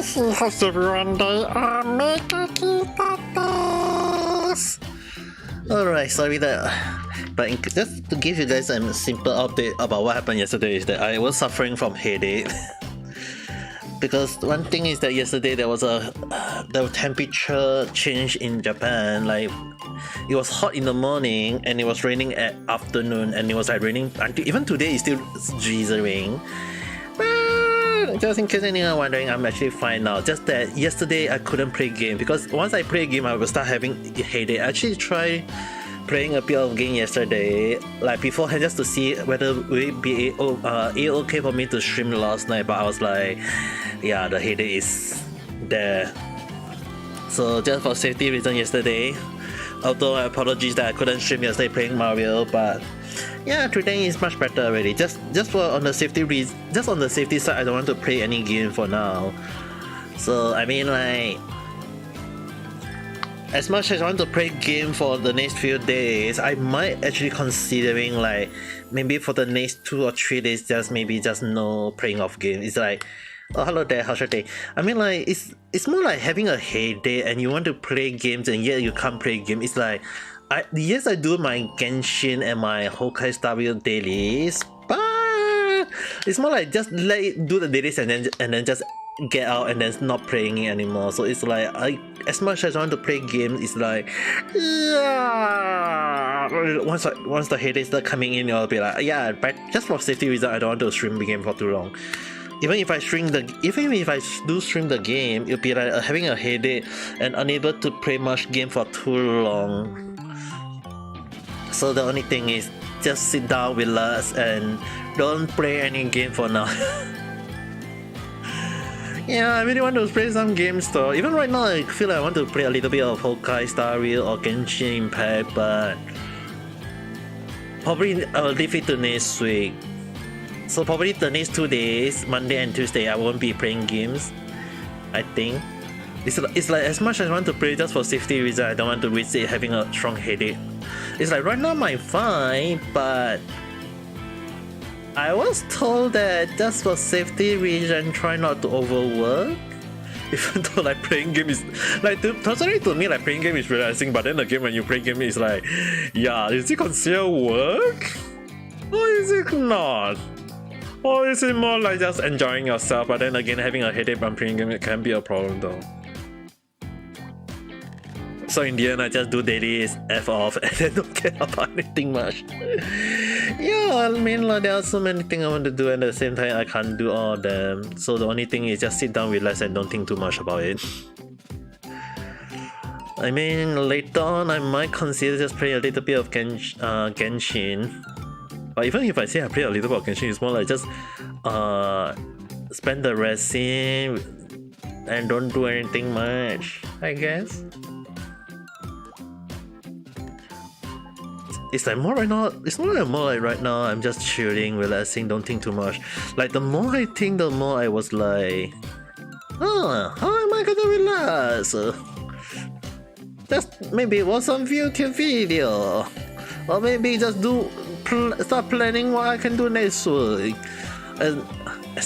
How's everyone day? Mega kita tes. Alright, sorry that. But just to give you guys a simple update about what happened yesterday is that I was suffering from headache. Because one thing is that yesterday there was the temperature change in Japan. Like it was hot in the morning and it was raining at afternoon, and it was like raining until even today it's still drizzling. But just in case anyone wondering, I'm actually fine now. Just that yesterday I couldn't play game because once I play a game I will start having headache. I actually tried playing a bit of game yesterday, like beforehand, just to see whether will it be okay for me to stream last night. But I was like, yeah, the headache is there. So just for safety reason yesterday, although I apologize that I couldn't stream yesterday playing Mario, but yeah, today is much better already. Just for on the safety just on the safety side, I don't want to play any game for now. So I mean, like, as much as I want to play game for the next few days, I might actually considering like maybe for the next 2 or 3 days just no playing of game. It's like, oh hello there, how's your day? I mean, like, it's more like having a headache and you want to play games and yet you can't play game. It's like I do my Genshin and my Honkai Star Rail dailies, but it's more like just let it do the dailies and then just get out and then not playing it anymore. So it's like as much as I want to play games, it's like, yeah, once the headache start coming in, I'll be like, yeah, but just for safety reason I don't want to stream the game for too long. Even if I do stream the game, it'll be like having a headache and unable to play much game for too long. So the only thing is just sit down, relax, and don't play any game for now. Yeah, I really want to play some games though. Even right now, I feel like I want to play a little bit of Honkai Star Rail or Genshin Impact, but probably I'll leave it to next week. So probably the next 2 days, Monday and Tuesday, I won't be playing games, I think. It's like as much as I want to play just for safety reason, I don't want to risk it having a strong headache. It's like right now I'm fine, but I was told that just for safety reason, try not to overwork. Even though like playing game is like, personally to me, like playing game is relaxing, but then again when you play game it's like, yeah, is it considered work? Or is it not? Or is it more like just enjoying yourself? But then again, having a headache when playing game, it can be a problem though. So in the end, I just do dailies, F off, and then don't care about anything much. Yeah, I mean, like, there are so many things I want to do, and at the same time, I can't do all of them. So the only thing is just sit down, relax, and don't think too much about it. I mean, later on, I might consider just playing a little bit of Genshin. But even if I say I play a little bit of Genshin, it's more like just spend the resin and don't do anything much, I guess. It's like more right now, it's more like right now I'm just chilling, relaxing, don't think too much. Like the more I think, the more I was like, how am I gonna relax? Just maybe watch some YouTube video, or maybe just start planning what I can do next week. And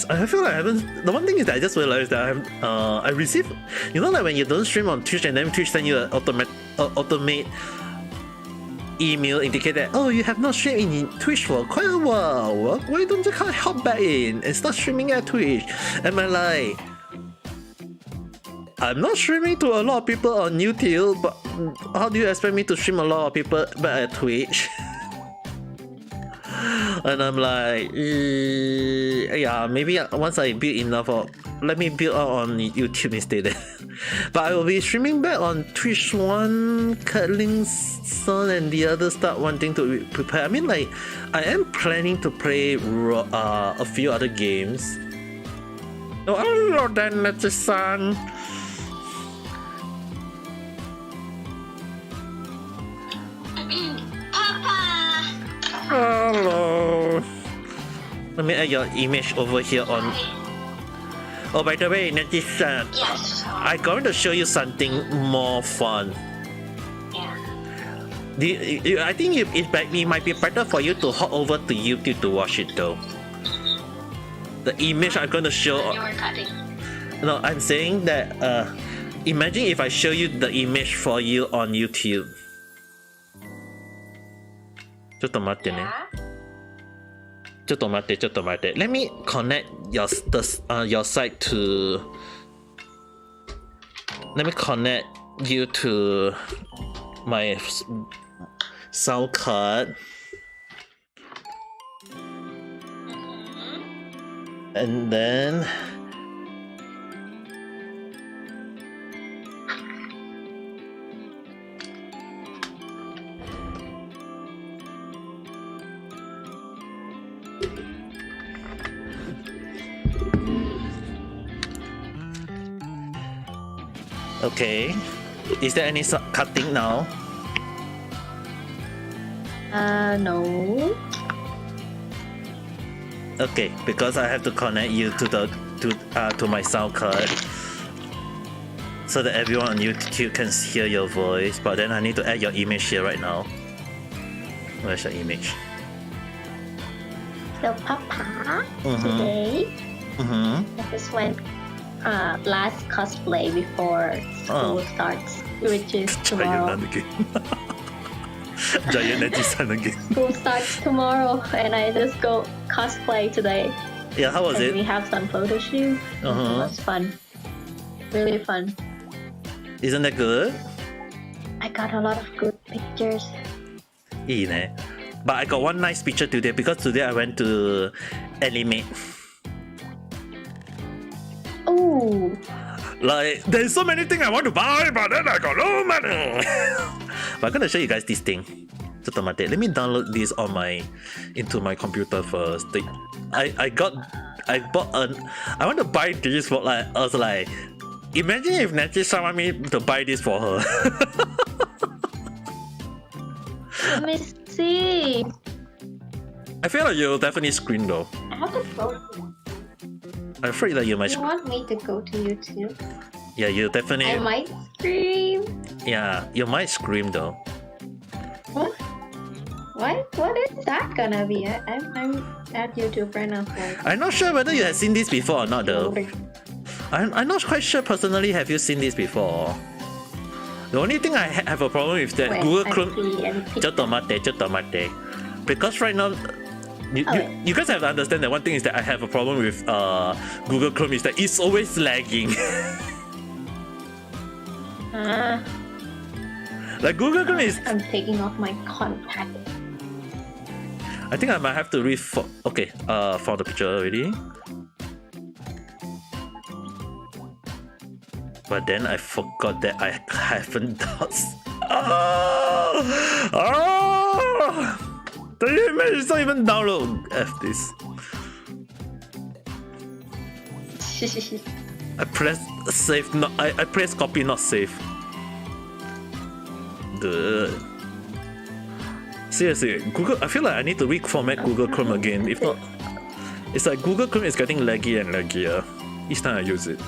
I feel like I haven't. The one thing is that I just realized that I receive, you know, like when you don't stream on Twitch and then Twitch send you an automate email indicate that, oh, you have not streamed in Twitch for quite a while. Why don't you hop back in and start streaming at Twitch? And I'm like, I'm not streaming to a lot of people on YouTube, but how do you expect me to stream a lot of people back at Twitch? And I'm like, yeah, maybe once I build enough, let me build out on YouTube instead. But I will be streaming back on Twitch one, Catling's son, and the other start wanting to prepare. I mean, like, I am planning to play a few other games. Oh, hello there, Nettie-san. Hello. Let me add your image over here on. Oh, by the way, Nettie-san, Yes. I'm going to show you something more fun. Yeah. I think it might be better for you to hop over to YouTube to watch it though. The image I'm going to show. You were cutting. No, I'm saying that imagine if I show you the image for you on YouTube. ちょっと待ってね。ちょっと待って、ちょっと待って。Let me connect your site to. Let me connect you to my sound card. And then okay, is there any cutting now? No. Okay, because I have to connect you to my sound card so that everyone on YouTube can hear your voice. But then I need to add your image here right now. Where's your image? So Papa, today I just went last cosplay before school starts, which is tomorrow. Giant Neji-san again. School starts tomorrow, and I just go cosplay today. Yeah, how was and it? We have some photo shoots. It was fun. Really fun. Isn't that good? I got a lot of good pictures. But I got one nice picture today because today I went to Animate. Ooh. Like, there's so many things I want to buy, but then I got no money. But I'm gonna show you guys this thing. Let me download this into my computer first. I want to buy this for I was like, imagine if Neji-san want me to buy this for her. Let me see. I feel like you'll definitely scream though. I have to go. I'm afraid that you might. You want me to go to YouTube? Yeah, you definitely. I might scream. Yeah, you might scream though. What? What is that gonna be? I'm at YouTube right now. I'm not sure whether you have seen this before or not though. I'm not quite sure personally. Have you seen this before? The only thing I have a problem with that Google Chrome. Because right now. You guys have to understand that one thing is that I have a problem with Google Chrome is that it's always lagging. Like Google Chrome is. I'm taking off my contact. I think I might have to okay, found the picture already. But then I forgot that I haven't done. The image is not even download. F this. I press save, not I press copy, not save. Dude. Seriously, Google. I feel like I need to reformat Google Chrome again. If not, it's like Google Chrome is getting laggy and laggier each time I use it.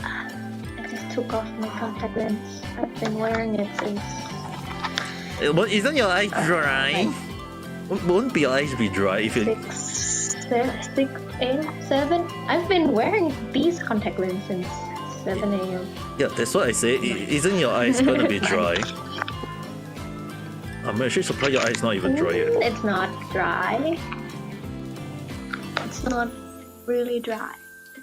I just took off my contact lens. I've been wearing it since. But isn't your eyes dry? Won't your eyes be dry if you? 6, 8, 7. I've been wearing these contact lenses since 7 a.m. Yeah, that's what I say. Isn't your eyes gonna be dry? I'm actually surprised your eyes not even dry yet. It's not dry. It's not really dry.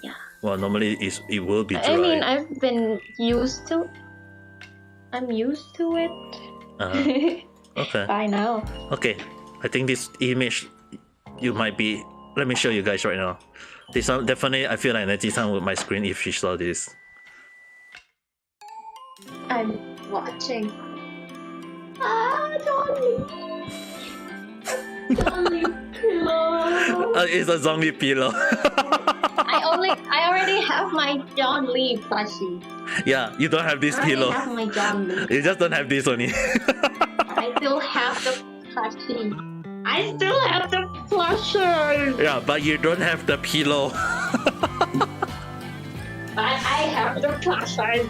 Yeah. Well, normally it will be dry. I mean, I've been used to. I'm used to it. Okay. By now. Okay, I think this image you might be. Let me show you guys right now. This one definitely. I feel like Neji-san would my screen if she saw this. I'm watching. Johnny. Johnny pillow. It's a zombie pillow. I already have my John Lee plushie. Yeah, you don't have this pillow. I have my John Lee. You just don't have this only. I still have the plushie. I still have the plushie. Yeah, but you don't have the pillow. But I have the plushie.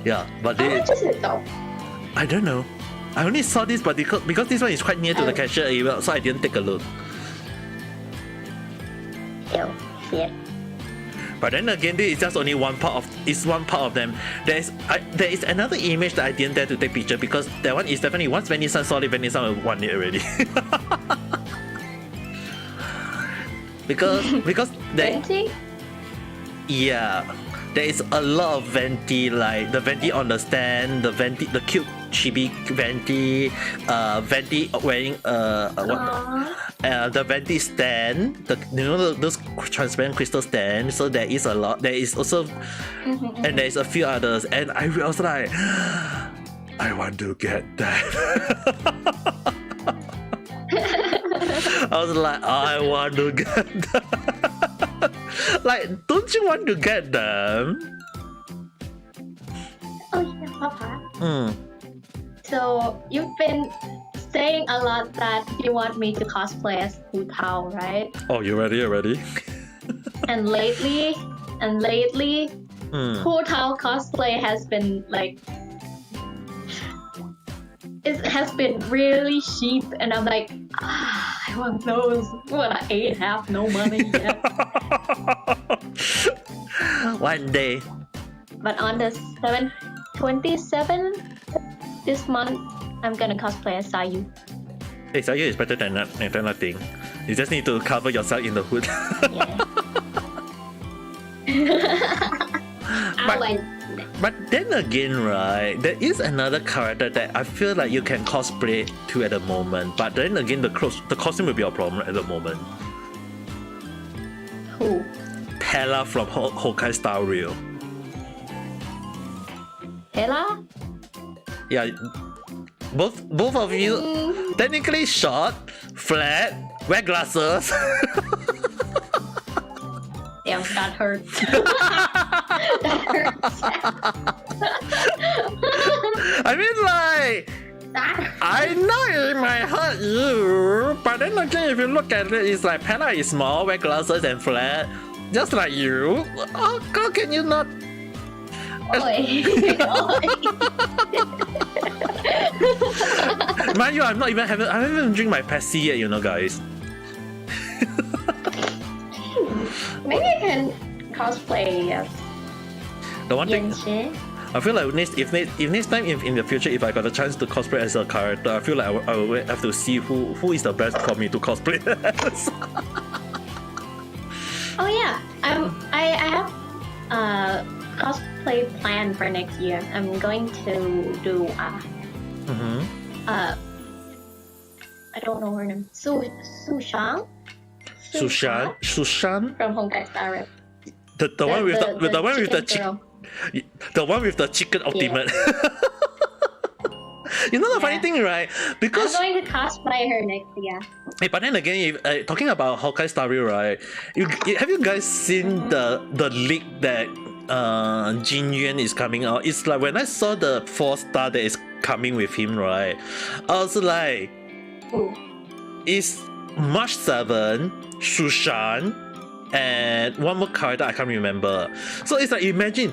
Yeah, but How much is it though? I don't know. I only saw this, but because this one is quite near to the cashier area, so I didn't take a look. Ew. Yeah. But then again, this is just only one part of them. There is another image that I didn't dare to take picture because that one is definitely once Vanessa saw it, Vanessa will want it already. because there, Venti? yeah, there is a lot of Venti, like the Venti on the stand, the cute chibi Venti, Venti wearing the Venti stand, those transparent crystal stand. So there is a lot. There is also, and there is a few others. And I was like, I want to get that. I was like, I want to get that. Like, don't you want to get them? Oh yeah, Papa. Hmm. So you've been saying a lot that you want me to cosplay as Hu Tao, right? Oh, you ready? You ready? And lately, Hu Tao cosplay has been like, it has been really cheap, and I'm like, I want those. But I ain't have no money yet. One day. But on the 27th this month, I'm gonna cosplay as Sayu. Hey, Sayu is better than nothing. You just need to cover yourself in the hood. Yeah. But then again, right, there is another character that I feel like you can cosplay to at the moment. But then again, the costume will be a problem at the moment. Who? Pella from Honkai Star Rail. Ella? Yeah, both of you technically short, flat, wear glasses. Damn, that hurts. That hurts. I mean, like, I know it might hurt you, but then again, if you look at it, it's like Pella is small, wear glasses and flat, just like you. How can you not? Oi. Mind you, I haven't even drink my pepsi yet, you know, guys. Maybe I can cosplay as The one thing Genshin. I feel like if next time in the future, if I got a chance to cosplay as a character, I feel like I will have to see who is the best for me to cosplay as. Oh yeah, I have a cosplay plan for next year. I'm going to do I don't know her name. Sushan from Honkai Star Rail. The one with the chicken girl. The one with the chicken ultimate. You know the funny thing, right? Because I'm going to cosplay her next year. hey, but then again, if, talking about Honkai Star Rail, right? Have you guys seen the leak that Jin Yuan is coming out? It's like when I saw the 4-star that is coming with him, right? I was like, Ooh. it's March 7, Shushan, and one more character I can't remember. So it's like, imagine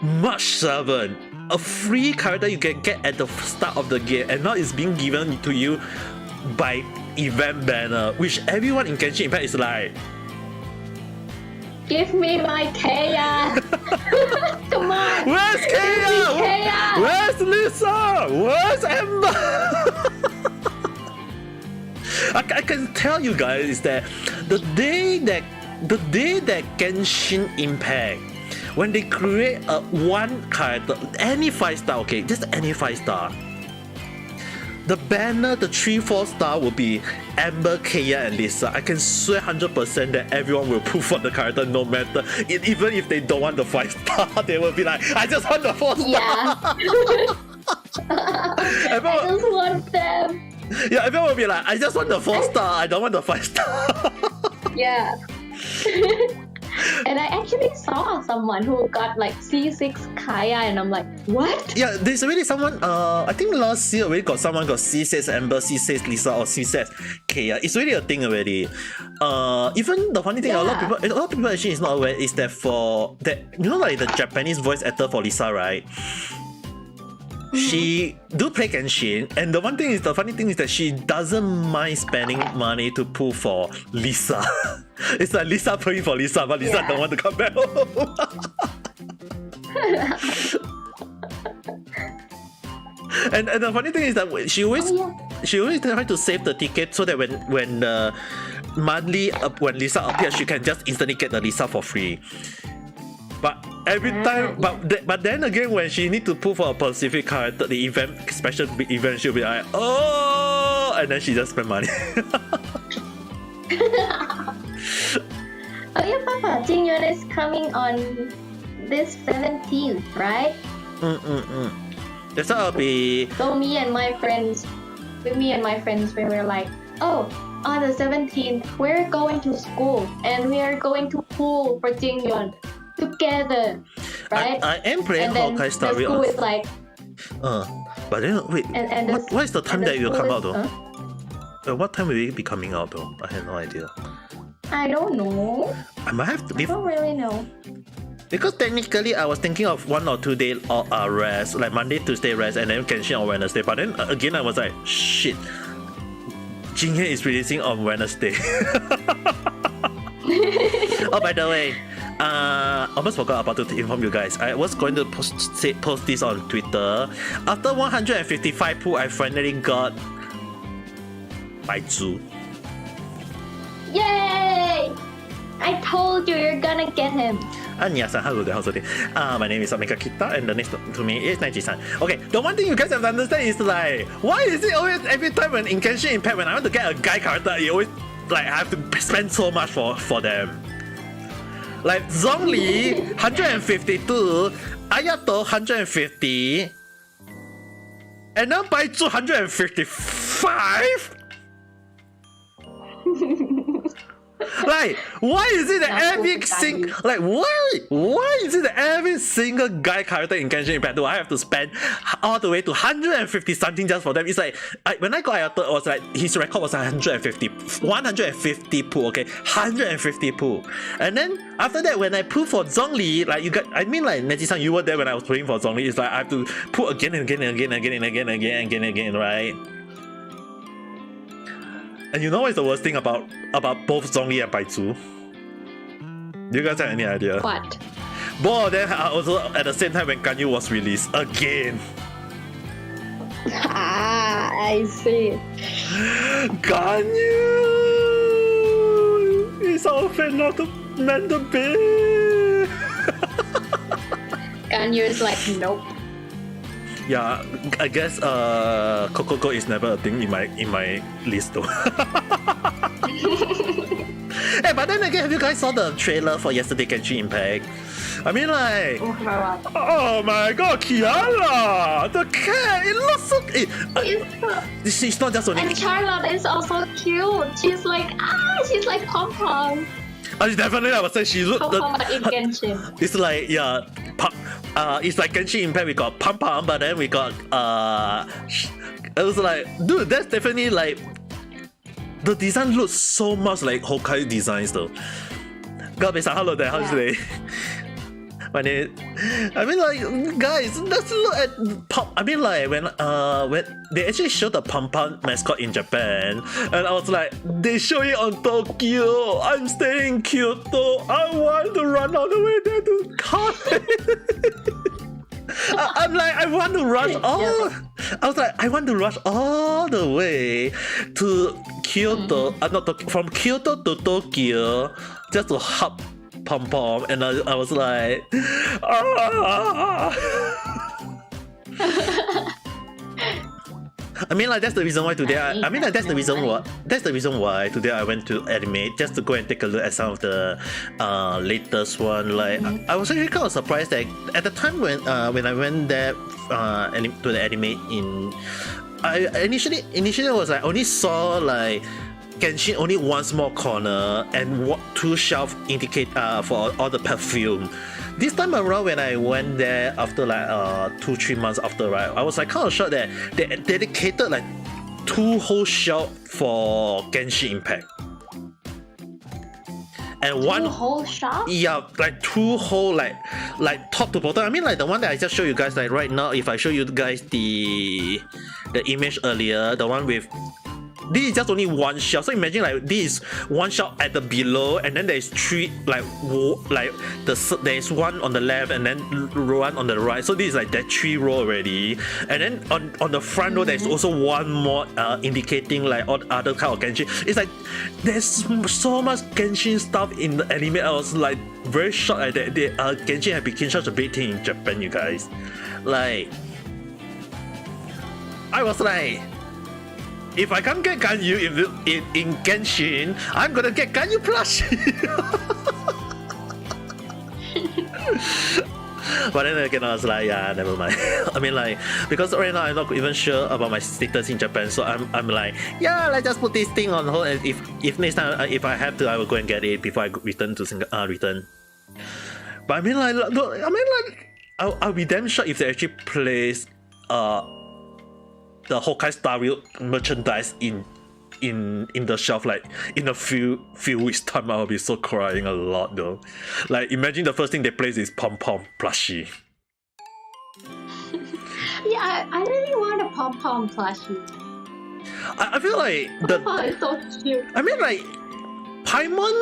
March 7, a free character you can get at the start of the game, and now it's being given to you by event banner, which everyone in Genshin Impact is like, Give me my Kaya! Come on! where's Kaya? Kaya! Where's Lisa? Where's Emma? I can tell you guys that the day that Genshin Impact, when they create a one character, any 5-star, okay, just any 5-star, the banner, the 3-4-star will be Amber, Kaya, and Lisa. I can swear 100% that everyone will pull for the character no matter, even if they don't want the 5-star, they will be like, I just want the 4-star. Yeah. I just want them. Yeah, everyone will be like, I just want the 4-star, I don't want the 5-star. Yeah. And I actually saw someone who got like C6 Kaya, and I'm like, what? Yeah, there's already someone, I think last year already got someone got C6 Amber, C6 Lisa, or C6 Kaya. It's really a thing already. Even the funny thing, a lot of people actually is not aware is that for that, you know, like the Japanese voice actor for Lisa, right? she do play Genshin, and the funny thing is that she doesn't mind spending money to pull for Lisa. It's like Lisa paying for Lisa, but Lisa don't want to come back home. And the funny thing is that she always try to save the ticket so that when the monthly when Lisa appears, she can just instantly get the Lisa for free. But every time, but then again, when she need to pull for a specific character, the special event, she'll be like, oh, and then she just spend money. Oh yeah, Papa, Jingyun is coming on this 17th, right? That's how I'll be. So me and my friends, we were like, oh, on the 17th, we're going to school and we are going to pool for Jingyun together, right? I am playing Honkai Star Rail. The school is like, but then wait, what is the time that it will come out though? What time will it be coming out though? I have no idea. I don't know. I might have to I don't really know. Because technically I was thinking of 1 or 2 day rest, like Monday, Tuesday rest, and then Genshin on Wednesday. But then again I was like, shit, Jingyun is releasing on Wednesday. Oh, by the way, almost forgot about to inform you guys. I was going to post this on Twitter. After 155 pull, I finally got Baizu. Yay! I told you you're gonna get him. Anya-san, hello there, how's it? My name is Omega Kita, and the next to me is Naiji-san. Okay, the one thing you guys have to understand is like, why is it always every time when in Genshin Impact, when I want to get a guy character, you always like I have to spend so much for them. Like Zhongli 152, Ayato 150, and now Baizu 155. Like, why is it that every single why is it that every single guy character in Genshin Impact do I have to spend all the way to 150 something just for them? It's like when I got Ayato, it was like his record was 150 pull, okay, 150 pull. And then after that, when I pull for Zhongli, like Neji-san, you were there when I was playing for Zhongli. It's like I have to pull again and again and again and again and again and again, right? And you know what's the worst thing about both Zhongli and Baizu? Do you guys have any idea? What? Both of them are also at the same time when Ganyu was released again. I see. Ganyu is our fan, not the man to be. Ganyu is like, nope. Yeah, I guess Kokoko is never a thing in my list though. Hey, but then again, have you guys saw the trailer for yesterday Genshin Impact? I mean, like, oh my god, Kiara, the cat, it looks so. She's not just only. And Charlotte is also cute. She's like pom pom. Definitely, I would say she looked. Pom pom in Genshin. It's like it's like Genshin Impact. We got Pam Pam, but then we got it was like, dude, that's definitely like the design looks so much like Hokkaido designs though. Gabe-san, hello there. How's today? My name. I mean, like, guys, let's look at Pop. I mean, like, when they actually showed the Pam Pam mascot in Japan, and I was like, they show it on Tokyo. I'm staying in Kyoto. I want to run all the way there to I'm like, I want to rush all. I was like, I want to rush all the way to Kyoto. Not Tokyo, from Kyoto to Tokyo, just to hop Pom Pom, and I was like, ah. I mean, like, that's the reason why today. That's the reason why today I went to Animate just to go and take a look at some of the latest one. Like, I was actually kind of surprised that at the time when I went there to the Animate I initially was like only saw like Genshin only one small corner and two shelves indicate for all the perfume. This time around, when I went there after like 2-3 months after, right, I was like kind of shocked that they dedicated like 2 whole shelves for Genshin Impact. and One whole shop? yeah, like two whole like top to bottom. I mean like the one that I just showed you guys like right now. If I show you guys the image earlier, the one with. This is just only one shelf, so imagine like this is one shelf at the below, and then there's three there's one on the left and then one on the right. So this is like that 3 row already, and then on the front row there's also one more indicating like all other kind of Genshin. It's like there's so much Genshin stuff in the anime. I was like very shocked at that. Genshin have become such a big thing in Japan, you guys. Like I was like. If I can't get Ganyu in Genshin, I'm gonna get Ganyu plushie. But then again, I was like, yeah, never mind. I mean, like, because right now I'm not even sure about my status in Japan, so I'm like, yeah, let's just put this thing on hold. And if next time if I have to, I will go and get it before I return to return. But I mean, like, I'll be damn shocked if they actually place the Hokkai Star Rail merchandise in the shelf like in a few weeks time. I'll be so crying a lot though. Like imagine the first thing they place is Pom Pom plushie. Yeah, I really want a Pom Pom plushie. I feel like It's so cute. I mean like Paimon,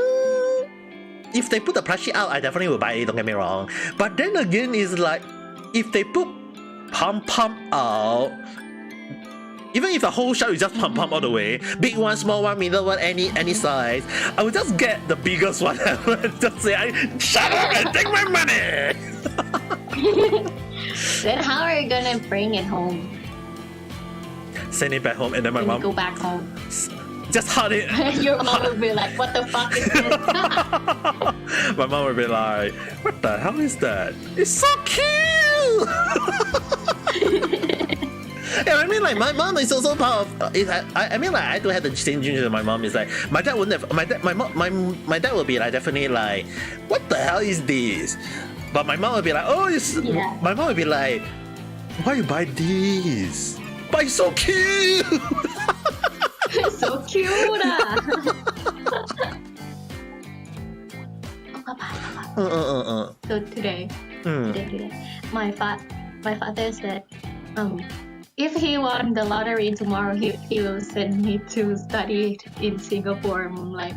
if they put the plushie out, I definitely will buy it, don't get me wrong. But then again, it's like if they put Pom Pom out, even if the whole shelf is just Pom Pom all the way, big one, small one, middle one, any size, I would just get the biggest one and just say, shut up and take my money! Then how are you gonna bring it home? Send it back home and then my When mom you go back home. just hard it. Your mom will be like, what the fuck is this? My mom will be like, what the hell is that? It's so cute! Yeah, I mean, like my mom is also part of. I mean, like I do have the same dreams with my mom. Is like my dad wouldn't have. My dad will be like definitely like, what the hell is this? But my mom will be like, oh, it's. Yeah. My mom will be like, why you buy this? But it's so cute. It's so cute. So today, my father said, if he won the lottery tomorrow, he will send me to study in Singapore. I'm like,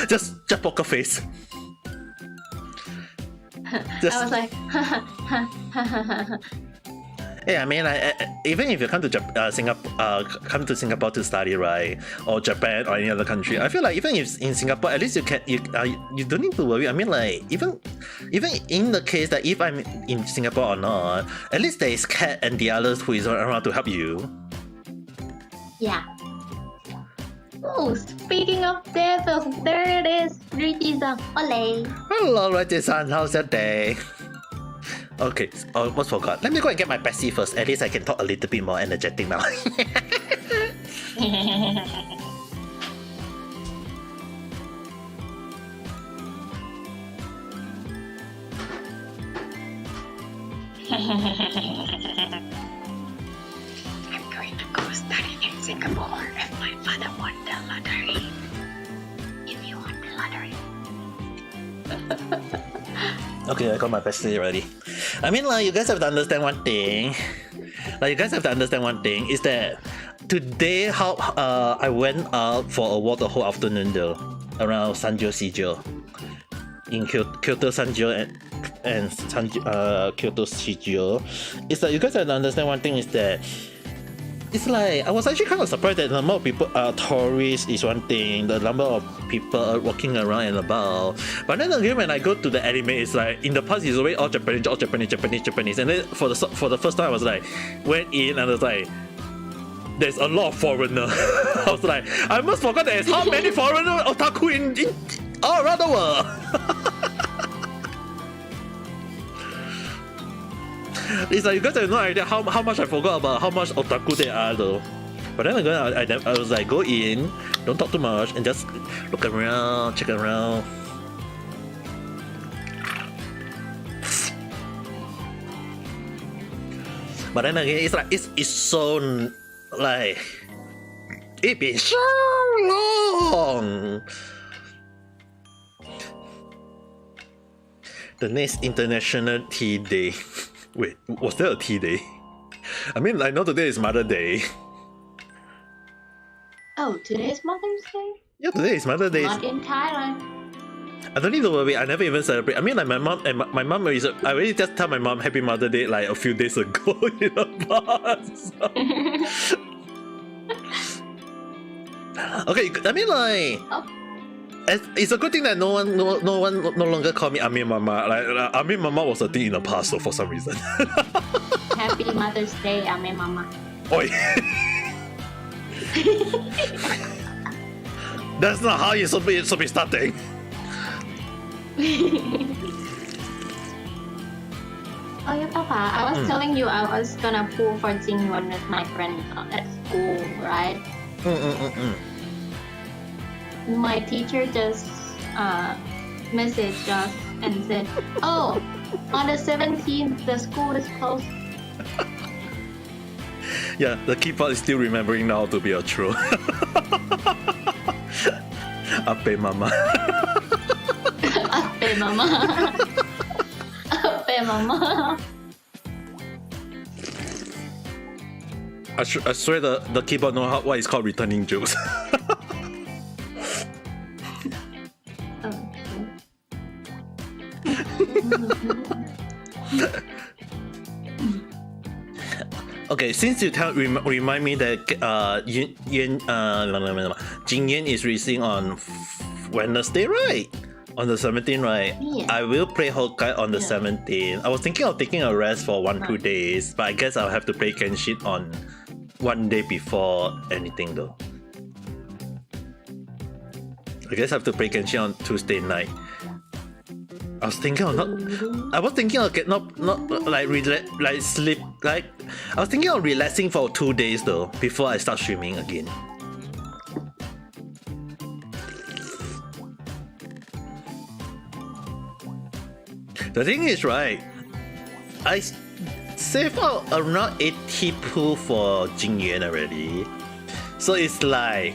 just poker face. I was like, Yeah, I mean, even if you come to Singapore to study, right, or Japan or any other country, I feel like even if in Singapore, at least you don't need to worry. I mean, like even in the case that if I'm in Singapore or not, at least there is Cat and the others who is around to help you. yeah. Oh, speaking of devils, there it is, Riti-san. Ole. Hello, Raji-san, how's your day? Okay, almost forgot. Let me go and get my pepsi first. At least I can talk a little bit more energetic now. I'm going to go study in Singapore if my father won the lottery. If you won the lottery. Okay, I got my pepsi ready. I mean, like, you guys have to understand one thing. Is that today I went out for a walk the whole afternoon though, around Sanjo Shijo, in Kyoto Sanjo and Kyoto Shijo. It's like you guys have to understand one thing is that it's like I was actually kind of surprised that the number of people, tourists is one thing, the number of people walking around and about. But then again, when I go to the anime, it's like in the past it's always all Japanese, and then for the first time I was like went in and I was like, there's a lot of foreigners. I was like, I almost forgot there's how many foreigners otaku in all around the world. It's like you guys have no idea how much I forgot about how much otaku there are though. But then again, I was like, go in, don't talk too much, and just look around, check around. But then again, it's like it's so like It's been so long. The next International Tea Day. Wait, was there a tea day? I mean, I know today is Mother Day. Oh, today is Mother's Day? Yeah, today is Mother Day. Not in Thailand. I don't need to worry. I never even celebrate. I mean, like my mom and my mom is. I already just tell my mom Happy Mother Day like a few days ago in advance. Okay, I mean like. Oh. It's a good thing that no one no longer call me Ami Mama. Like Ami Mama was a thing in the past, so for some reason. Happy Mother's Day, Ame Mama. Oi. That's not how you should be starting. Oh yeah, Papa. I was telling you I was gonna pull for Jingyuan with my friend at school, right? My teacher just messaged us and said, "Oh, on the 17th, the school is closed." Yeah, the key part is still remembering now to be a true. Ape Mama. Ape Mama. Ape Mama. I swear the keyboard know what is called returning jokes. Okay, since you remind me that Jing Yan is releasing on Wednesday, right? On the 17th, right? Yeah. I will play Honkai on the 17th. I was thinking of taking a rest for 1-2 days, but I guess I'll have to play Genshin on one day before anything though. I guess I have to play Genshin on Tuesday night. I was thinking of sleep. Like I was thinking of relaxing for 2 days though before I start streaming again. The thing is, right, I saved out around 80 pool for Jingyuan already. So it's like,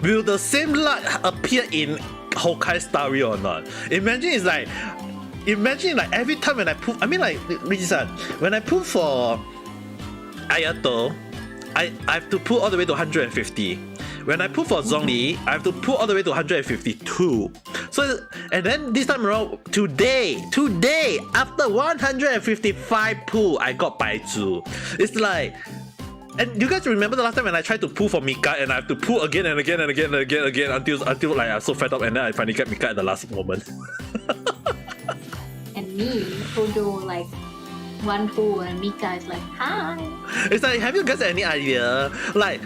will the same luck appear in Honkai Story or not? Imagine every time when I pull, I mean like, when I pull for Ayato, I have to pull all the way to 150. When I pull for Zhongli, I have to pull all the way to 152. So, and then this time around, today, after 155 pull, I got Baizu. It's like, and you guys remember the last time when I tried to pull for Mika and I have to pull again and again and again and again and again until like I'm so fed up and then I finally get Mika at the last moment. And me, who do like one pull and Mika is like, hi. It's like, have you guys any idea? Like,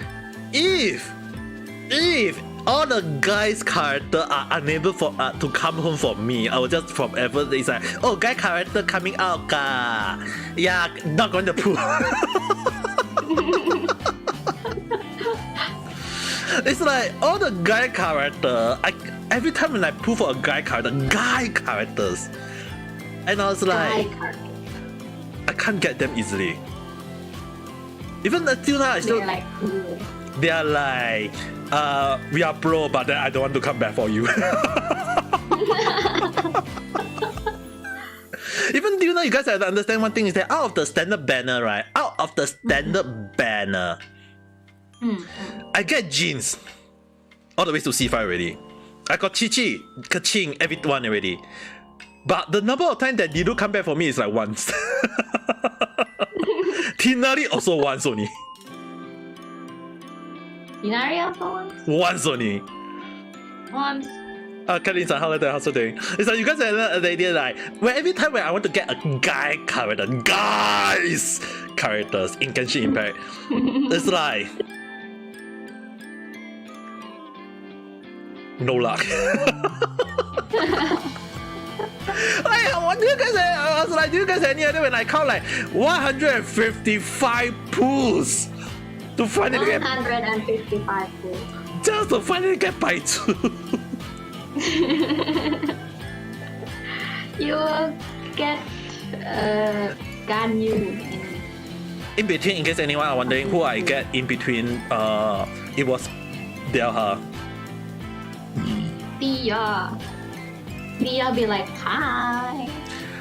if all the guys' character are unable to come home for me, I will just forever, it's like, oh, guy character coming out ka. Yeah, not going to pull. It's like all the guy character, every time when I pull for a guy characters, and I was like, I can't get them easily. Even until now, they are like, we are pro, but then I don't want to come back for you. Even do you know, you guys have to understand one thing is that out of the standard banner, right? I get jeans all the way to C5 already. I got Chi, Kaching, everyone already. But the number of times that they do come back for me is like once. Tinari also once only. Inari also once? Once only. Once. Kalin-san, how are you doing? It's like you guys have the idea like, every time when I want to get a guy character, guys characters in Genshin Impact, it's like no luck. Do you guys have any idea when I count like 155 pools to finally get 155 pools. Just to finally get Baizu. You will get Ganyu in in between, in case anyone are wondering who I get in between, it was Delha. Dia. Dia be like, hi.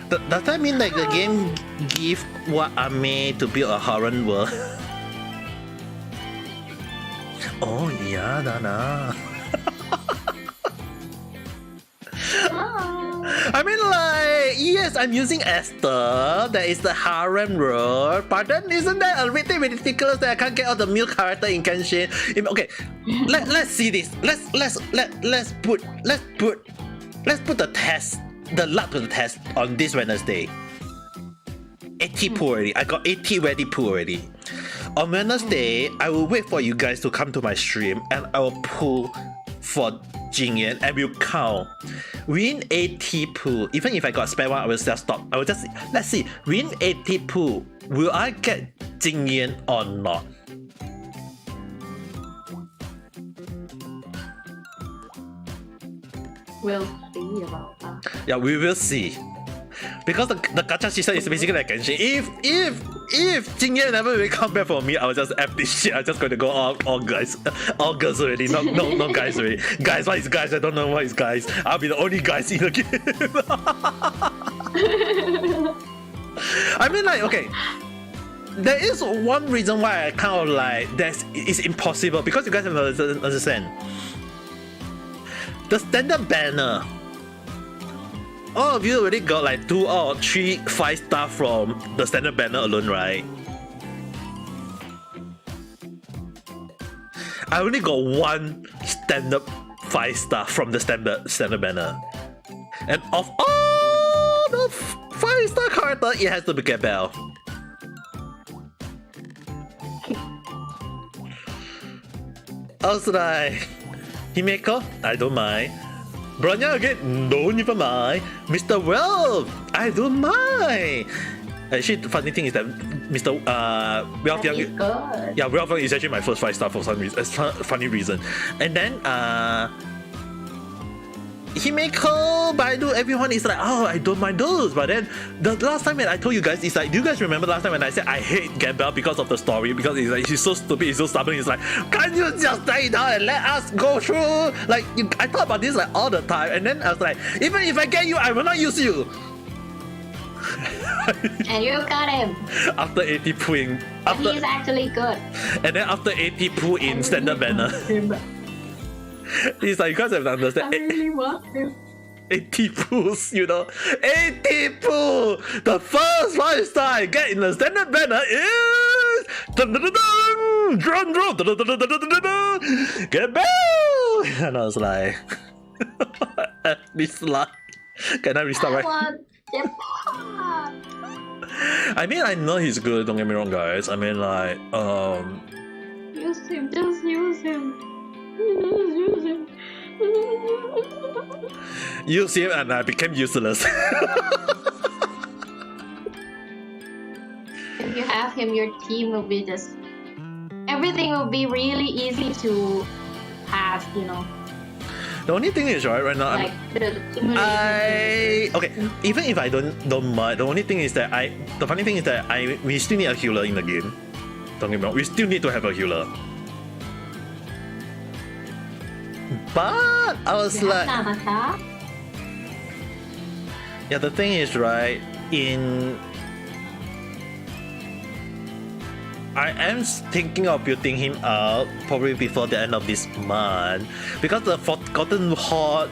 Does that mean like the game give what Ame to build a Haran world? Oh yeah, Dana. I mean, like, yes, I'm using Esther. That is the harem road. But then, isn't that a bit ridiculous that I can't get all the new character in Genshin? Okay, let's see this. Let's put the test, the luck to the test on this Wednesday. 80 pool already. I got 80 ready pool already. On Wednesday, I will wait for you guys to come to my stream and I will pull for Jingyan and we'll count. Win 80 pool. Even if I got spare one, I will just stop. I will just let's see. Win 80 pool. Will I get Jingyan or not? We'll see about that. Yeah, we will see. Because the gacha system is basically like Genshin. If Jingyan never really come back for me, I will just F this shit. I'm just going to go all guys. All girls already. No guys already. Guys, what is guys? I don't know what is guys. I'll be the only guys in the game. I mean, like, okay. There is one reason why I kind of like it's impossible because you guys have to understand. The standard banner. All of you already got like 2 or 3 5-star from the standard banner alone, right? I only got 1 standard 5-star from the standard banner. And of all the 5-star character, it has to be Gabelle. I was like, Himeko, I don't mind. Bronya again, don't even mind. Mr. Wealth, I don't mind. Actually, the funny thing is that Mr. Wealth Young, yeah, Wealth Young is actually my first 5-star for some reason. Funny reason. And then Himeko, Baidu, everyone is like, oh, I don't mind those. But then the last time when I told you guys, it's like, do you guys remember last time when I said I hate Gabelle because of the story? Because it's like, he's so stupid, he's so stubborn. He's like, can't you just stay down and let us go through? Like, I thought about this like all the time. And then I was like, even if I get you, I will not use you. And you got him. After 80 pooing. He's actually good. And then after 80 poo in standard banner. It's like, you guys have to understand. I really want him. 80 pools, you know. 80 poo! The first 5-star I get in the standard banner is drum roll, Gabelle! And I was like, this luck. Can I restart right? I mean, I know he's good, don't get me wrong, guys. I mean, like, use him, just use him. Use him. Use him and I became useless. If you have him, your team will be just... Everything will be really easy to have, you know. The only thing is, right now, like okay, even if I don't mind, the only thing is that the funny thing is that we still need a healer in the game. Don't get me wrong, we still need to have a healer. But I was like, yeah, the thing is, right, I am thinking of building him up probably before the end of this month because the Forgotten Horde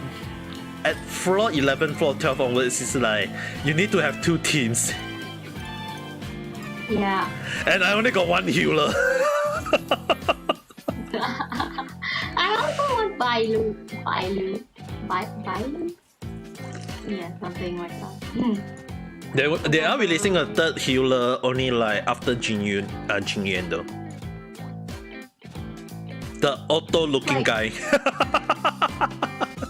at floor 11, floor 12 onwards is like you need to have 2 teams. Yeah. And I only got 1 healer. I also want Bailu. Yeah, something like that. They are releasing a 3rd healer only like after Jingyuan though. The auto-looking guy.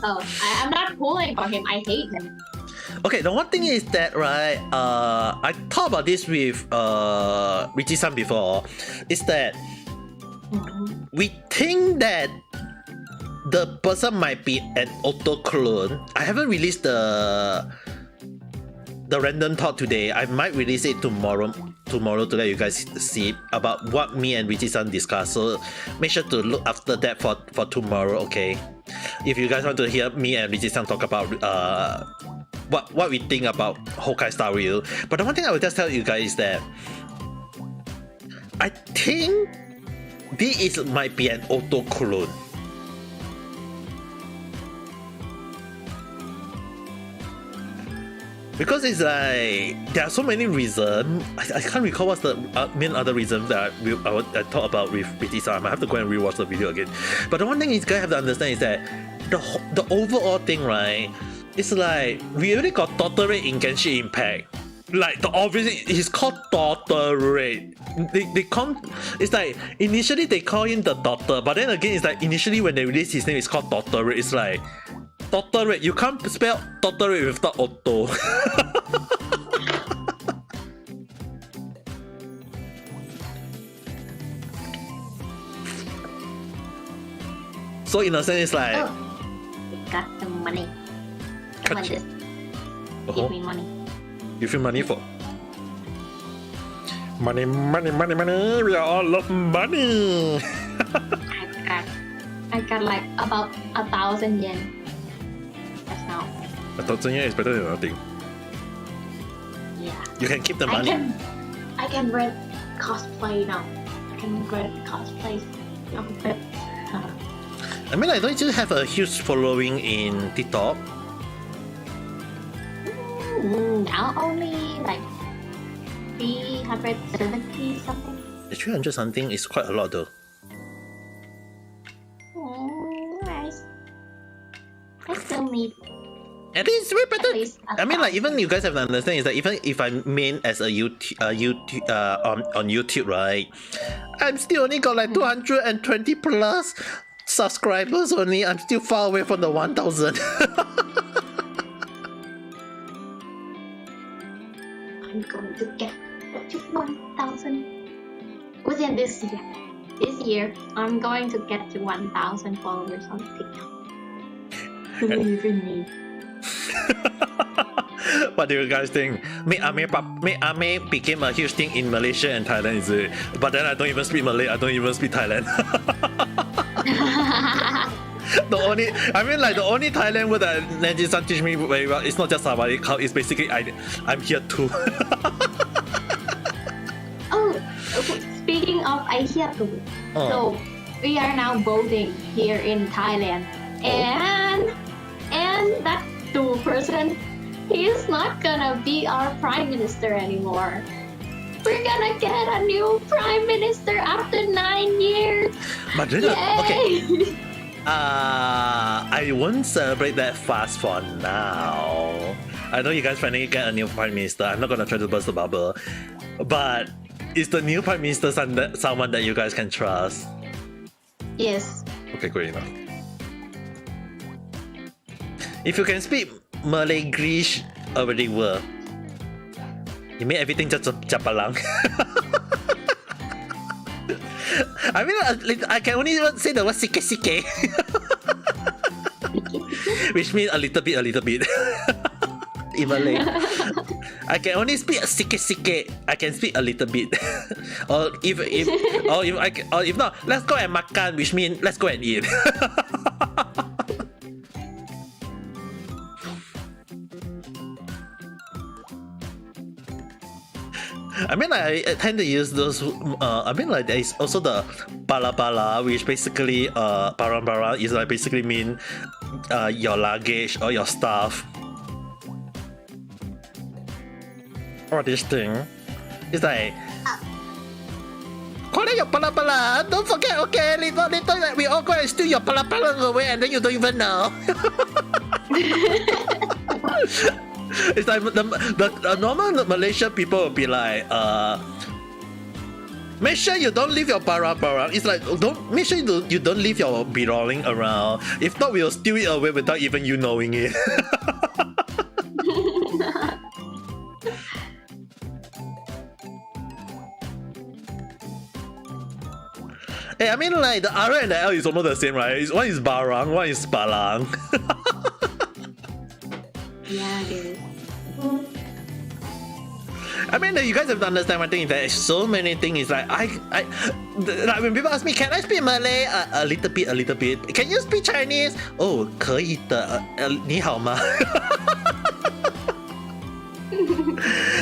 Oh, I'm not pulling for him. I hate him. Okay, the one thing is that, right, I talked about this with Richie-san before, is that we think that the person might be an auto clone. I haven't released the the random thought today. I might release it tomorrow to let you guys see about what me and Richie-san discuss. So make sure to look after that for tomorrow, okay? If you guys want to hear me and Richie-san talk about what we think about Hokkai Star Rail. But the one thing I will just tell you guys is that I think this might be an auto clone. Because it's like there are so many reasons. I can't recall what's the main other reason that I thought about with Richie-san. I have to go and rewatch the video again. But the one thing you guys have to understand is that the overall thing, right? It's like we already got Doctorate in Genshin Impact. Like the obviously he's called Doctorate. They call, it's like initially they call him the Doctor, but then again it's like initially when they release his name it's called Doctorate. It's like Doctorate. You can't spell Doctorate without auto. So in a sense it's like got the money. I want this. Give me money. Give you money for Money, money, money, money. We all love money. I got like about 1,000 yen. That's now. 1,000 yen is better than nothing. Yeah. you can keep the money. I can rent cosplay now. I can rent cosplays. I mean, like, don't you have a huge following in TikTok? Now only like 370 something. 300 something is quite a lot though. Nice. I still need. At least way better. At least I mean, like, even you guys have to understand is that even if I'm main as a YouTube on YouTube, right? I'm still only got like 220 plus subscribers only. I'm still far away from the 1,000. I'm going to get to 1,000 within this year. This year, I'm going to get to 1,000 followers on TikTok. Believe in me. What do you guys think? Make Ame became a huge thing in Malaysia and Thailand, is it? But then I don't even speak Malay. I don't even speak Thailand. The only Thailand word that Nanji-san teach me very well, it's not just Savali, it's basically I'm here too. Oh, speaking of I here too. So we are now voting here in Thailand, and that two person, he is not gonna be our prime minister anymore. We're gonna get a new prime minister after 9 years. But then, okay. I won't celebrate that fast for now. I know you guys finally get a new prime minister. I'm not gonna try to burst the bubble, but is the new prime minister someone that you guys can trust? Yes. Okay, good enough. If you can speak Malay Greece already were, you made everything just japalang. I mean, I can only say the word sike, which means a little bit. In Malay, I can only speak sike. I can speak a little bit. or if not, let's go and makan, which means let's go and eat. I mean, I tend to use those. I mean, like, there is also the bala, which basically, barang is like basically mean your luggage or your stuff. Or this thing, it's like, collect your bala. Don't forget, okay? Little, like, we all go and steal your bala away, and then you don't even know. It's like the normal Malaysian people will be like, make sure you don't leave your barang. It's like, make sure you don't leave your belonging around. If not, we'll steal it away without even you knowing it. Hey, I mean, like, the R and the L is almost the same, right? One is barang, one is balang. Yeah, it is. I mean, you guys have to understand one thing. There's so many things. Like like when people ask me, can I speak Malay? A little bit. Can you speak Chinese? Oh, 可以的。你好吗？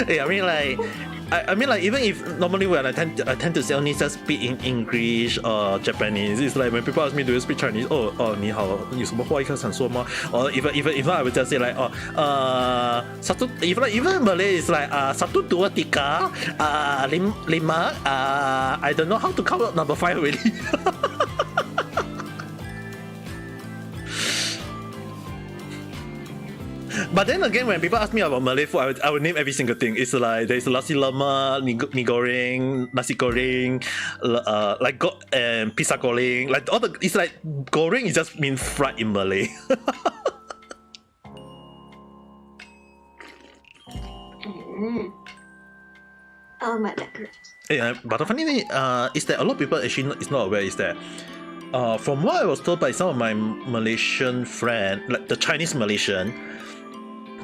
Yeah, I mean like even if normally when I tend to say only just speak in English or Japanese, it's like when people ask me do you speak Chinese, 你好，有什么话想说吗？ Or if not I would just say like even Malay is like satu dua tiga lima I don't know how to count number 5 already. But then again, when people ask me about Malay food, I would name every single thing. It's like there's nasi lemak, mi goreng, nasi goreng, pisang goreng. Like all the, it's like goreng is just mean fried in Malay. Oh my god. Yeah, but the funny thing is that a lot of people actually is not aware is that from what I was told by some of my Malaysian friends, like the Chinese Malaysian,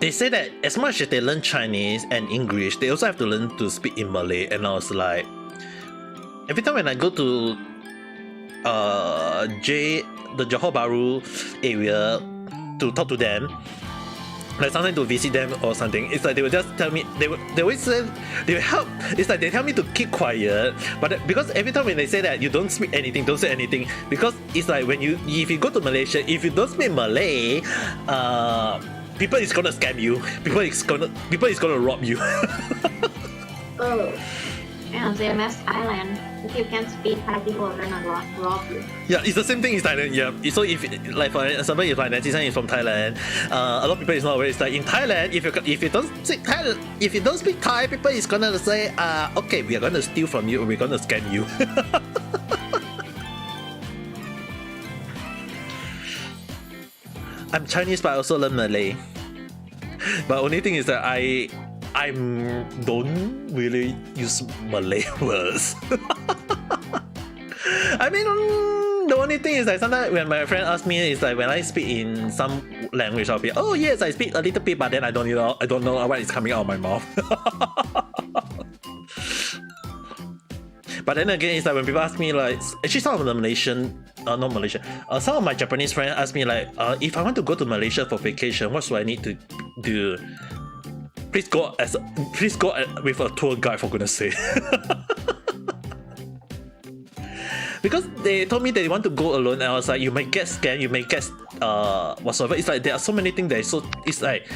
they say that as much as they learn Chinese and English, they also have to learn to speak in Malay. And I was like, every time when I go to the Johor Bahru area to talk to them, like sometimes to visit them or something, it's like they will just tell me, they always say, they will help. It's like they tell me to keep quiet, but because every time when they say that you don't speak anything, don't say anything, because it's like if you go to Malaysia, if you don't speak Malay, people is gonna scam you. People is gonna rob you. Oh. Yeah, same as Thailand. If you can't speak Thai, people are gonna rob you. Yeah, it's the same thing in Thailand. Yeah. So if like for example, if like Nancy is from Thailand, a lot of people is not aware. It's like in Thailand, if you don't speak Thai, if you don't speak Thai, people is gonna say, okay, we are gonna steal from you, we're gonna scam you. I'm Chinese, but I also learn Malay. But only thing is that I don't really use Malay words. I mean, the only thing is that sometimes when my friend asks me, is like when I speak in some language, I'll be, oh yes, I speak a little bit, but then I don't know what is coming out of my mouth. But then again, it's like when people ask me, like, actually some of the not Malaysian, some of my Japanese friends ask me like, if I want to go to Malaysia for vacation, what do I need to do? Please go with a tour guide, for goodness sake. Because they told me they want to go alone, and I was like, you might get scammed, you may get whatsoever. It's like there are so many things it's like,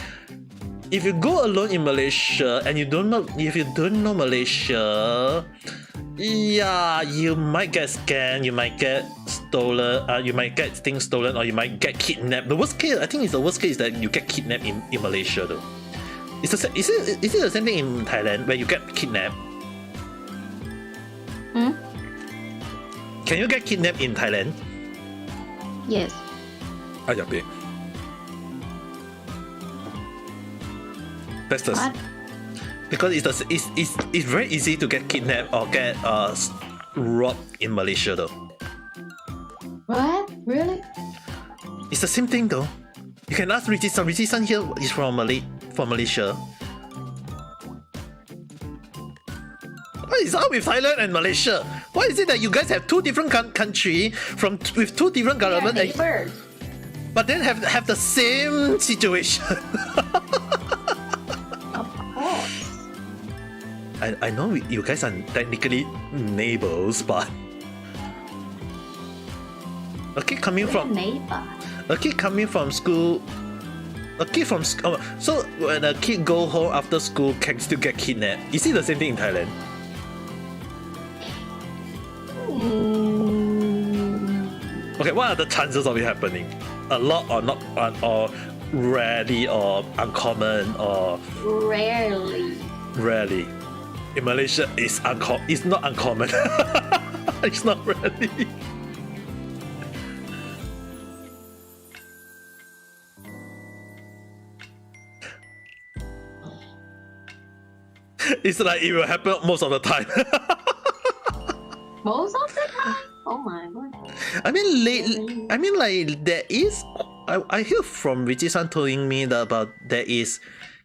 if you go alone in Malaysia and if you don't know Malaysia, yeah, you might get scammed, you might get stolen, you might get things stolen, or you might get kidnapped. The worst case, I think, the worst case is that you get kidnapped in Malaysia though. Is it the same thing in Thailand where you get kidnapped? Hmm? Can you get kidnapped in Thailand? Yes. Yeah. That's the. What? Because it's very easy to get kidnapped or get robbed in Malaysia though. What? Really? It's the same thing though. You can ask Richie-san. Richie-san here is from Malaysia. What is up with Thailand and Malaysia? Why is it that you guys have two different countries with two different governments, neighbors, but then have the same situation? of course. I know you guys are technically neighbors, but a kid coming from school. So when a kid go home after school, can still get kidnapped. Is it the same thing in Thailand? Okay, what are the chances of it happening? A lot or not, or rarely, or uncommon, or Rarely. Rarely. In Malaysia, it's not uncommon. It's not rarely. It's like it will happen most of the time. Most of the time? Oh my god. I mean, like there is. I hear from Richie-san telling me that about there is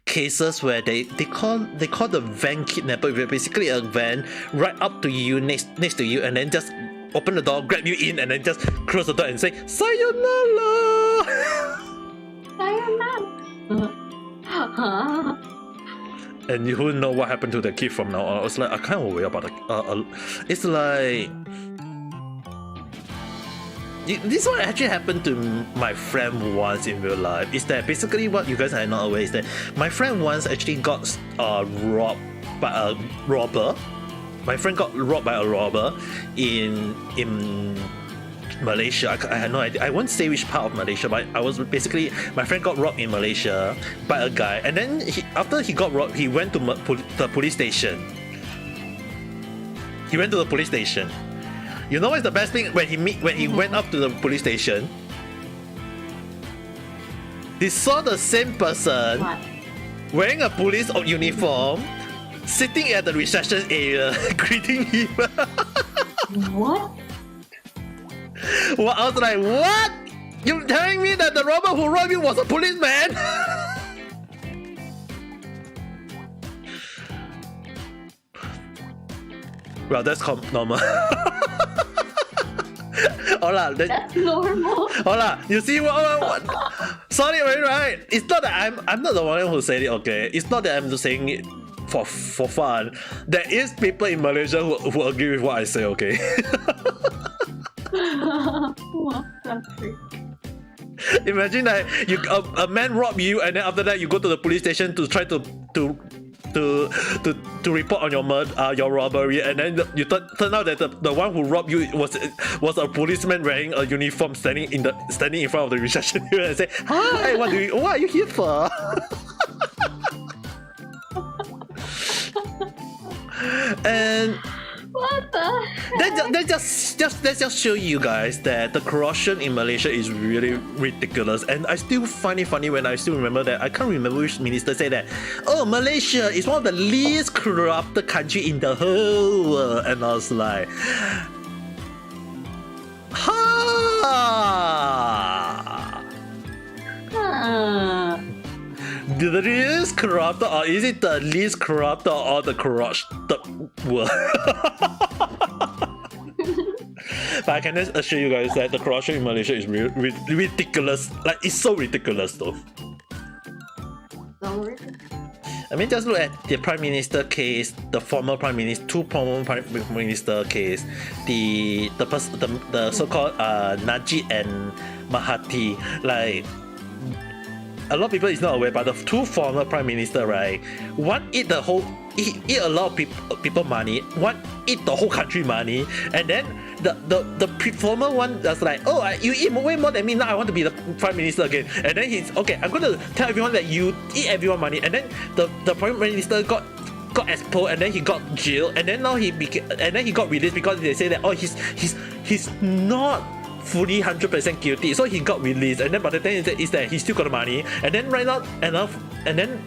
cases where they call the van kidnapper, basically a van right up to you next to you and then just open the door, grab you in, and then just close the door and say sayonara. Sayonara. And you wouldn't know what happened to the kid from now on. I was like, I kind of worry about it's like this one actually happened to my friend once in real life. Is that basically what you guys are not aware is that my friend once actually got robbed by a robber. My friend got robbed by a robber in Malaysia. I had no idea. I won't say which part of Malaysia, but I was basically my friend got robbed in Malaysia by a guy, and then after he got robbed, he went to the police station. He went to the police station. You know what's the best thing when he went up to the police station? He saw the same person wearing a police uniform, sitting at the reception area, greeting him. What? Well, I was like, what? You telling me that the robber who robbed you was a policeman? Well, that's normal. That's normal. Hola, you see what? Sorry, right? It's not that I'm not the one who said it. Okay, it's not that I'm just saying it for fun. There is people in Malaysia who agree with what I say. Okay. What country? Imagine that a man robbed you, and then after that you go to the police station to try to report on your robbery, and then you turn out that the one who robbed you was a policeman wearing a uniform standing in front of the reception area and say, "Hi, what are you here for?" And What the heck? that just show you guys that the corruption in Malaysia is really ridiculous. And I still find it funny when I still remember that. I can't remember which minister said that, oh, Malaysia is one of the least corrupted country in the whole world. And I was like, ha! The least corrupted, or is it the least corrupted or the corrupted world? But I can just assure you guys that the corruption in Malaysia is ridiculous. Like, it's so ridiculous though. I mean, just look at the Prime Minister case, the former Prime Minister, two former Prime Minister case, the so-called Najib and Mahathir. Like, a lot of people is not aware, but the two former prime minister, right? One eat a lot of people money. One eat the whole country money, and then the former one was like, oh, you eat way more than me. Now I want to be the prime minister again. And then he's okay. I'm going to tell everyone that you eat everyone money. And then the prime minister got exposed, and then he got jailed, and then now he got released because they say that, oh, he's not fully 100% guilty, so he got released. And then but the thing is that he still got the money, and then right now and then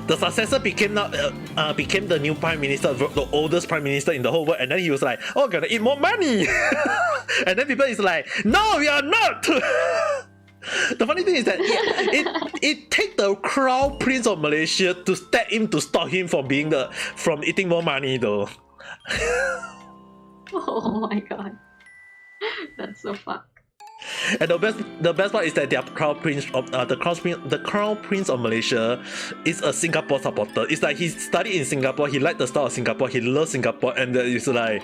the successor became the new prime minister, the oldest prime minister in the whole world, and then he was like, oh, gonna eat more money. And then people is like, no, we are not. The funny thing is that it take the crown prince of Malaysia to step in to stop him from eating more money though. Oh my god. That's so fucked. And the best part is that their crown prince of the crown prince of Malaysia is a Singapore supporter. It's like he studied in Singapore, he liked the style of Singapore, he loves Singapore, and it's like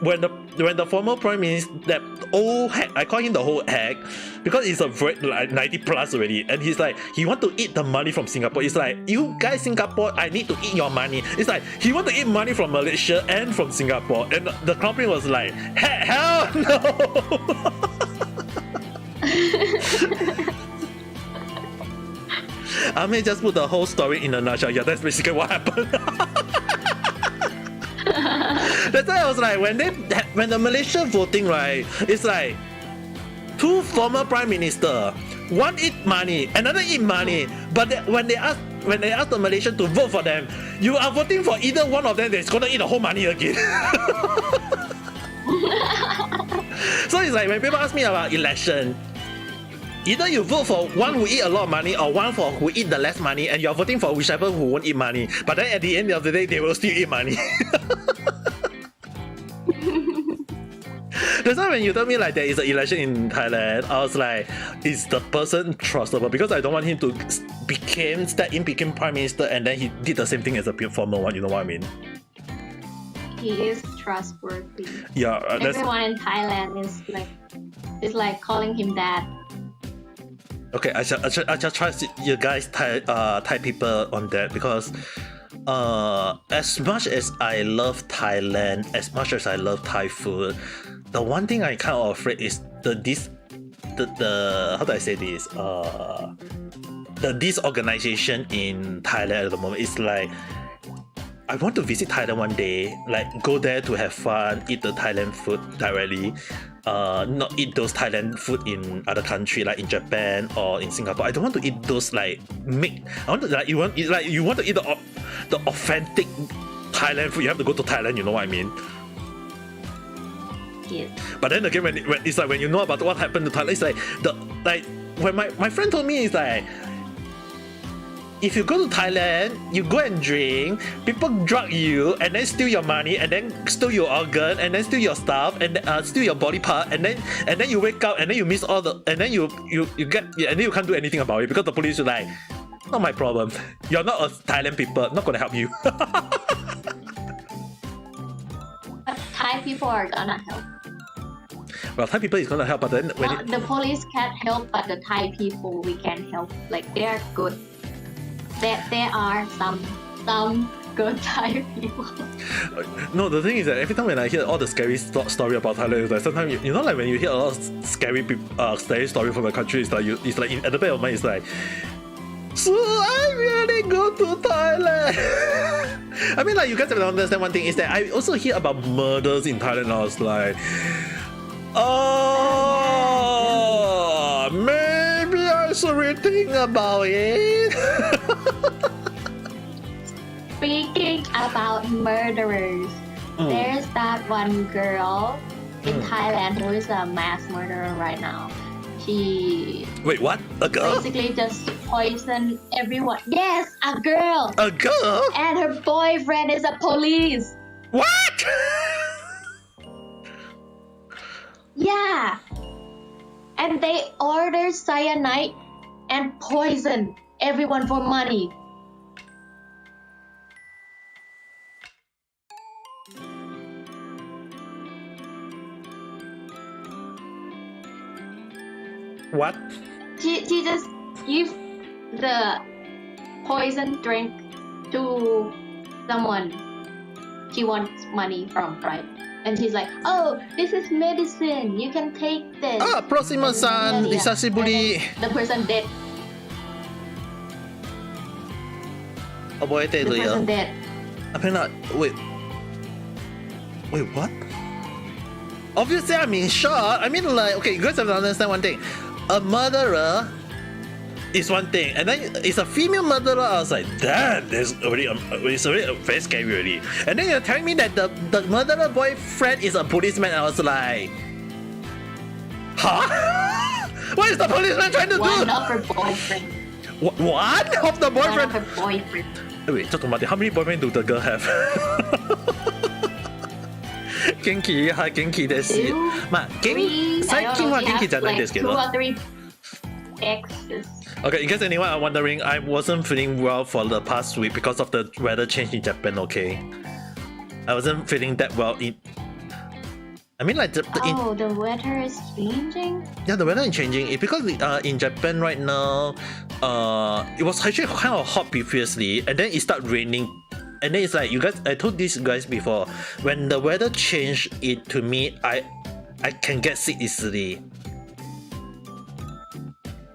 when the former prime minister, that old hack, I call him the whole hack because he's a very like 90 plus already, and he's like he want to eat the money from Singapore. It's like, you guys Singapore, I need to eat your money. It's like he want to eat money from Malaysia and from Singapore, and the crown prince was like, hell no. I may just put the whole story in a nutshell. Yeah, that's basically what happened. That's why I was like, when the Malaysia voting, right, it's like two former prime minister, one eat money, another eat money, but when they ask the Malaysian to vote for them, you are voting for either one of them that's gonna eat the whole money again. So it's like when people ask me about election, Either you vote for one who eat a lot of money or one for who eat the less money, and you're voting for whichever who won't eat money. But then at the end of the day, they will still eat money. That's why when you told me like there is an election in Thailand, I was like, is the person trustable? Because I don't want him to became prime minister and then he did the same thing as a former one. You know what I mean? He is trustworthy. Yeah, everyone in Thailand is like calling him that. Okay, I shall trust you guys, Thai people, on that, because as much as I love Thailand, as much as I love Thai food, the one thing I kind of afraid is the how do I say this? The disorganization in Thailand at the moment is like, I want to visit Thailand one day, like go there to have fun, eat the Thailand food directly, not eat those Thailand food in other country like in Japan or in Singapore. I don't want to eat those I want to you want to eat the authentic Thailand food. You have to go to Thailand. You know what I mean? Yes. But then again, when it's like when you know about what happened to Thailand, it's like when my friend told me, it's like, if you go to Thailand, you go and drink, people drug you and then steal your money and then steal your organ and then steal your stuff and steal your body part and then you wake up and then you miss all the and then you get and then you can't do anything about it because the police are like, not my problem. You're not a Thailand people, not gonna help you. But Thai people are gonna help. Well, Thai people is gonna help, but then when the police can't help, but the Thai people we can help. Like they're good. There are some good Thai people. No, the thing is that every time when I hear all the scary story about Thailand, it's like sometimes you know, like when you hear a lot of scary story from the country, it's like at the back of my mind, it's like, so I really go to Thailand. I mean, like, you guys have to understand one thing is that I also hear about murders in Thailand. And I was like, oh, maybe I should rethink about it. Speaking about murderers, there's that one girl in Thailand who is a mass murderer right now. She Wait, what? A girl? basically just poisoned everyone. Yes, a girl. A girl? And her boyfriend is a police. What? Yeah. And they ordered cyanide and poisoned everyone for money. What? She just give the poison drink to someone she wants money from, right? And she's like, oh, this is medicine. You can take this. Ah, Proxima-san, Isashiburi. The person dead. The person dead. Wait, what? Obviously, I'm in shock. I mean, like, okay, you guys have to understand one thing. A murderer is one thing, and then it's a female murderer. I was like, damn, it's already very scary already. And then you're telling me that the murderer boyfriend is a policeman. I was like, huh? What is the policeman trying to do? One of her boyfriend. One of the boyfriend? One of her boyfriend. Wait, how many boyfriends do the girl have? Genki はい、元気です。まあ、最近は元気じゃないですけど。2 or 3 exes. Okay, in case anyone are wondering, I wasn't feeling well for the past week because of the weather change in Japan, okay? I wasn't feeling that well I mean, like, the weather is changing? Yeah, the weather is changing. Because in Japan right now, it was actually kind of hot previously, and then it started raining. And then it's like, I told these guys before, when the weather changed, to me, I can get sick easily.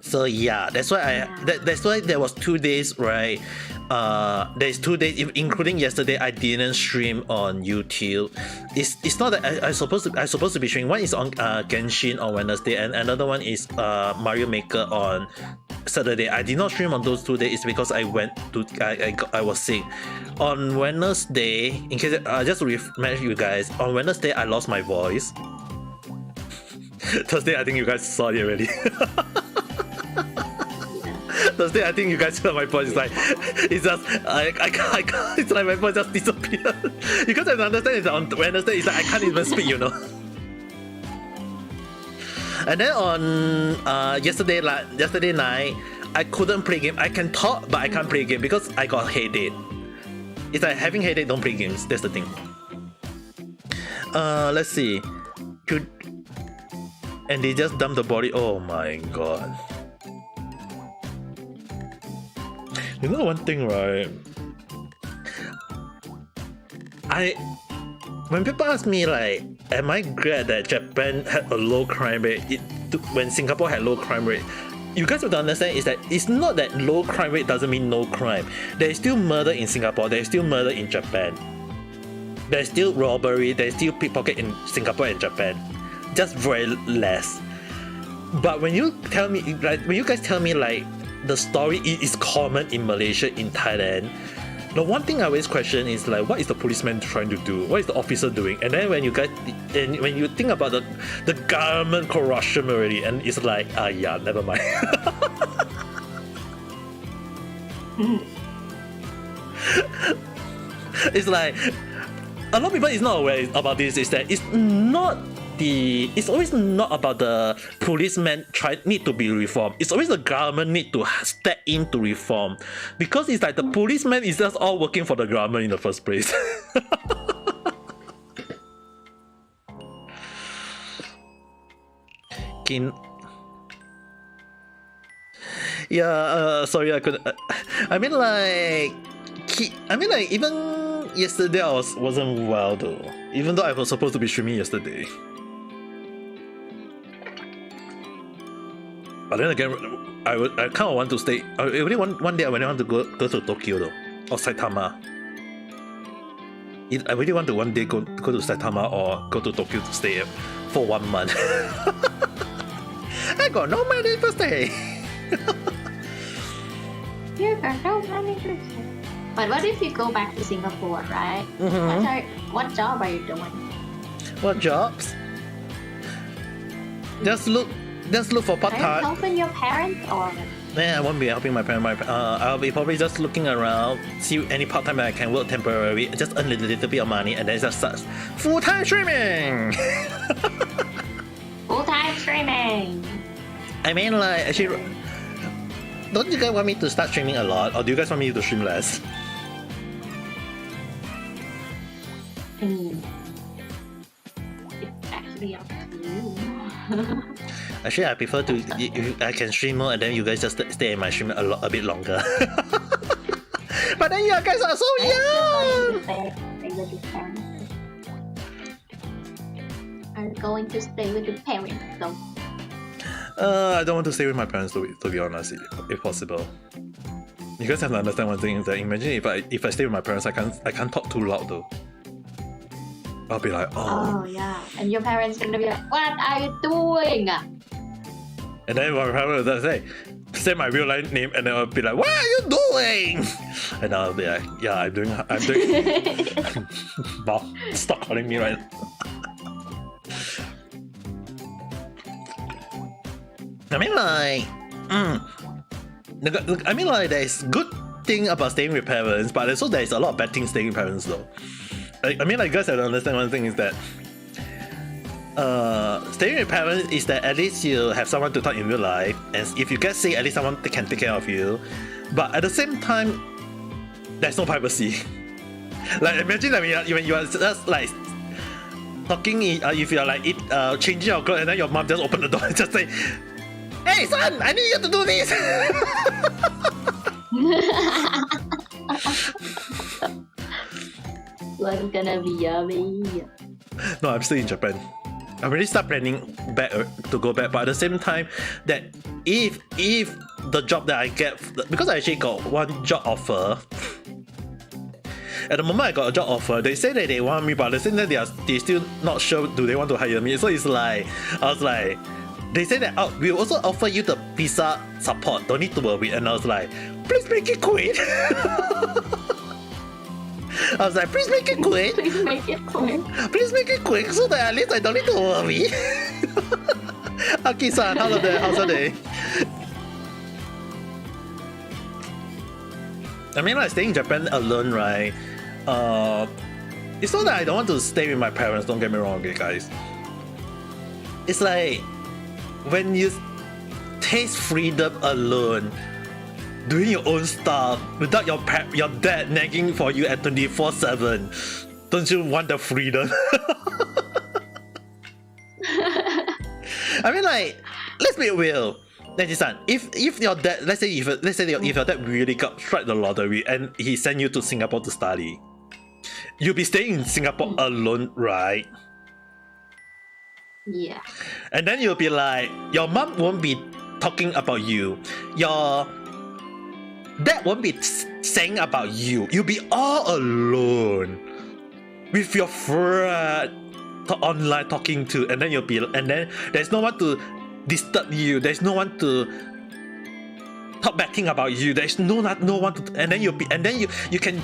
So yeah, that's why that's why there was 2 days, right? There's 2 days, including yesterday, I didn't stream on YouTube. It's not that I'm supposed to be streaming. One is on Genshin on Wednesday, and another one is Mario Maker on Saturday. I did not stream on those 2 days because I was sick. On Wednesday, in case just to remind you guys, on Wednesday I lost my voice. Thursday, I think you guys saw it already. Thursday, I think you guys heard my voice. It's like, it's just, I can't, it's like my voice just disappeared. You guys have to understand, it's on Wednesday, it's like I can't even speak, you know. And then on yesterday night, I couldn't play game. I can talk, but I can't play game because I got headache. It's like having headache, don't play games. That's the thing. Let's see. And they just dump the body. Oh my god. You know one thing, right? When people ask me like, am I glad that Japan had a low crime rate when Singapore had low crime rate? You guys have to understand is that it's not that low crime rate doesn't mean no crime. There is still murder in Singapore. There is still murder in Japan. There's still robbery. There's still pickpocket in Singapore and Japan. Just very less. But when you tell me, like, when you guys tell me like the story is common in Malaysia, in Thailand, the one thing I always question is like, what is the policeman trying to do? What is the officer doing? And then when you guys, and when you think about the government corruption already, and it's like, yeah, never mind. It's like a lot of people is not aware about this. Is that it's always not about the policeman need to be reformed. It's always the government need to step in to reform, because it's like the policeman is just all working for the government in the first place. Yeah, sorry, I couldn't. I mean, like, even yesterday I wasn't well though. Even though I was supposed to be streaming yesterday. But then again, I kind of want to stay. I really one day I really want to go to Tokyo though, or Saitama. I really want to one day go to Saitama or go to Tokyo to stay for 1 month. I got no money to stay. You got no money to stay. But what if you go back to Singapore, right? Mm-hmm. What job are you doing? What jobs? Just look for part Are you time. helping your parents or? Yeah, I won't be helping my parents. I'll be probably just looking around, see any part time that I can work temporarily, just earn a little bit of money, and then just start full time streaming. Full time streaming. I mean, like, actually, don't you guys want me to start streaming a lot, or do you guys want me to stream less? It's actually up to you. Actually, I prefer to if I can stream more, and then you guys just stay in my stream a bit longer. But then you guys are so young. I'm going to stay with the parents, though. I don't want to stay with my parents to be honest, if possible. You guys have to understand one thing, is that imagine if I stay with my parents, I can't talk too loud though. I'll be like, Oh yeah, and your parents gonna be like, what are you doing? and then my parents will say my real life name, and then I'll be like, what are you doing? And I'll be like, yeah, I'm doing. Mom, stop calling me right now. I mean, like, there's good thing about staying with parents, but also there's a lot of bad things staying with parents though. I mean, like, you guys have to understand one thing is that staying with parents is that at least you have someone to talk in real life, and if you get sick, at least someone can take care of you. But at the same time, there's no privacy. Like, imagine that when you are just like talking, if you are like changing your clothes, and then your mom just open the door and just say, "Hey son, I need you to do this." What's gonna be yummy? No, I'm still in Japan. I already start planning back to go back, but at the same time, that if the job that I get, because I actually got one job offer. At the moment I got a job offer, they say that they want me, but at the same time they still not sure do they want to hire me. So it's like, I was like, they say that we'll also offer you the visa support, don't need to worry. And I was like, please make it quick. I was like, please make it quick. Please make it quick. Please make it quick so that at least I don't need to worry. Aki-san, how's your day? I mean, like staying in Japan alone, right? It's not that I don't want to stay with my parents. Don't get me wrong, okay, guys. It's like when you taste freedom alone, doing your own stuff without your dad nagging for you at 24/7. Don't you want the freedom? I mean, like, let's be real. Neji-san, if your dad, let's say your dad really struck the lottery and he sent you to Singapore to study, you'll be staying in Singapore alone, right? Yeah. And then you'll be like, your mom won't be talking about you, your dad won't be saying about you. You'll be all alone with your friend online talking to, and then there's no one to disturb you. There's no one to talk bad thing about you. There's no one to, and then you can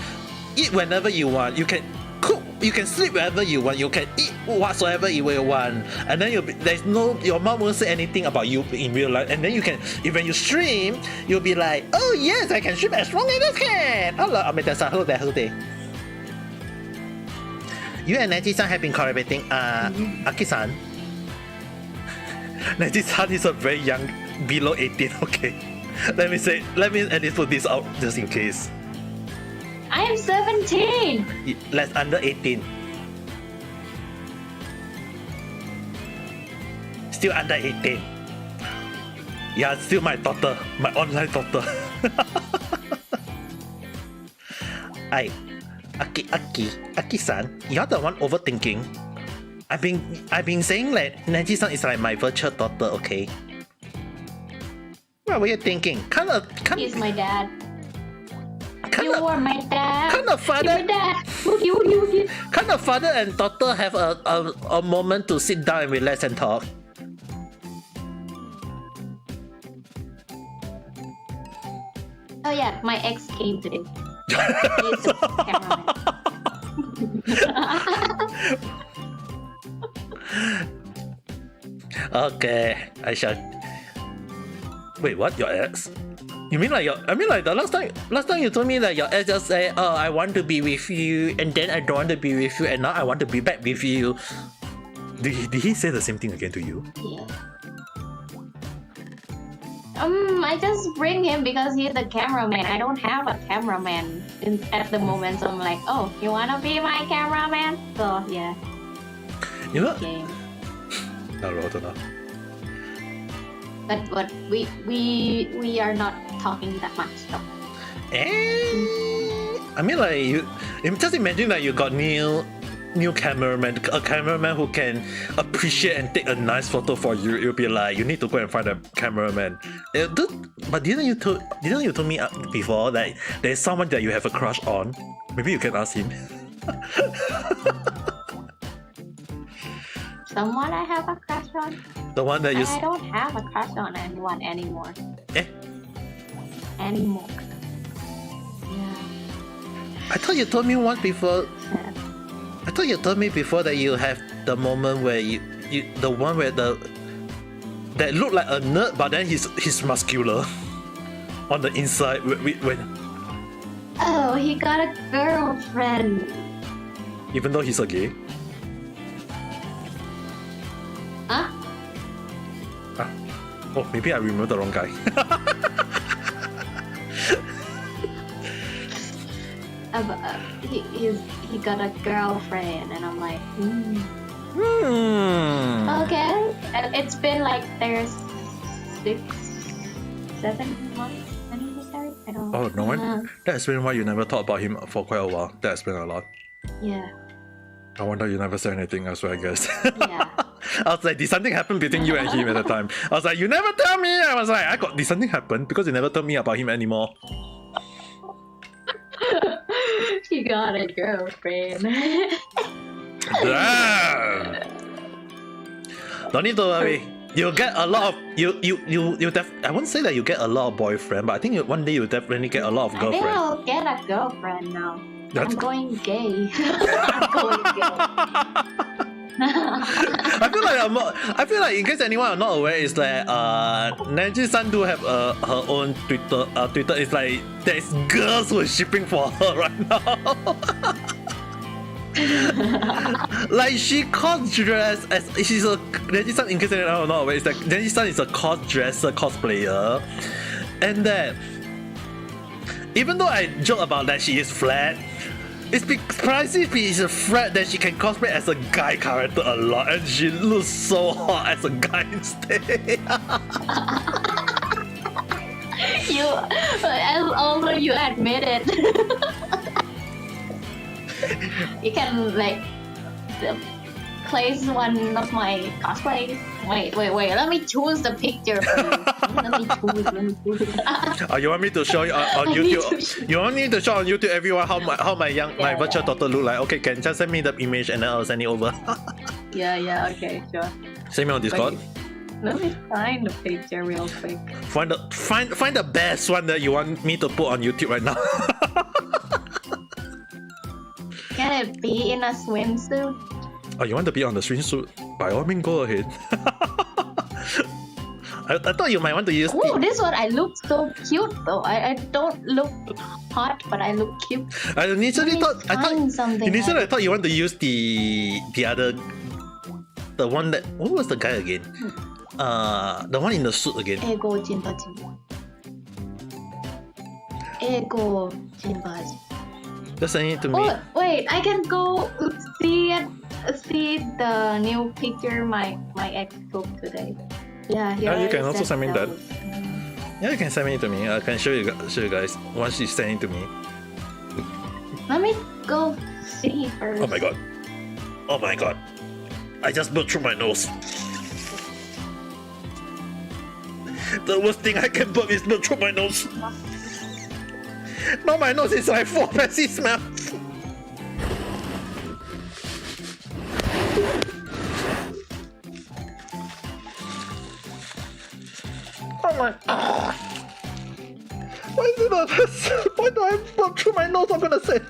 eat whenever you want. You can cook. You can sleep wherever you want. You can eat whatsoever you want. And then your mom won't say anything about you in real life. And then you can, when you stream, you'll be like, oh yes, I can stream as long as I can. Hello, hello there. You and Neji-san have been collaborating. Aki-san. Neji-san is a very young, below 18. Okay, let me at least put this out just in case. I am 17. Less under 18. Still under 18. Yeah, still my daughter, my online daughter. Aki-san, you're the one overthinking. I've been saying like Neji-san is like my virtual daughter, okay? What were you thinking? He's my dad. You Kinda, are my dad. kind of father. You're dad. Woogie. Kind of father and daughter have a moment to sit down and relax and talk. Oh yeah, my ex came today. He's the cameraman. Okay, I shall. Wait, what? Your ex? You mean like the last time you told me that your ex just say, oh, I want to be with you, and then I don't want to be with you, and now I want to be back with you. Did he say the same thing again to you? Yeah. I just bring him because he's the cameraman. I don't have a cameraman at the moment, so I'm like, oh, you wanna be my cameraman? So yeah. You know? Okay. No. But we are not talking that much though. I mean, like you just imagine that you got new cameraman, a cameraman who can appreciate and take a nice photo for you. You'll be like, you need to go and find a cameraman. But didn't you tell me before that there's someone that you have a crush on? Maybe you can ask him. Someone I have a crush on? The one that you. I don't have a crush on anyone anymore. Anymore. Yeah. I thought you told me once before. I thought you told me before that you have the moment where you the one where that looked like a nerd, but then he's muscular on the inside when. Oh, he got a girlfriend. Even though he's a gay. Huh? Oh, maybe I remember the wrong guy. He got a girlfriend, and I'm like, okay. And it's been like there's 6-7 months anniversary. I don't. Oh no! know. That explains why you never thought about him for quite a while. That explains a lot. Yeah. I wonder you never said anything else, I guess. Yeah. I was like, did something happen between you and him at the time? I was like, you never tell me. I was like, did something happen? Because you never told me about him anymore. She got a girlfriend. Damn! Don't need to worry. You'll get a lot of I won't say that you get a lot of boyfriend, but I think one day you'll definitely get a lot of I think girlfriend. I'll get a girlfriend now. That's I'm going gay. I'm going gay. I feel like in case anyone are not aware, is that Nanji-san do have her own Twitter. Twitter is like there's girls who are shipping for her right now. Like she cross-dress as she's a Nanji-san. In case anyone are not aware, is that Nanji-san is a cross-dresser cosplayer, and that even though I joke about that she is flat. It's surprising it's a threat that she can cosplay as a guy character a lot, and she looks so hot as a guy instead. Although you admit it, you can like place one of my cosplays. Wait. Let me choose the picture first. Let me choose. You want me to show you on YouTube? You want me to show on YouTube everyone how my virtual daughter look like? Okay, can just send me the image and then I'll send it over. Yeah. Okay, sure. Send me on Discord. Wait, let me find the picture real quick. Find the best one that you want me to put on YouTube right now. Can it be in a swimsuit? Oh, you want to be on the swimsuit? By all means, go ahead. I thought you might want to use. Oh, this one I look so cute though. I don't look hot, but I look cute. I initially thought you want to use the other, the one that, what was the guy again? The one in the suit again. Ego Jinbaji. Ego Jinbaji. Just send it to me. Oh wait, I can go see the new picture my ex took today. Yeah, you can also send me that. those. Yeah, you can send it to me. I can show you guys once you send it to me. Let me go see first. Oh my god! I just burped through my nose. The worst thing I can burp is burp through my nose. Now my nose is like 4 pepsi smell. Oh my! Why is it not this? Why do I burp through my nose? I'm gonna say.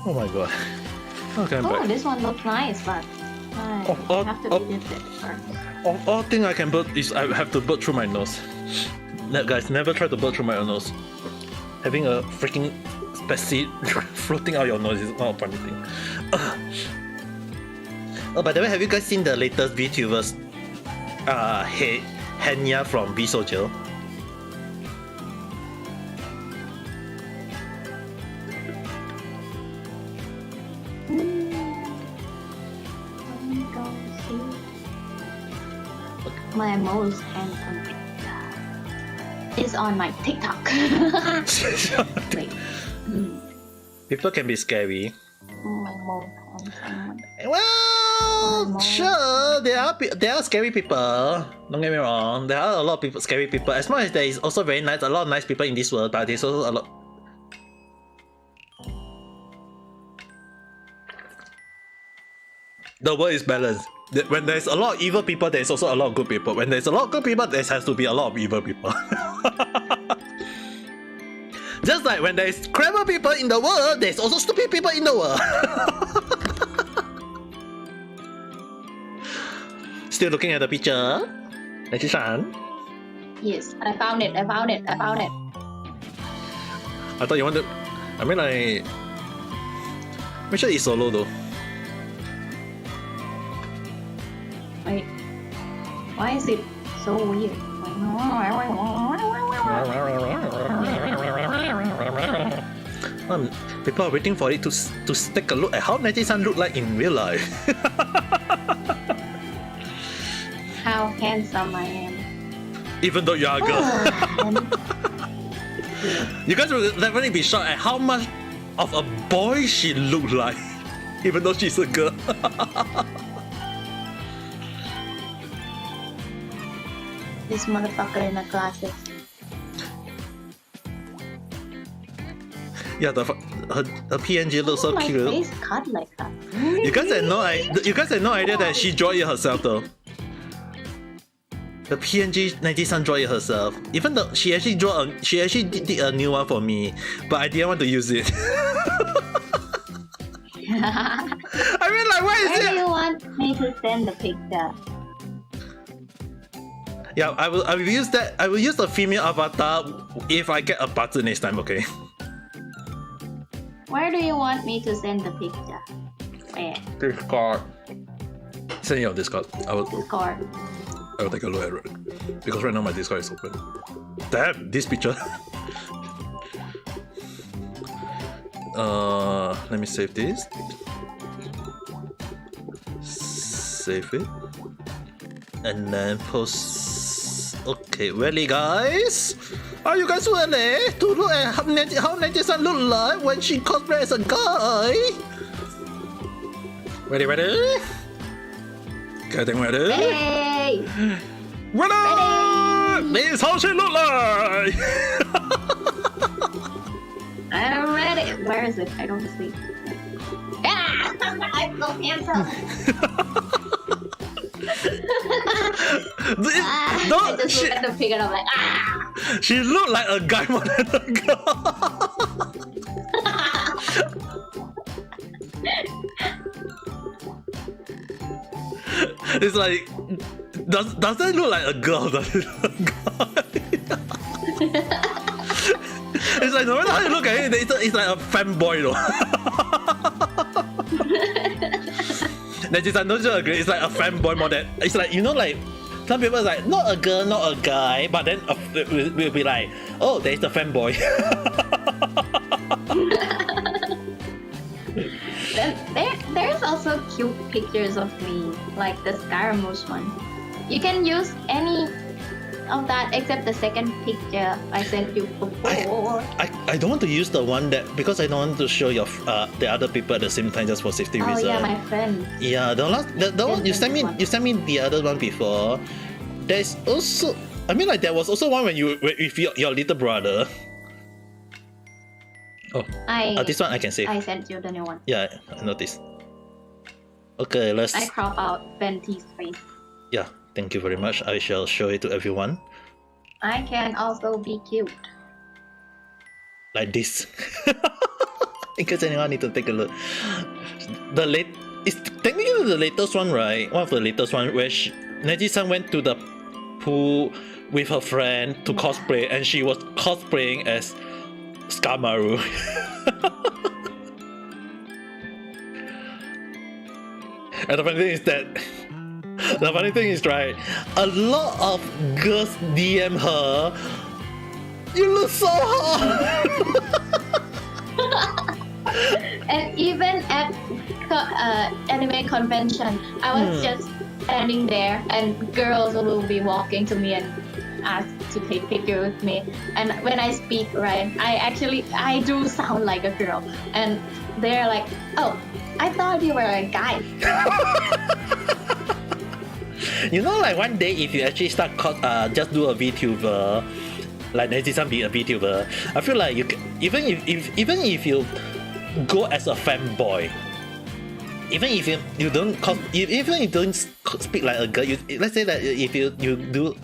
Oh my god! Okay, I'm back. This one looks nice, but I have to be this first. Of all things I can burp is I have to burp through my nose. Guys, never try to burp through my own nose. Having a freaking spacey floating out your nose is not a funny thing. Oh, by the way, have you guys seen the latest VTubers? Henya from V Soldier. My most handsome is on my TikTok. Wait. People can be scary. My most handsome. Well, sure, there are scary people. Don't get me wrong. There are a lot of people, scary people. As long as there is also a lot of nice people in this world, but there's also a lot. The world is balanced. When there's a lot of evil people, there's also a lot of good people. When there's a lot of good people, there has to be a lot of evil people. Just like when there's clever people in the world, there's also stupid people in the world. Still looking at the picture? Nachi-san? Yes, I found it. I thought you wanted. I mean, like. Make sure it's solo though. Wait, why is it so weird? People are waiting for it to take a look at how Nachi-san look like in real life. How handsome I am. Even though you are a girl. You guys will definitely be shocked at how much of a boy she looked like, even though she's a girl. This motherfucker in the glasses. Yeah, her PNG looks so my cute. face cut like that. You guys had no idea that she drew it herself though. The PNG Naji-san drew it herself. Even though she actually did a new one for me, but I didn't want to use it. I mean, like, why is Where it? do you want me to send the picture? Yeah, I will use that. I will use the female avatar if I get a button next time. Okay. Where do you want me to send the picture? Where? Discord. Send it on Discord. Discord. I will take a look at it because right now my Discord is open. Damn, this picture. Let me save this. Save it, and then post. Okay, ready, guys? Are you guys ready to look at how Naji-san look like when she cosplay as a guy? Ready? Getting ready? Hey! Ready! This is how she look like! I'm ready. Where is it? I don't see. Ah! I'm so handsome. I just look at the picture and I'm like, ah! She look like a guy more than a girl. It's like, does that look like a girl? Does it look like a guy? It's like no matter how you look at it, it's like a fanboy, though. Naji-san, don't you agree? It's like a fanboy more than. It's like, you know, like some people is like not a girl, not a guy, but then we'll be like, oh, there's the fanboy. There's also cute pictures of me, like the Scaramouche one. You can use any of that except the second picture I sent you before. I don't want to use the one that because I don't want to show your the other people at the same time just for safety reasons. Oh yeah, my friend. Yeah, the one you sent me the other one before. There's also I mean like there was also one when you with your little brother. Oh, this one I can save. I sent you the new one. Yeah, I noticed. Okay, let's. I crop out Venti's face. Yeah, thank you very much. I shall show it to everyone. I can also be cute. Like this. In case anyone need to take a look. It's technically the latest one, right? One of the latest one where Naji-san went to the pool with her friend to cosplay, and she was cosplaying as Skamaru. And the funny thing is right, a lot of girls DM her, you look so hot. And even at anime convention, I was just standing there, and girls will be walking to me and ask to take picture with me. And when I speak, right, I do sound like a girl, and they're like, "Oh, I thought you were a guy." You know, like one day if you actually start just do a VTuber, like Naji-san be a VTuber, I feel like you can, even if you go as a fanboy, even if you don't speak like a girl, let's say that if you do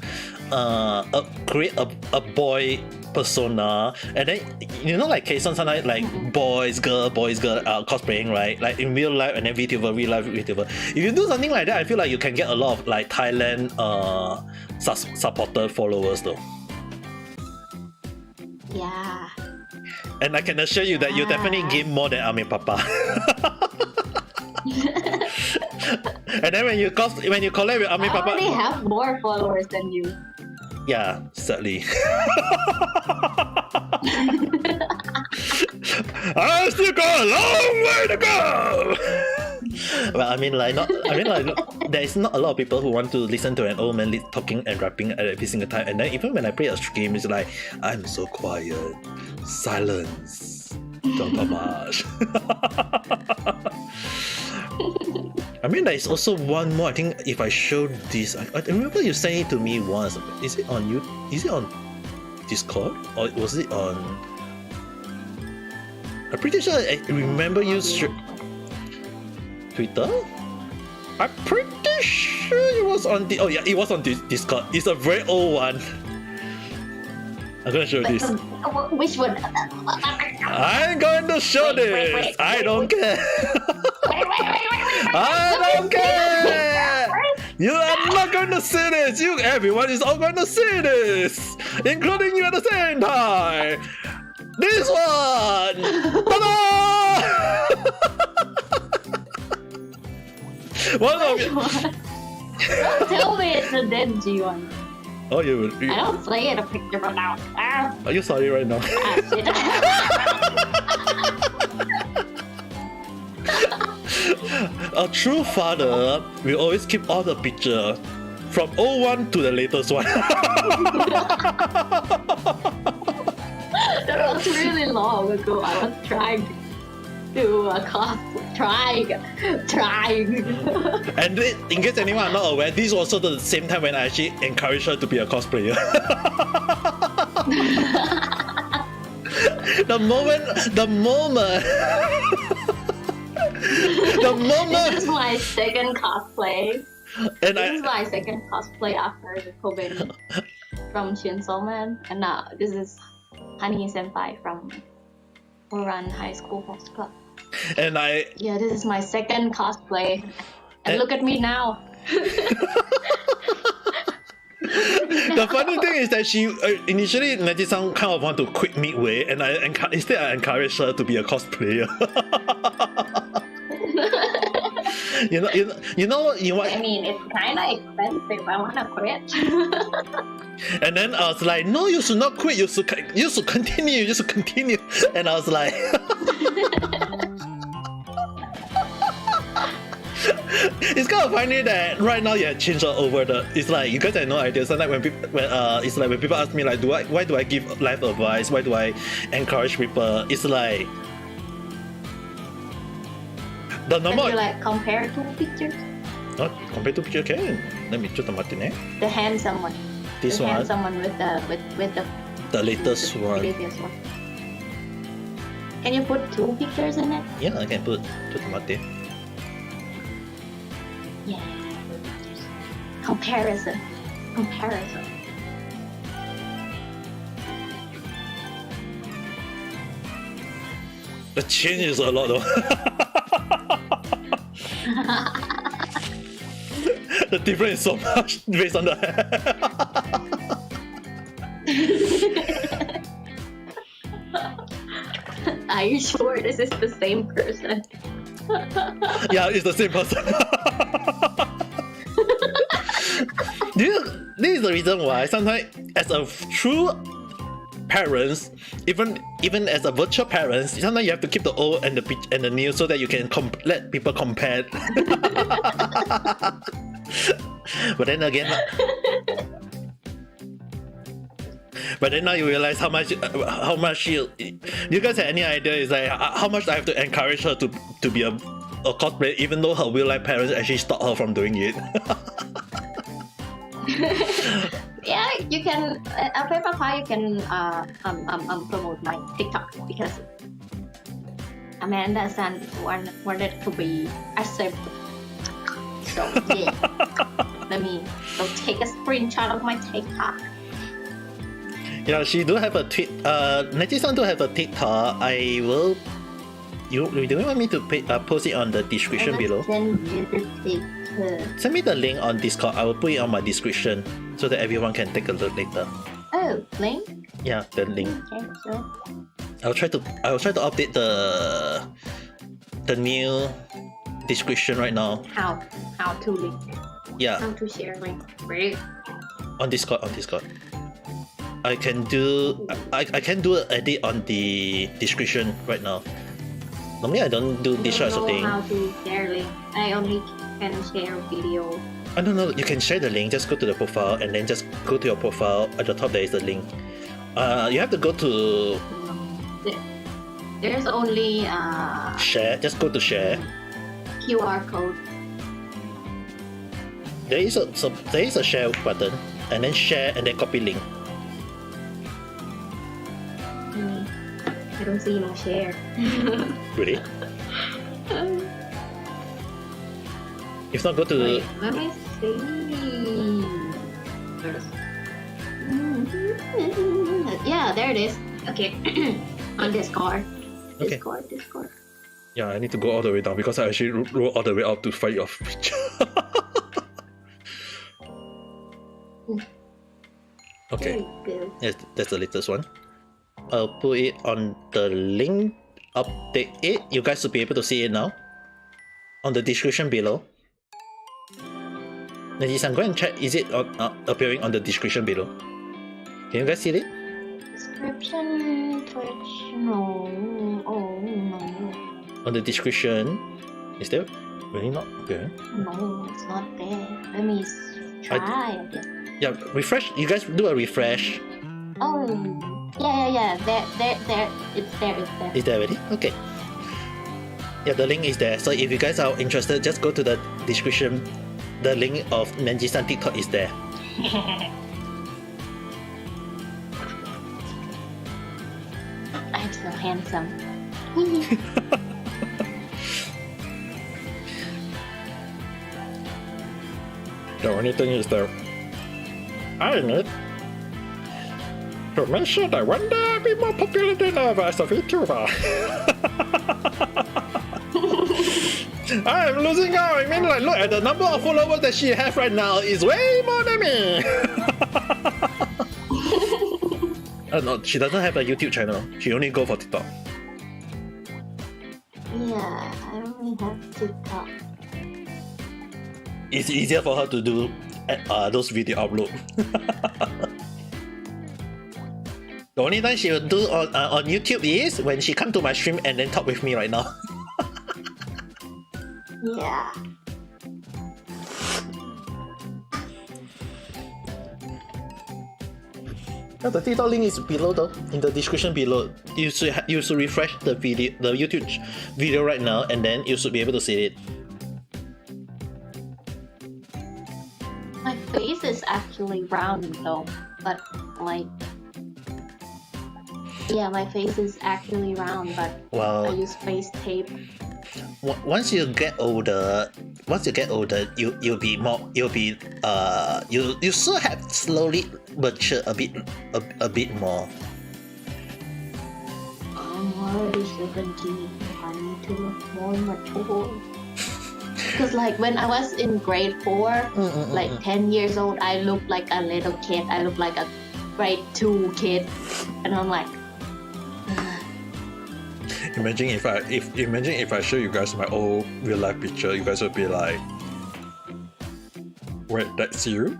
create a boy persona, and then you know like Kason sometimes like boys girl cosplaying, right? Like in real life and then VTuber, real life VTuber. If you do something like that, I feel like you can get a lot of like Thailand supporter followers though. Yeah. And I can assure you that you definitely gain more than Ami Papa. And then when you collab with Ami I Papa, already have more followers than you. yeah, sadly. I still got a long way to go. Well, there's not a lot of people who want to listen to an old man talking and rapping at every single time. And then even when I play a game, it's like I'm so quiet, silence, don't talk much. I mean, there is also one more. I think if I show this, I remember you sent it to me once. Is it on you? Is it on Discord or was it on? I'm pretty sure I remember you Twitter. I'm pretty sure it was on the. Oh yeah, it was on Discord. It's a very old one. I'm gonna show this. Which one? I'm going to show this. I don't care. I don't care. You are not going to see this. Everyone is all going to see this, including you at the same time. This one. Ta-da! One of you. Don't tell me it's a dingy one. Oh, you. I don't see it a picture right now. Are you sorry right now? Shit. A true father will always keep all the picture from old one to the latest one. That was really long ago. I was trying to do a cosplay. Trying. And in case anyone are not aware, this was also the same time when I actually encouraged her to be a cosplayer. The moment. This is my second cosplay. And This is my second cosplay after the COVID from Chainsaw Man, and now this is Honey Senpai from Oran High School Host Club. And I. Yeah, this is my second cosplay, and look at me now. The funny thing is that she initially Naji-san kind of want to quit midway, and I encouraged her to be a cosplayer. You know. I mean, it's kind of expensive. I wanna quit. And then I was like, no, you should not quit. You should continue. You should continue. And I was like, it's kind of funny that right now you have changed over the. It's like you guys have no idea. Sometimes when people ask me like, why do I give life advice? Why do I encourage people? It's like the normal. Can you like compare two pictures? Not compared to picture, okay. Let me just Martin. The handsome one. This the one. handsome one with the latest one. previous one. Can you put two pictures in it? Yeah, I can put Martin. Yeah. Comparison. The change is a lot though. The difference is so much based on the hair. Are you sure this is the same person? Yeah, it's the same person. This is the reason why sometimes as a true parents, even as a virtual parents, sometimes you have to keep the old and the new so that you can let people compare. But then again, now you realize how much you guys have any idea is like how much I have to encourage her to be a cosplayer, even though her real life parents actually stopped her from doing it. Yeah, you can. After Papa, you can promote my TikTok because Amanda-san wanted to be accepted. So yeah, let me go take a screenshot of my TikTok. Yeah, she do have a tweet. Naji-san do have a TikTok. I will. Do you want me to post it on the description below? Send you the picture. Send me the link on Discord. I will put it on my description so that everyone can take a look later. Oh, link? Yeah, the link. Okay, sure. I'll try to update the new description right now. How to link? Yeah, How to share link? Great. on Discord. I can do an edit on the description right now. Normally I don't do this sort of thing. How to share link? I only can share video. I don't know. You can share the link. Just go to the profile and then just go to your profile. At the top there is the link. You have to go to There's only share. Just go to share. QR code. There is a share button and then share and then copy link. I don't see no share. Really? If not, go to Wait, let me see. Yeah, there it is. Okay. On Discord. Okay. Discord. Yeah, I need to go all the way down because I actually roll all the way up to find your picture. Okay. Yes, that's the latest one. I'll put it on the link. Update it. You guys should be able to see it now. On the description below. Naji-san, go and check. Is it appearing on the description below? Can you guys see it? Description Twitch. No. Oh no. On the description, is there really not there? No, it's not there. Let me try again. Yeah, refresh. You guys do a refresh. Oh, yeah. There. It's there. Is there already? Okay. Yeah, the link is there. So if you guys are interested, just go to the description. The link of Nanji-san TikTok is there. I'm so handsome. The only thing is that I need to make sure that one day I'll be more popular than ever as a VTuber. I'm losing out. I mean, like, look at the number of followers that she has right now is way more than me. No, she doesn't have a YouTube channel. She only go for TikTok. Yeah, I only have TikTok. It's easier for her to do those video upload. The only time she will do on YouTube is when she come to my stream and then talk with me right now. Yeah. The TikTok link is below though, in the description below. You should refresh the video, the YouTube video right now, and then you should be able to see it. My face is actually round though, but like, yeah, my face is actually round, but Well, I use face tape. once you get older, you'll be more, you should have slowly mature a bit more. I'm already 17. I need to look more mature. Because like when I was in grade 4, like 10 years old, I looked like a little kid. I looked like a grade 2 kid, and I'm like, Imagine if I show you guys my old real life picture, you guys would be like, wait, that's you?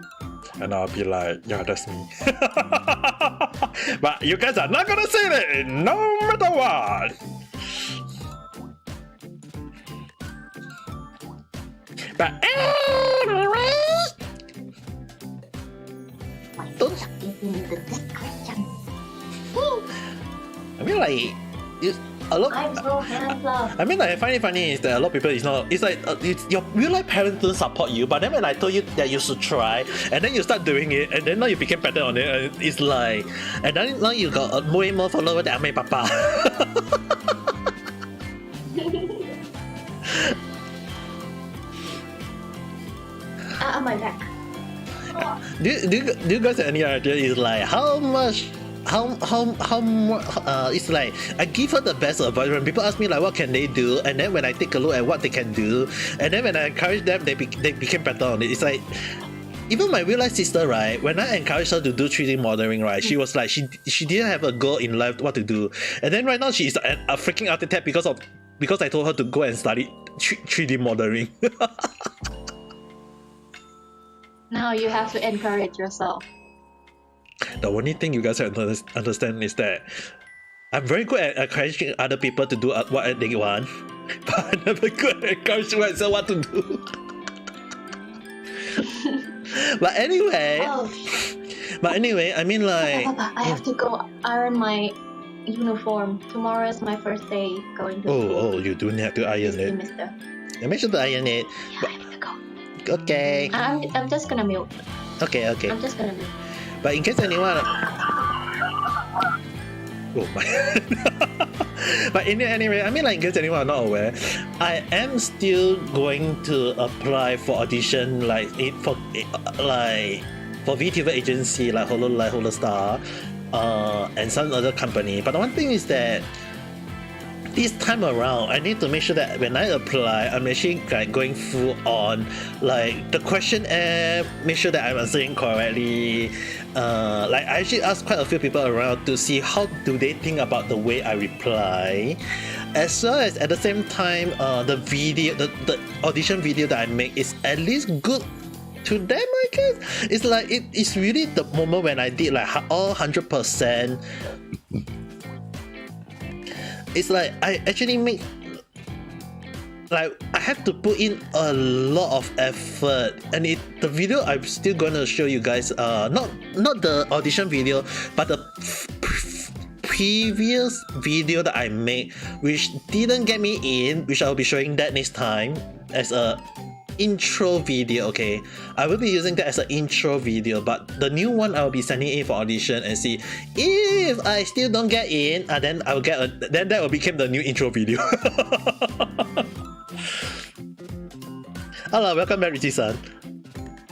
And I'll be like, yeah, that's me. But you guys are not gonna say that no matter what. But anyway, my face is in the description. I mean, like, I'm so handsome. I mean, like, I find it funny is that a lot of people it's like your real life parents don't support you, but then when I told you that you should try, and then you start doing it, and then now you became better on it, and it's like, and then now you got way more followers than my papa. My neck. do you guys have any idea? Is like how much? How it's like I give her the best advice when people ask me like what can they do, and then when I take a look at what they can do, and then when I encourage them, they became better on it. It's like even my real life sister, right? When I encouraged her to do 3D modeling, right, she was like she didn't have a goal in life what to do, and then right now she's a freaking architect because I told her to go and study 3D modeling. Now you have to encourage yourself. The only thing you guys have to understand is that I'm very good at encouraging other people to do what they want, but I'm never good at encouraging myself what to do. But anyway, I mean like... Papa, I have to go iron my uniform. Tomorrow is my first day going to school. Oh, you do have to iron it. Mister. Yeah, make sure to iron it. Yeah, I have to go. Okay. I'm just gonna mute. Okay. I'm just gonna mute. But in case anyone... Oh my. But anyway, I mean, like, in case anyone are not aware, I am still going to apply for audition, like, for VTuber agency, like Holostar, and some other company. But the one thing is that this time around, I need to make sure that when I apply, I'm actually like going full on, like the questionnaire, make sure that I'm answering correctly. Like I actually asked quite a few people around to see how do they think about the way I reply, as well as at the same time, the video, the audition video that I make is at least good to them, I guess. It's like it's really the moment when I did like all 100%. It's like I actually make, like I have to put in a lot of effort, and the video I'm still gonna show you guys, not the audition video, but the previous video that I made, which didn't get me in, which I'll be showing that next time as a intro video. Okay, I will be using that as an intro video, but the new one I'll be sending in for audition and see if I still don't get in, then I'll get then that will become the new intro video. Hello, welcome back, Richie-san.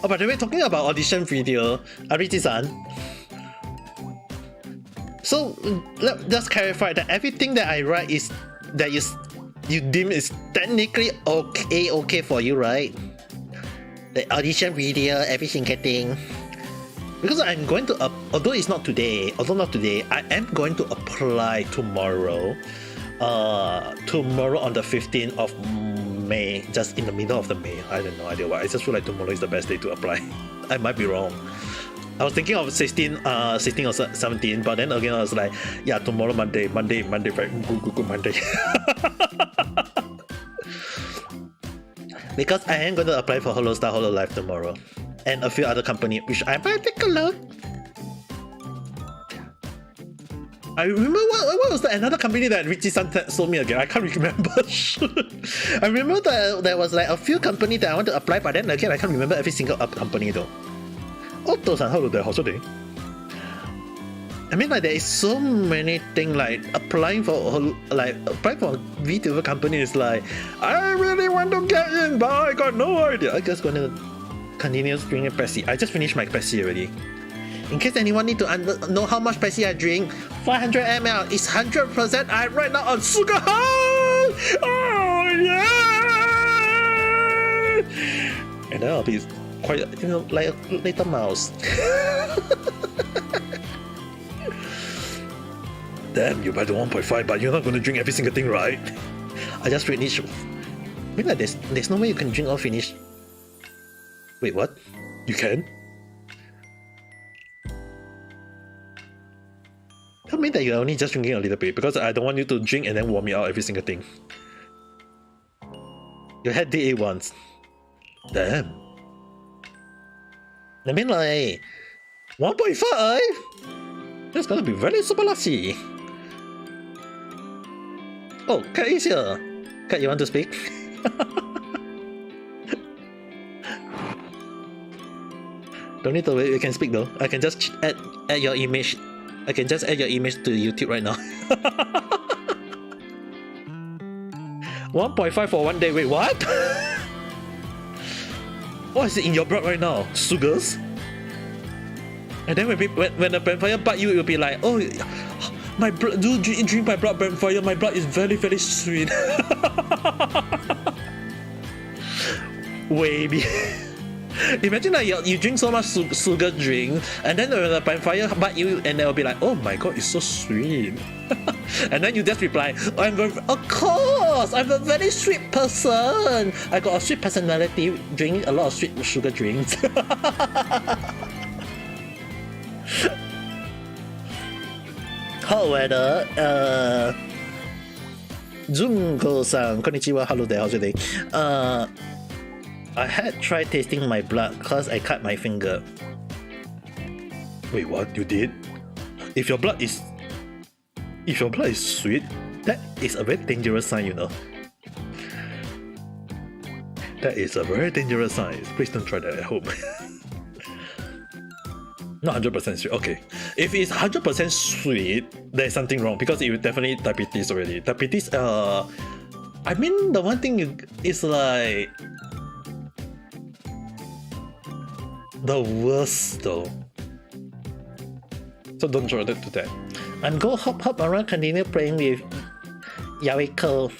Oh, by the way, talking about audition video, Richie-san. So let's just clarify that everything that I write is that you deem is technically okay for you, right? The audition video, every single thing. Because I'm going to, although not today, I am going to apply tomorrow. Tomorrow on the 15th of May, just in the middle of the May. I have no idea why. I just feel like tomorrow is the best day to apply. I might be wrong. I was thinking of 16 or 17, but then again I was like, yeah, tomorrow Monday, right? Good Monday. Because I am going to apply for Holostar Hololive tomorrow, and a few other companies, which I might take a look. I remember what was the another company that Richie-san sold me again? I can't remember. I remember that there was like a few companies that I want to apply, but then again I can't remember every single company though. Otto-san, hello there, how's your day? I mean, like there is so many things, like applying for VTuber company is like, I really want to get in, but I got no idea. I just gonna continue drinking pepsi. I just finished my pepsi already. In case anyone need to know how much pepsi I drink, 500 ml is 100%. I'm right now on sugar high. Oh yeah! And then I'll be quite, like a little mouse. Damn, you buy the 1.5, but you're not going to drink every single thing, right? I just finished. I mean, like, there's no way you can drink all finish. Wait, what? You can? Tell me that you're only just drinking a little bit, because I don't want you to drink and then vomit out every single thing. You had DA once. Damn. I mean, like, 1.5? That's gonna be very super lucky. Oh, Kat is here. Kat, you want to speak? Don't need to wait, you can speak though. I can just add your image. I can just add your image to YouTube right now. 1.5 for one day. Wait, what? What is it in your blood right now? Sugars? And then when the vampire bite you, it will be like, oh, my blood, do drink my blood, vampire. My blood is very, very sweet. Wavy. Imagine like you drink so much sugar drink, and then when the vampire bite you, and they'll be like, oh my god, it's so sweet. And then you just reply, of course, I'm a very sweet person. I got a sweet personality, drinking a lot of sweet sugar drinks. Hot weather. Junko-san, konnichiwa, hello there, how's your day? I had tried tasting my blood cause I cut my finger. Wait, what? You did? If your blood is sweet, that is a very dangerous sign, you know. That is a very dangerous sign. Please don't try that at home. Not 100% sweet. Okay. If it's 100% sweet, there's something wrong because it will definitely diabetes already. Diabetes, I mean, the one thing is like the worst though. So don't try to do that. And go hop around, continue playing with Yawiko.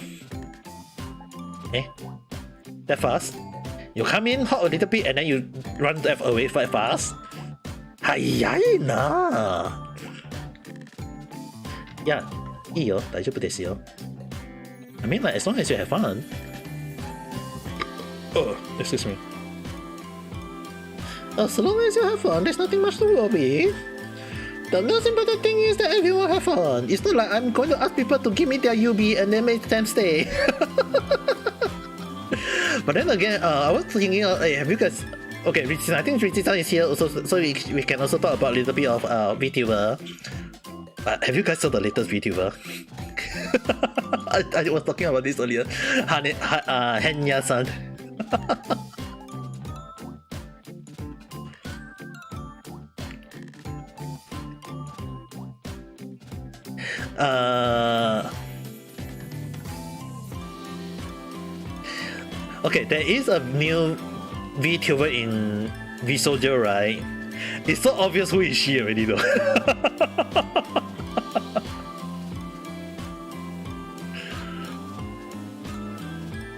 Eh? That fast? You come in, hop a little bit, and then you run away quite fast? Hayai na! Yeah, いいよ、大丈夫ですよ. I mean, like, as long as you have fun. Oh, excuse me. As long as you have fun, there's nothing much to worry. The most important thing is that everyone have fun. It's not like I'm going to ask people to give me their UB and then make them stay. But then again, I was thinking, hey, have you guys... Okay, I think Richie-san is here also, so we can also talk about a little bit of VTuber. Have you guys saw the latest VTuber? I was talking about this earlier. Henya-san. Okay, there is a new VTuber in VSoldier, right? It's so obvious who is she already though.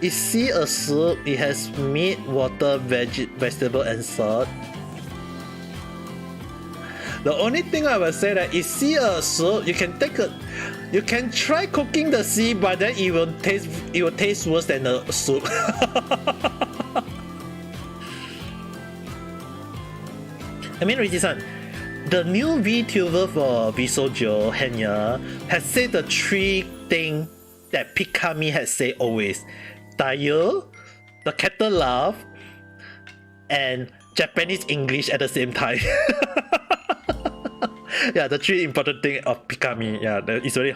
Is she a soup? It has meat, water, vegetable, and salt. The only thing I will say that is she a soup? You can try cooking the sea, but then it will taste worse than the soup. I mean, Richie-san, the new VTuber for VSoldier, Henya, has said the three things that Pikami has said always. Tayo, the kettle laugh, and Japanese English at the same time. Yeah, the three important things of Pikami. Yeah, it's already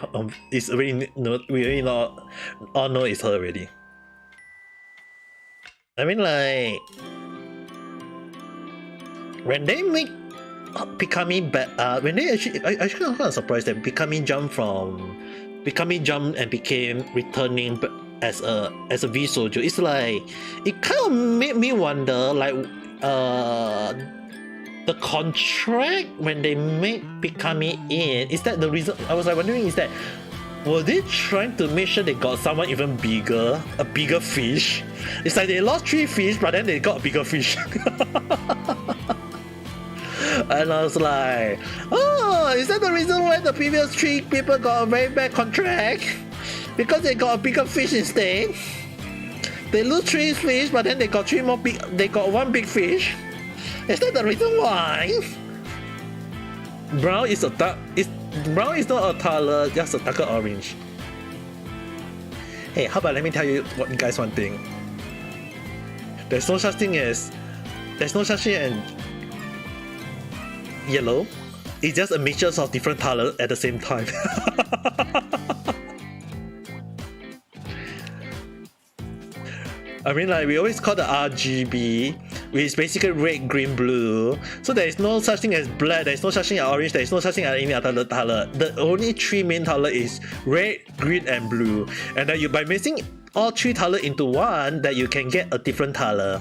we already all know it's her already. I mean, like, when they make Pikami when they actually, I actually kind of surprised that Pikami jumped and became returning as a VSoldier. It's like, it kind of made me wonder, like, the contract when they made Pikami in, is that the reason? I was like wondering, is that, were they trying to make sure they got someone even bigger, a bigger fish? It's like they lost 3 fish, but then they got a bigger fish. And I was like, oh, is that the reason why the previous 3 people got a very bad contract? Because they got a bigger fish instead? They lose 3 fish, but then they got 3 more big. They got 1 big fish. Is that the reason why? Brown is not a color, just a darker orange. Hey, how about let me tell you guys one thing. There's no such thing as yellow. It's just a mixture of different colors at the same time. I mean, like, we always call the RGB, which is basically red, green, blue. So there is no such thing as black, there is no such thing as orange, there is no such thing as any other color. The only 3 main color is red, green, and blue. And then by mixing all 3 colors into one, that you can get a different color.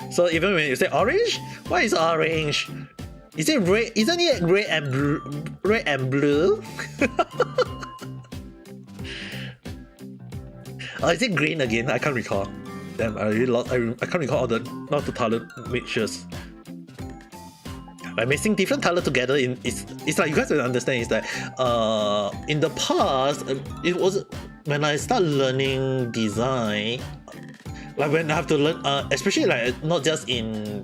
So even when you say orange, what is orange? Is it red? Isn't it red and blue? Red and blue? Or is it green again? I can't recall. Damn, I really lost. I can't recall all the color mixtures. By mixing different color together, it's like, you guys will understand, is that in the past, it was when I started learning design, like when I have to learn, especially like not just in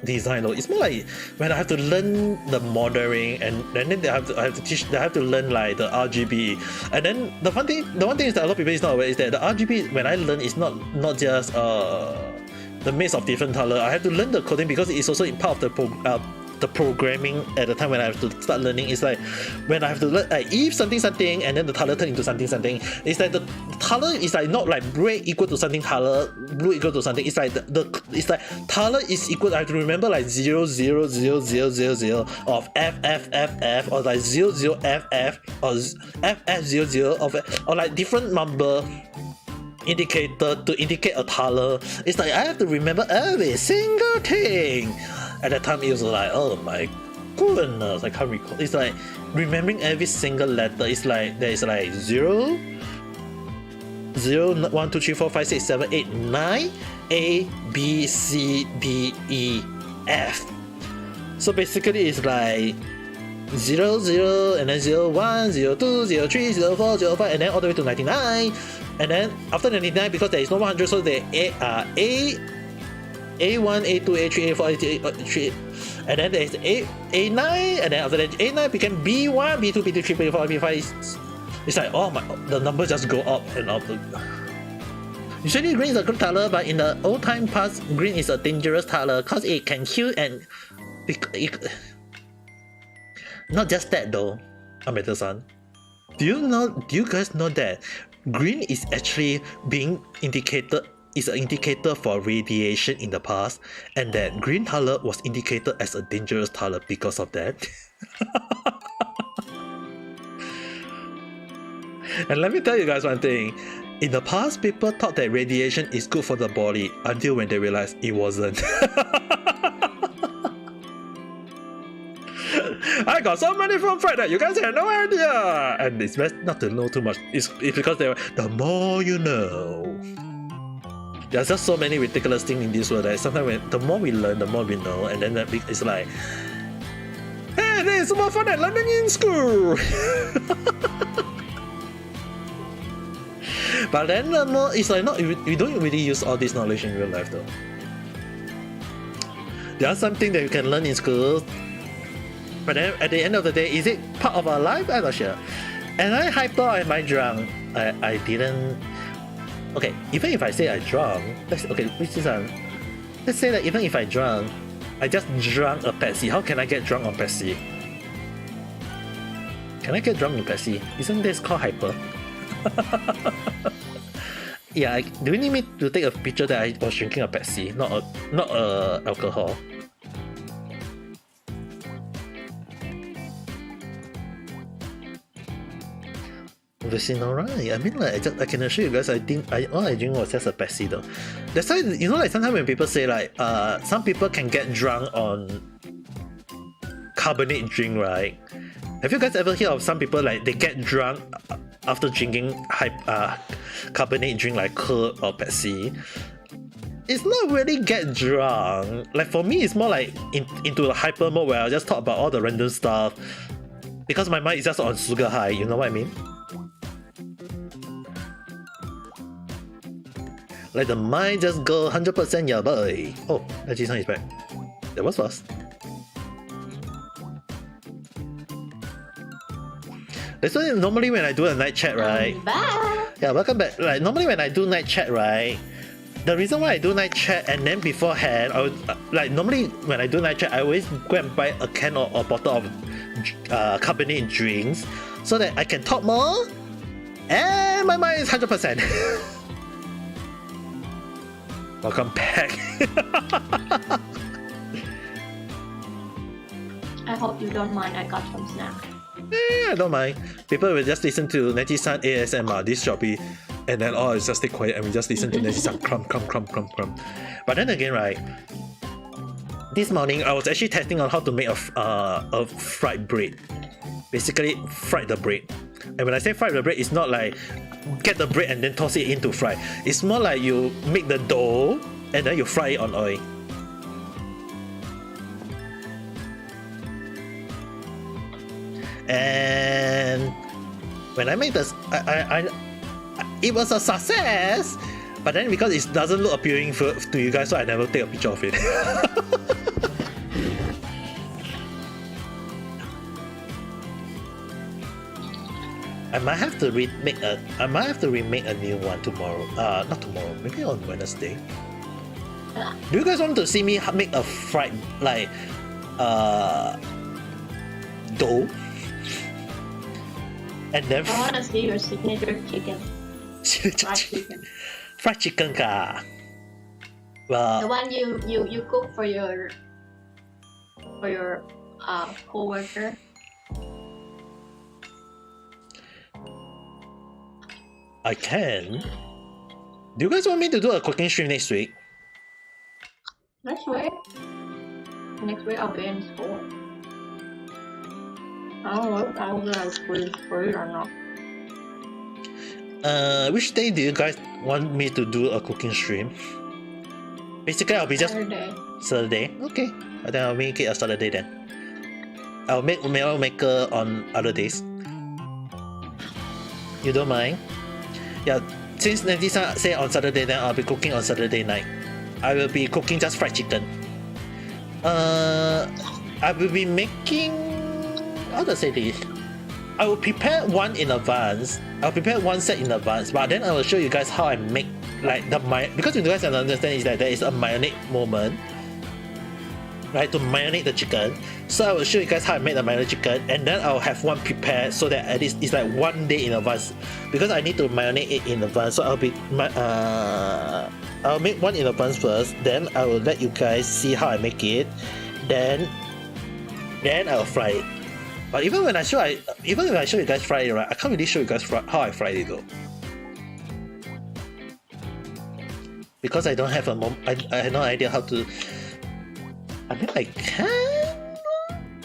design though, it's more like when I have to learn the modeling, and then they have to learn like the RGB. And then the one thing is that a lot of people is not aware is that the RGB, when I learn, is not just the mix of different color. I have to learn the coding because it's also in part of the the programming at the time when I have to start learning. It's like when I have to learn like if something something and then the color turn into something something. It's like the color is like not like red equal to something color, blue equal to something. It's like it's like color is equal. I have to remember like 0 0 0 0 0 0 of F or like 0 0 F or FF 0 0 or like different number indicator to indicate a color. It's like I have to remember every single thing. At that time it was like, oh my goodness, I can't recall. It's like remembering every single letter. It's like there is like 0 0 1 2 3 4 5 6 7 8 9 A B C D E F. So basically it's like 0 0 and then 0 1 0 2 0 3 0 4 0 5 and then all the way to 99. And then after 99, because there is no 100, so there A1, A2, A3, A4, A3, and then there is A9, and then after that A9 became B1, B2, B3, B4, B5. It's like, oh my, the numbers just go up and up. Usually green is a good color, but in the old time past, green is a dangerous color because it can kill and not just that though, Ameta-san. Do you guys know that green is actually being indicated is an indicator for radiation in the past, and that green color was indicated as a dangerous color because of that. And let me tell you guys one thing. In the past, people thought that radiation is good for the body until when they realized it wasn't. I got so many from Fred that you guys have no idea, and it's best not to know too much. It's because the more you know. There's just so many ridiculous things in this world that sometimes the more we learn, the more we know, and then it's like, hey, this is more fun than learning in school. But then the more it's like not we don't really use all this knowledge in real life though. There are some things that you can learn in school. But then at the end of the day, is it part of our life? I'm not sure. Am I hyper or am I drunk? I didn't. Okay, even if I say I drunk, let's say that even if I drunk, I just drank a pepsi. How can I get drunk on pepsi? Can I get drunk on pepsi? Isn't this called hyper? Yeah, do you need me to take a picture that I was drinking a pepsi, not alcohol? Obviously not right. I mean, like I can assure you guys, I think all I drink was just a Pepsi though. That's why, you know, like sometimes when people say like some people can get drunk on carbonate drink, right? Have you guys ever heard of some people like they get drunk after drinking carbonate drink like Coke or Pepsi? It's not really get drunk. Like for me, it's more like into a hyper mode where I just talk about all the random stuff because my mind is just on sugar high. You know what I mean? Like the mind just go 100% yeah boy. Oh, that Ji-san is back. That was fast. That's why normally when I do a night chat, right? Yeah, welcome back. Like normally when I do night chat, right? The reason why I do night chat and then beforehand, I would like normally when I do night chat, I always go and buy a can or a bottle of carbonate drinks so that I can talk more and my mind is 100%. Welcome back. I hope you don't mind. I got some snack. Yeah, I don't mind. People will just listen to Neji-san ASMR, this Shopee, and then it's just stay quiet and we just listen to Neji-san crumb. But then again, right? This morning I was actually testing on how to make a fried bread. Basically, fried the bread. And when I say fried the bread, it's not like get the bread and then toss it into fry. It's more like you make the dough and then you fry it on oil. And when I made this, it was a success. But then because it doesn't look appealing to you guys, so I never take a picture of it. I might have to remake a new one tomorrow. Not tomorrow. Maybe on Wednesday. Do you guys want to see me make a fried, like dough, and then I want to see your signature chicken. Fried chicken. fried chicken ka. The Well, one you cook for your coworker. I can. Do you guys want me to do a cooking stream next week? Next week. Next week I'll be in school. I don't know if I'm gonna free or not. Which day do you guys want me to do a cooking stream? Basically, I'll be just Saturday. Saturday. Okay, then I'll make it a Saturday then. I'll make meal maker on other days. You don't mind? Yeah, since Nancy say on Saturday, then I'll be cooking on Saturday night. I will be cooking just fried chicken. I will be making. How to say this? I will prepare one in advance. I'll prepare one set in advance, but then I will show you guys how I make like the because you guys can understand is that there is a marinade moment, right? To marinate the chicken. So I will show you guys how I make the marinade chicken, and then I'll have one prepared so that at least it's like 1 day in advance because I need to marinate it in advance. So I'll make one in advance first, then I will let you guys see how I make it, then I'll fry it. But even when I show you guys fry it, right, I can't really show you guys how I fry it though, because I don't have I have no idea how to. I mean, I can,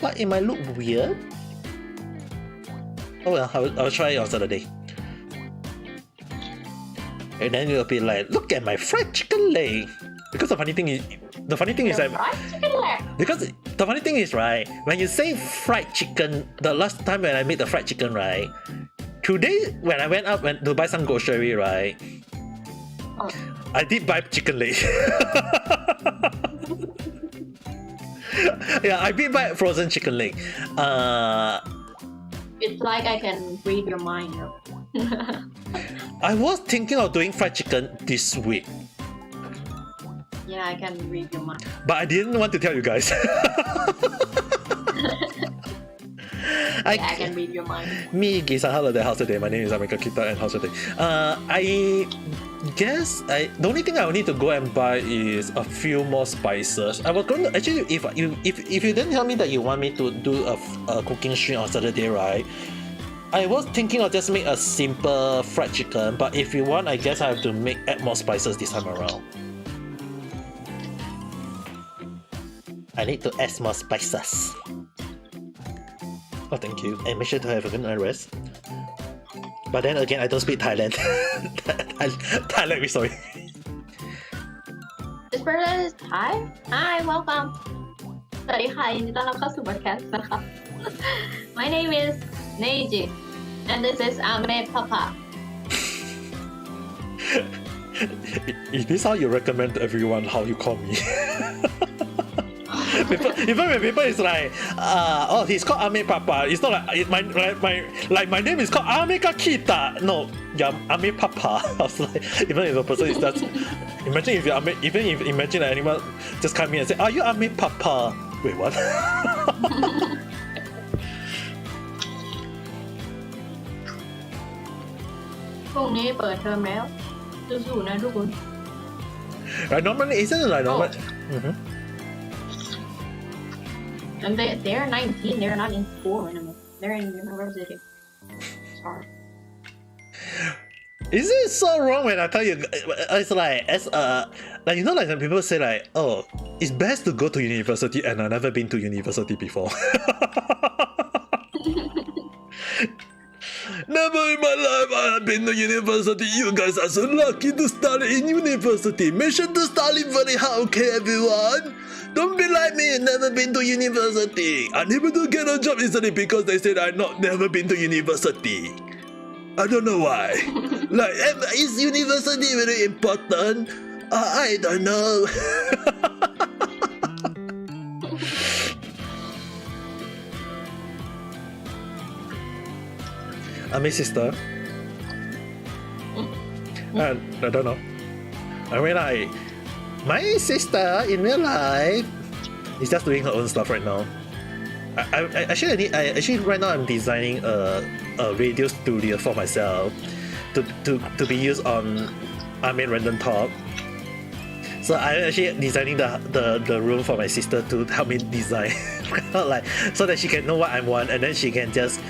but it might look weird. Oh well, I'll try it on Saturday. And then you'll be like, look at my fried chicken leg. Because the funny thing is that Fried chicken leg. because the funny thing is, right, when you say fried chicken, the last time when I made the fried chicken, right, today when I went out to buy some grocery, right, Oh. I did buy chicken leg. Yeah, I did buy frozen chicken leg. It's like I can read your mind. I was thinking of doing fried chicken this week, Yeah, I can read your mind. but I didn't want to tell you guys. I can read your mind. Me, Gisa, hello there, how's the day? My name is Amika Kita, and how's the day? I guess the only thing I will need to go and buy is a few more spices. I was going to actually, if you didn't tell me that you want me to do a cooking stream on Saturday, right? I was thinking of just make a simple fried chicken, but if you want, I guess I have to add more spices this time around. I need to add more spices. Oh, thank you. And make sure to have a good night rest. But then again, I don't speak Thailand. Thailand, sorry. This person is Thai. Hi, welcome. สวัสดีค่ะยินดีต้อนรับเข้าสู่ podcast นะคะ My name is Neji and this is Ame Papa. Is this how you recommend to everyone how you call me? Even when people is like, oh, he's called Ame Papa. It's not like my name is called Ame Kakita. No, yeah, Ame Papa. I was like, even if the person is just imagine if you imagine that anyone just come in and say, are you Ame Papa? Wait, what? พรุ่งนี้เปิดเทอมแล้วสู้ๆนะทุกคน Right, normally isn't it like normal? And they're 19. They're not in school anymore. They're in university. Sorry. Is it so wrong when I tell you? It's like like you know, like when people say like, oh, it's best to go to university, and I've never been to university before. Never in my life I have been to university. You guys are so lucky to study in university. Make sure to study very hard, okay, everyone? Don't be like me and never been to university. Unable to get a job easily because they said I've never been to university. I don't know why. Like, is university very important? I don't know. I'm his sister. I don't know. I mean, like, my sister in real life She's just doing her own stuff right now. Actually right now I'm designing a radio studio for myself to be used on Random Talk. So I'm actually designing the room for my sister to help me design, like so that she can know what I want, and then she can just.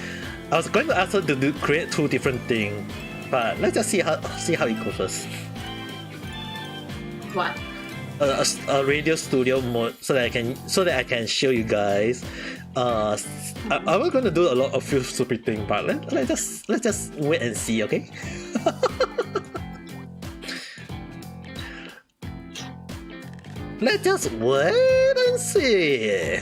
I was going to ask her to create 2 different things, but let's just see how it goes first. What? A radio studio mode so that I can show you guys. I was going to do a lot of few stupid things, but let's just wait and see, okay? Let's just wait and see.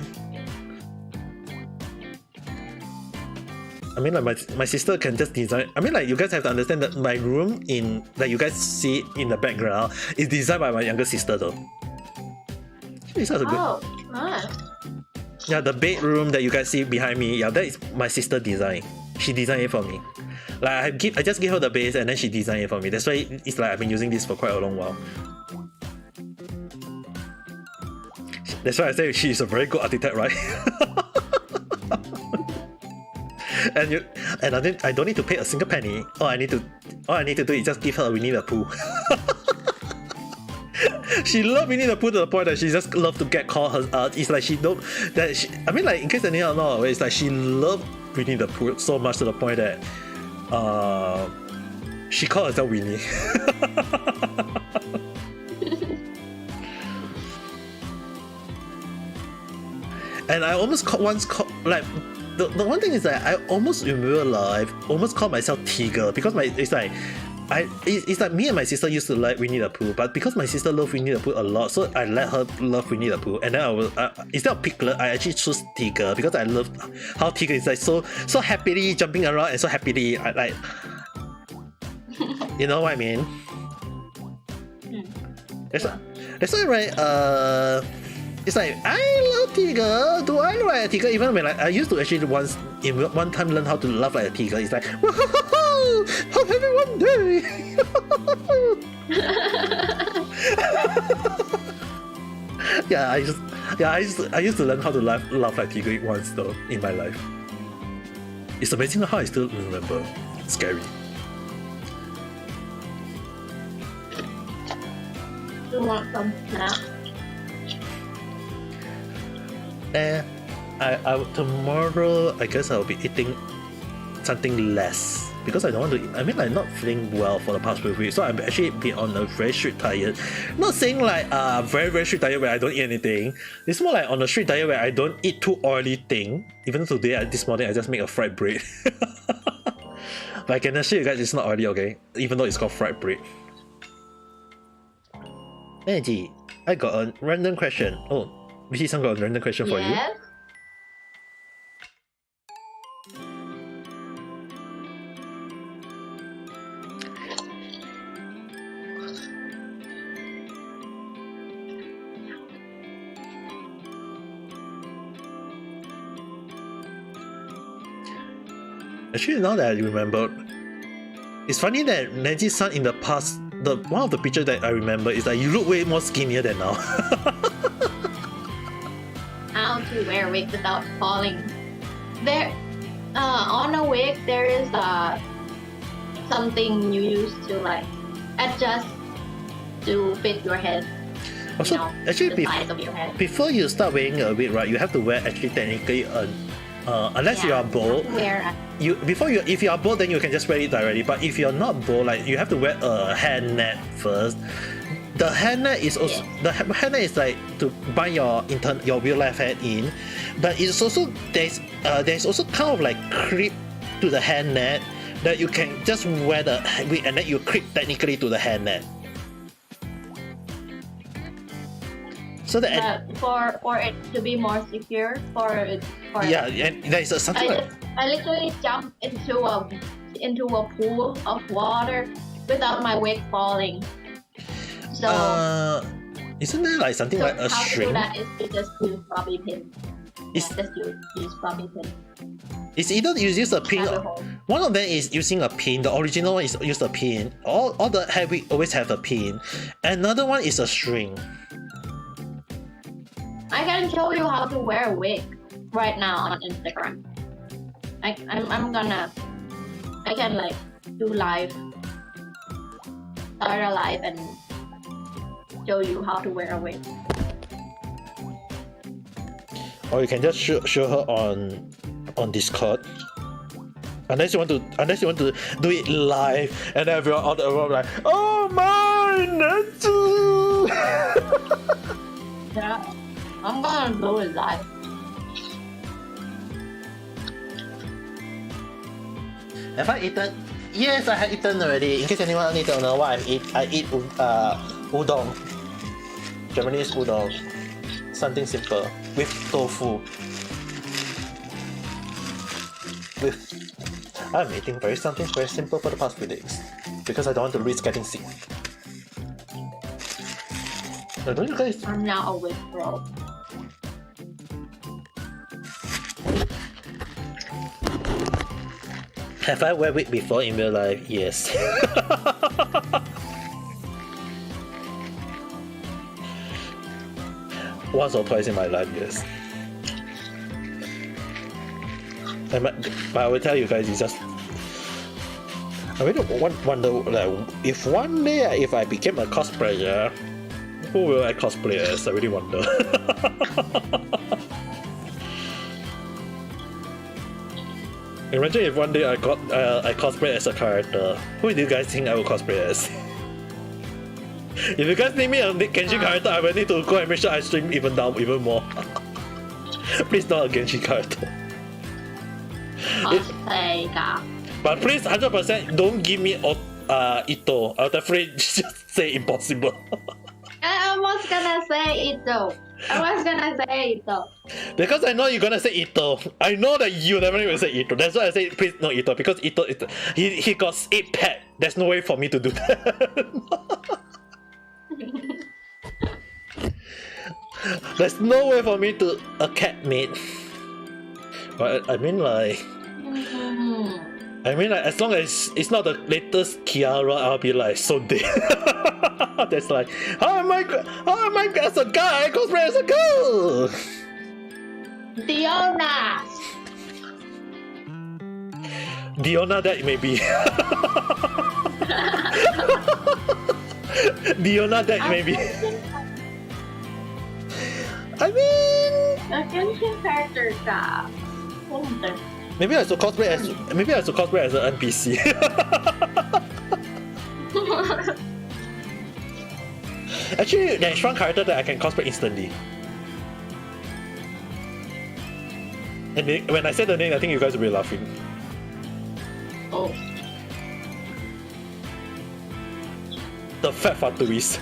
I mean, like my sister can just design. I mean, like you guys have to understand that my room that you guys see in the background is designed by my younger sister, though. It's not a good. Oh, nice. Yeah, the bedroom that you guys see behind me, yeah, that is my sister design. She designed it for me. Like I just give her the base and then she designed it for me. That's why it's like I've been using this for quite a long while. That's why I say she's a very good architect, right? and I don't need to pay a single penny. All I need to do is just give her a Winnie the Pooh. She loved Winnie the Pooh to the point that she just loved to call her. It's like she don't that. I mean, like in case anyone don't know, it's like she loved Winnie the Pooh so much to the point that she called herself Winnie. And I almost like the one thing is that I almost in real life almost called myself Tiger because it's like me and my sister used to like Winnie the Pooh, but because my sister loved Winnie the Pooh a lot, so I let her love Winnie the Pooh, and then instead of Piglet, I actually chose Tiger because I love how Tiger is like so happily jumping around and so happily like you know what I mean? That's why right. It's like I love Tiger. Do I look like a tiger? Even when I used to actually one time learn how to laugh like a tiger. It's like whoa, have everyone day. I used to learn how to laugh like tiger once though in my life. It's amazing how I still remember. It's scary. You want some snack? Tomorrow I guess I'll be eating something less because I don't want to. I mean, I'm not feeling well for the past few weeks, so I'm actually been on a very strict diet. Not saying like very very strict diet where I don't eat anything. It's more like on a strict diet where I don't eat too oily thing. Even today, this morning I just make a fried bread. But I can assure you guys it's not oily, okay? Even though it's called fried bread. Angie, I got a random question. Oh. Vicky-san got a random question for you. Actually, now that I remember, it's funny that Nanji's-san in the past, one of the pictures that I remember is that you look way more skinnier than now. How to wear a wig without falling. There, on a wig, there is something you use to like adjust to fit your head. Also, actually, the size of your head. Before you start wearing a wig, right, you have to wear actually technically unless you are bald. If you are bald, then you can just wear it directly. But if you're not bald, like you have to wear a hairnet first. The hairnet is also the hairnet is like to bind your real life hair in, but it's also there's also kind of like clip to the hairnet that you can just wear the wig and then you clip technically to the hairnet. So that for it to be more secure, and there's something I literally jumped into a pool of water without my wig falling. So isn't there like something like a string? How to do that is to just use bobby pin. Just use bobby pin. It's either you use a pin. One of them is using a pin. The original one is use a pin. All the hair wig always have a pin. Another one is a string. I can show you how to wear a wig right now on Instagram. I can like do live, start a live and show you how to wear a wig. Or you can just show her on Discord. Unless you want to do it live and everyone all the world like, oh my Natsu. Yeah, I'm gonna do it live. Have I eaten? Yes, I have eaten already. In case anyone need to know what I eat udon. Japanese udon. Something simple with tofu. I'm eating something very simple for the past few days because I don't want to risk getting sick. Now, don't you guys? I'm now a wig bro. Have I wear wig before in real life? Yes. Once or twice in my life, yes. But I will tell you guys, it's just I really wonder like if one day if I became a cosplayer, who will I cosplay as? I really wonder. Imagine if one day I cosplay as a character. Who do you guys think I will cosplay as? If you guys name me a Genshin character, I will need to go and make sure I stream even more. Please not a Genshin character. But please 100% don't give me Ito. I'll definitely just say impossible. I was gonna say Ito. Because I know you're gonna say Ito. I know that you definitely will say Ito. That's why I say please no Ito. Because Ito is he got 8 pet. There's no way for me to do that. There's no way for me to a cat mate. But I mean like as long as it's not the latest Kiara, I'll be like so dead. That's like how am I as a guy cosplay as a girl? Diona that may be. Diona that maybe. I mean, a Genshin character ka. maybe I should cosplay as an NPC. Actually, there's one character that I can cosplay instantly. And when I say the name, I think you guys will be laughing. Oh. The fat Fatuis.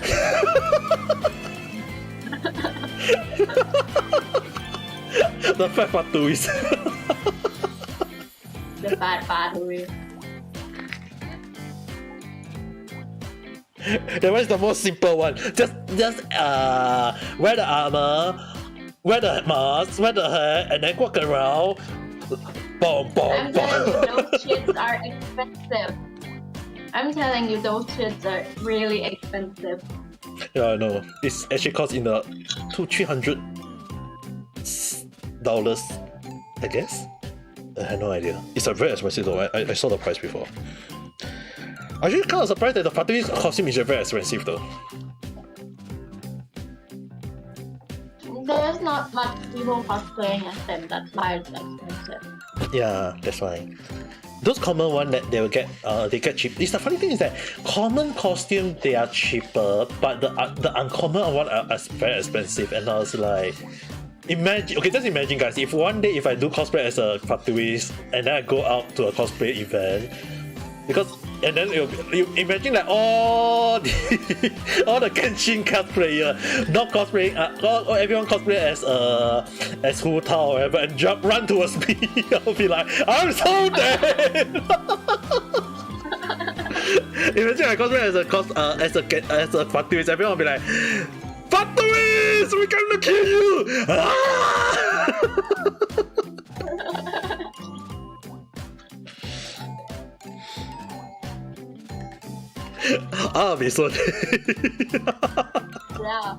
The fat Fatuis. The bad Fatuis. That one is the most simple one. Just wear the armor, wear the mask, wear the hair, and then walk around. Boom, boom, I'm telling you, those shits are expensive. I'm telling you, those shits are really expensive. Yeah, I know. It's actually cost in the $200-300, I guess. I have no idea. It's a very expensive though. I saw the price before. I'm actually kind of surprised that the Fatui's costume is very expensive though. There's not much people cosplaying as them, that's why it's expensive. Yeah, that's why. Those common one that they will get, they get cheap. It's the funny thing is that common costume they are cheaper, but the uncommon one are very expensive. And I was like, just imagine guys, if one day if I do cosplay as a Fatuis and then I go out to a cosplay event, and then you imagine like all the Genshin cosplayer, not cosplaying, everyone cosplay as Hu Tao or whatever, and run towards me. I'll be like, I'm so dead. Imagine I cosplay as a Fatuis, everyone will be like, Fatuis, we're gonna kill you. I'll be so dead. Yeah.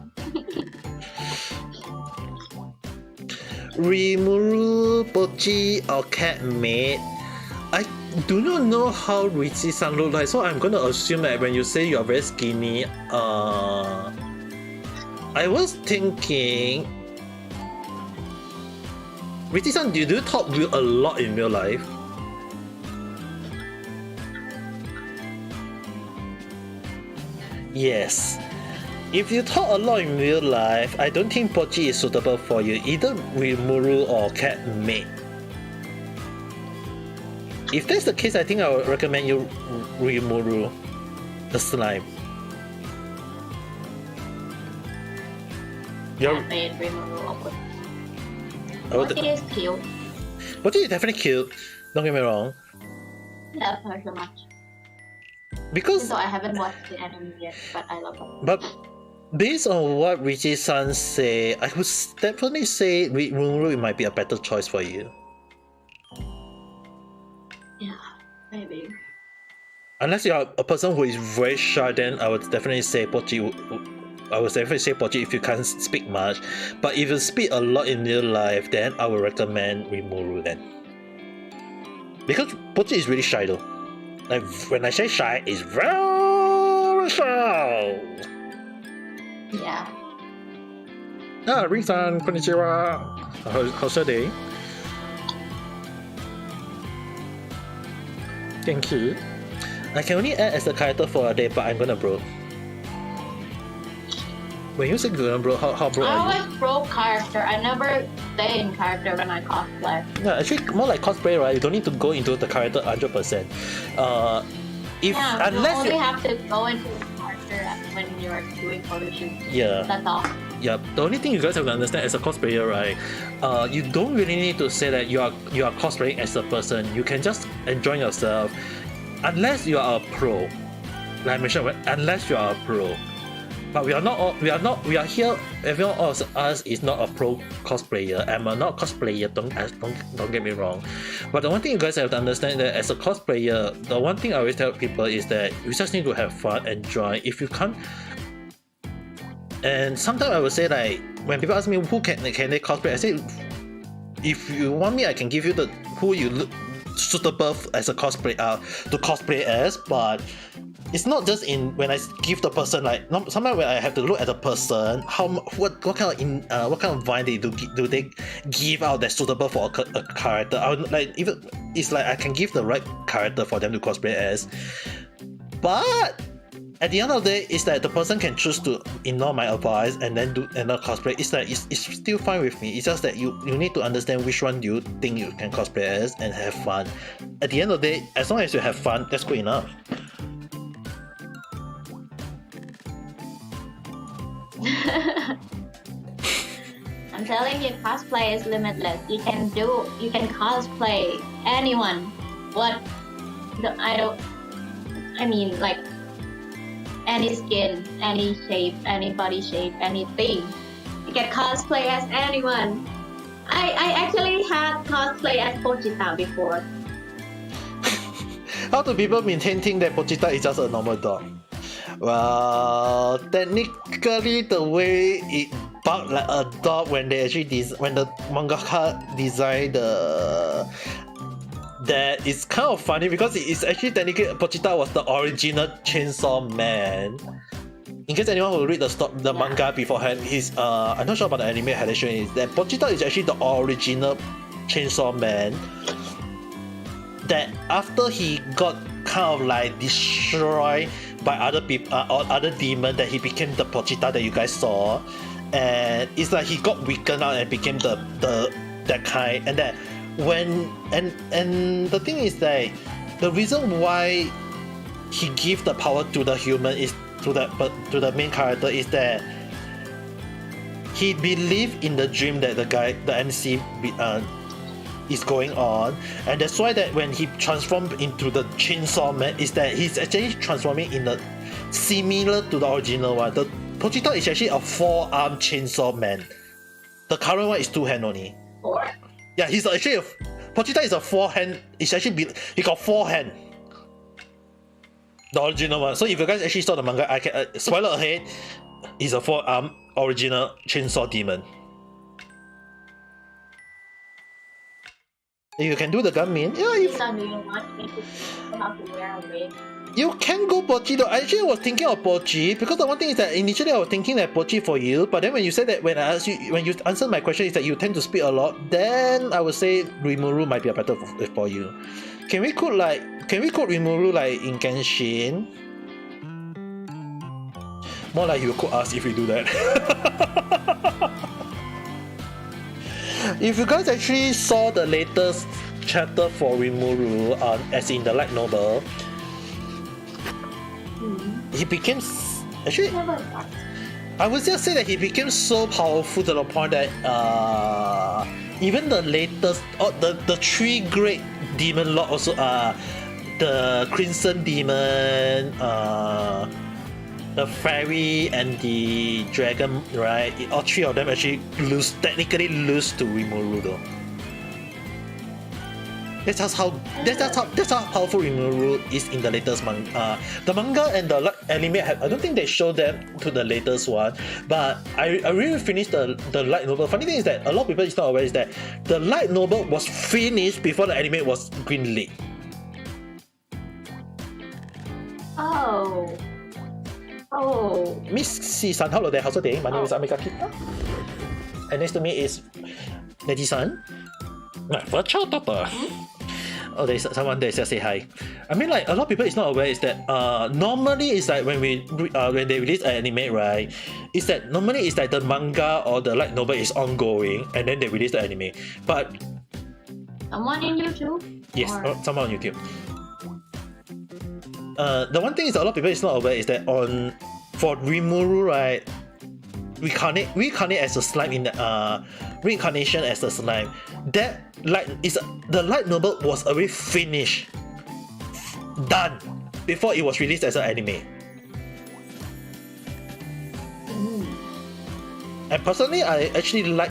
Rimuru, Pochi, or cat mate. I do not know how Richie-san look like, so I'm gonna assume that when you say you're very skinny, I was thinking, Richie-san, do you talk a lot in real life? Yes. If you talk a lot in real life, I don't think Pochi is suitable for you, either Rimuru or cat mate. If that's the case, I think I would recommend you Rimuru, the slime. Cat mate, Rimuru, Pochi is cute. Pochi is definitely cute, don't get me wrong. Love her so much. Because So I haven't watched the anime yet, but I love her. But based on what Richie-san say, I would definitely say Rimuru might be a better choice for you. Yeah, maybe. Unless you are a person who is very shy, then I would definitely say Pochi. I would definitely say Pochi if you can't speak much. But if you speak a lot in real life, then I would recommend Rimuru then. Because Pochi is really shy though. Like when I say shy, it's very shy. Yeah. Ring-san, konnichiwa. How's your day? Thank you. I can only add as a character for a day, but I'm gonna bro. When you say gonna bro, how bro I are you? always pro character. I never stay in character when I cosplay. Yeah, actually more like cosplay, right? You don't need to go into the character 100%. If Yeah, you unless only you have to go into the character when you're doing photo shoots. yeah. That's all. Yeah, the only thing you guys have to understand as a cosplayer, right? You don't really need to say that you are cosplaying as a person. You can just enjoy yourself, unless you are a pro. Like I mentioned, unless you are a pro. But we are not. We are here. Everyone of us is not a pro cosplayer. I'm not cosplayer. Don't get me wrong. But the one thing you guys have to understand that as a cosplayer, the one thing I always tell people is that you just need to have fun, enjoy. If you can't. And sometimes I would say like when people ask me who can they cosplay, I say if you want me, I can give you the who you look suitable as a cosplay to cosplay as, but it's not just in when I give the person like sometimes when I have to look at the person what kind of vibe do they give out that's suitable for a character. I would like even it's like I can give the right character for them to cosplay as, but at the end of the day, it's that the person can choose to ignore my advice and then do another cosplay. It's like it's still fine with me. It's just that you need to understand which one you think you can cosplay as and have fun. At the end of the day, as long as you have fun, that's good enough. I'm telling you, cosplay is limitless. You can cosplay anyone. I mean like any skin, any shape, any body shape, anything. You can cosplay as anyone. I actually had cosplay as Pochita before. How do people maintain that Pochita is just a normal dog? Well, technically the way it barked like a dog when they actually when the mangaka designed that is kind of funny because it's actually technically Pochita was the original Chainsaw Man. In case anyone who read the manga beforehand, I'm not sure about the anime adaptation is that Pochita is actually the original Chainsaw Man. That after he got kind of like destroyed by other people or other demons, that he became the Pochita that you guys saw, and it's like he got weakened out and became that kind, and that when and the thing is that the reason why he give the power to the human is to the main character is that he believed in the dream that the MC is going on, and that's why that when he transformed into the Chainsaw Man is that he's actually transforming in a similar to the original one. The Pochita is actually a 4-arm Chainsaw Man. The current one is 2-hand only. Four? Yeah, he's actually Pochita is a 4-hand. It's actually he got 4 hand. The original one. So if you guys actually saw the manga, I can spoiler ahead. He's a 4-arm original Chainsaw Demon. You can do the gunmin. Yeah, if Next time do you want me to have to wear a wig? you can go Pochi though. Actually, I was thinking of Pochi because the one thing is that initially I was thinking that Pochi for you, but then when you said that when I asked you, when you answered my question is that you tend to speak a lot, then I would say Rimuru might be a better for you. Can we code Rimuru like in Genshin? More like you could ask if we do that. If you guys actually saw the latest chapter for Rimuru, as in the Light Noble, he became actually. I would just say that he became so powerful to the point that even the latest, the three great demon lord also the Crimson Demon, the Fairy and the Dragon, right? All three of them actually technically lose to Rimuru though. That's just how powerful Rimuru is in the latest manga. The manga and the anime, I don't think they show them to the latest one. But I really finished the Light Novel. Funny thing is that a lot of people is not aware is that the Light Novel was finished before the anime was greenlit. Oh. Miss C-san, hello there. How's your day? My name is Amika Kita. And next to me is Neji-san. My virtual daughter. Oh, there's someone there just say hi. I mean, like a lot of people is not aware is that normally it's like when they release an anime, right? Is that normally it's like the manga or the light novel is ongoing and then they release the anime. But Someone in YouTube? yes, someone on YouTube. The one thing is a lot of people is not aware is that for Rimuru, right? Reincarnate as a slime in the reincarnation as a slime. That the light novel was already finished, done before it was released as an anime. And personally, I actually read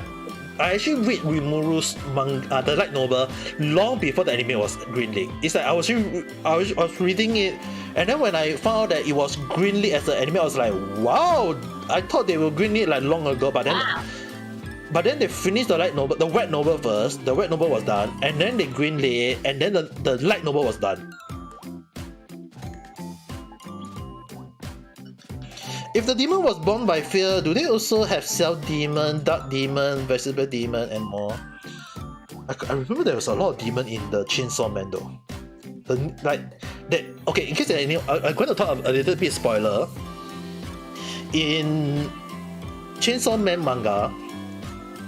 Rimuru's manga, the light novel, long before the anime was greenlit. It's like I was reading it, and then when I found out that it was greenlit as an anime, I was like, wow! I thought they were greenlit like long ago, but then they finished the light novel, the wet novel first. The wet novel was done, and then they greenlit, and then the light novel was done. If the demon was born by fear, do they also have self demon, dark demon, vegetable demon, and more? I remember there was a lot of demon in the Chainsaw Man though. Okay, in case I'm going to talk a little bit spoiler. In Chainsaw Man manga,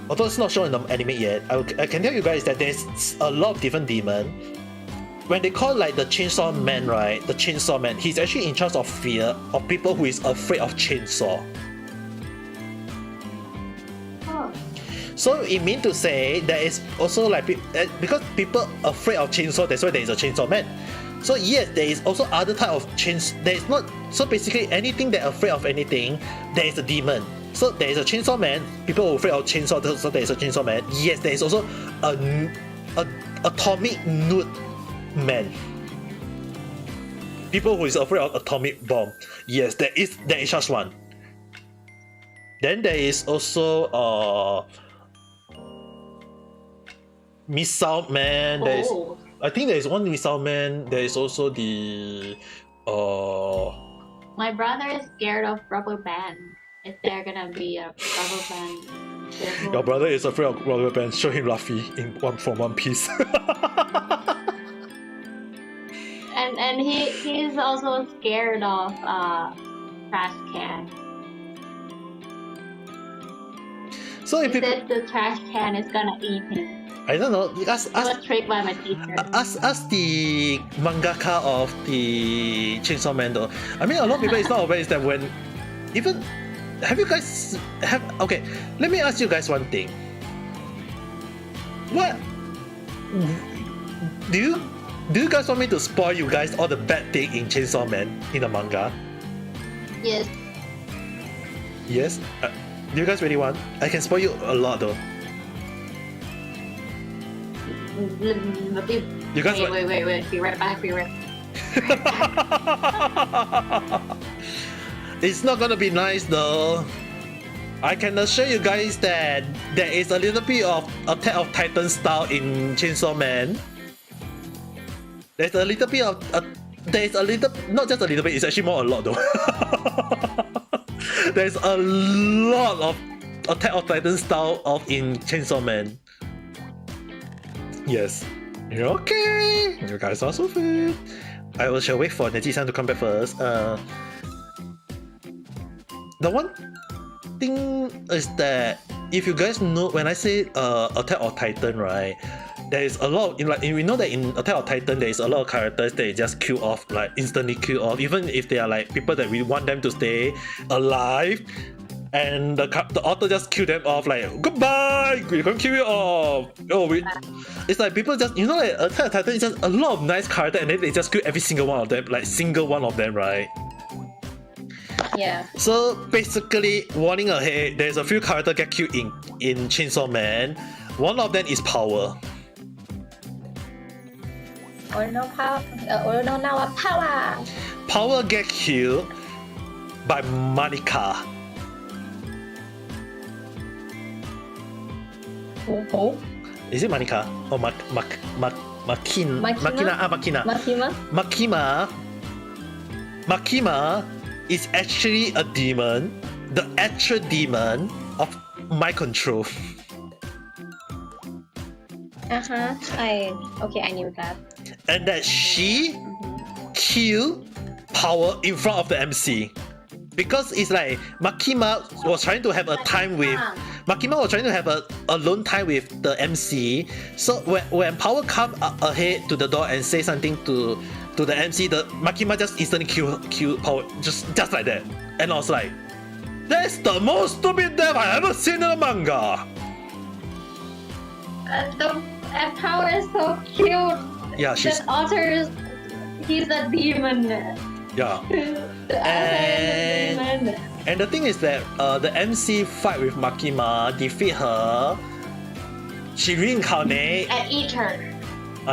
although it's not shown in the anime yet, I can tell you guys that there's a lot of different demons. When they call like the Chainsaw Man, right? The Chainsaw Man, he's actually in charge of fear of people who is afraid of chainsaw. So it means to say there is also like because people afraid of chainsaw, that's why there is a Chainsaw Man. So yes, there is also other type of there is not, so basically anything that afraid of anything, there is a demon. So there is a Chainsaw Man, people who are afraid of chainsaw, so there is a Chainsaw Man. Yes, there is also a atomic nude man. People who is afraid of atomic bomb. Yes, there is such one. Then there is also Missile Man. There is, I think there is one Missile Man. There is also the My brother is scared of rubber band. Is there gonna be a rubber band? Your brother is afraid of rubber band. Show him Luffy from One Piece. And he's also scared of trash can. So if he said the trash can is gonna eat him. I don't know. Ask tricked by my teacher. Ask the mangaka of the Chainsaw Man though. I mean, a lot of people is not aware is that when even have you guys have okay? Let me ask you guys one thing. What do you guys want me to spoil you guys all the bad thing in Chainsaw Man in the manga? Yes. Yes. Do you guys really want? I can spoil you a lot though. You guys wait. Be right back. It's not gonna be nice though. I can assure you guys that there is a little bit of Attack of Titan style in Chainsaw Man. There's a little bit of there's a little, not just a little bit, it's actually more a lot though. There's a lot of Attack of Titan style in Chainsaw Man. Yes. You're okay. You guys are so fit. I will shall wait for Neji-san to come back first. The one thing is that if you guys know, when I say Attack of Titan, right? There is a lot of, we know that in Attack of Titan there is a lot of characters that just kill off, like instantly kill off, even if they are like people that we want them to stay alive, and the author just kill them off like goodbye, we can kill you off. It's like people just, like Attack of Titan is just a lot of nice characters and then they just kill every single one of them, like single one of them, right? Yeah. So basically, warning ahead, there's a few characters get killed in Chainsaw Man. One of them is Power. Power. Power get killed by Monica. Oh. Is it Monica or Makina? Makima is actually a demon, the actual demon of mind control. I knew that. And that she killed Power in front of the MC. Because it's like Makima was trying to have a time with alone time with the MC. So when Power come ahead to the door and say something to the MC, the Makima just instantly kill Power just like that. And I was like, that's the most stupid death I ever seen in a manga. And Power is so cute. Yeah, she's. The author, he's a demon. Yeah. And the thing is that the MC fight with Makima, defeat her. She reincarnate And eat her.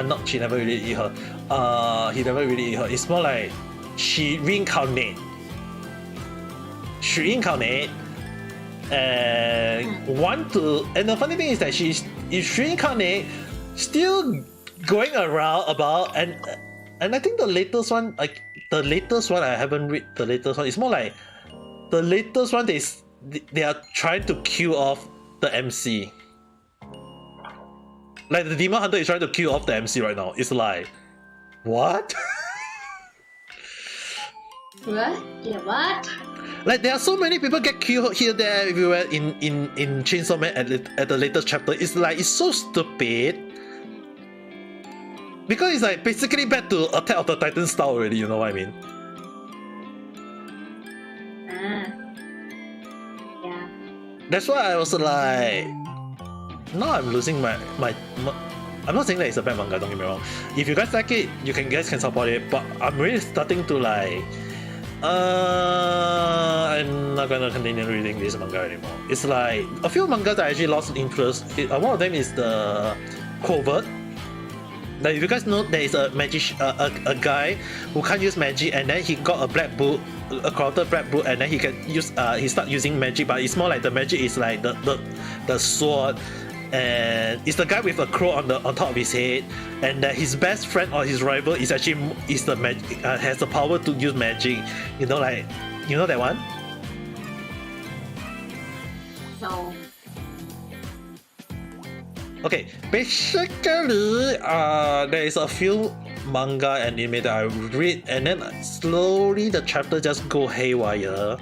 Not, she never really eat her. He never really eat her. It's more like she reincarnate. And and the funny thing is that she reincarnate, still going around about, and I think the latest one I haven't read the latest one. It's more like the latest one they are trying to kill off the MC. Like the Demon Hunter is trying to kill off the MC right now. It's like, what? What? Yeah, what? Like there are so many people get killed here, there, everywhere in Chainsaw Man at the latest chapter. It's like, it's so stupid. Because it's like basically back to Attack of the Titan style already, you know what I mean? Yeah. That's why I was like, now I'm losing my I'm not saying that it's a bad manga, don't get me wrong. If you guys like it, you guys can support it, but I'm really starting to like, I'm not gonna continue reading this manga anymore. It's like a few mangas I actually lost interest. One of them is the Covert. Like if you guys know, there is a a guy who can't use magic, and then he got a black book, a corrupted black book, and then he can use he start using magic, but it's more like the magic is like the sword, and it's the guy with a crow on top of his head, and his best friend or his rival is actually has the power to use magic. You know that one? No. Okay, basically, there is a few manga anime that I read, and then slowly the chapter just go haywire.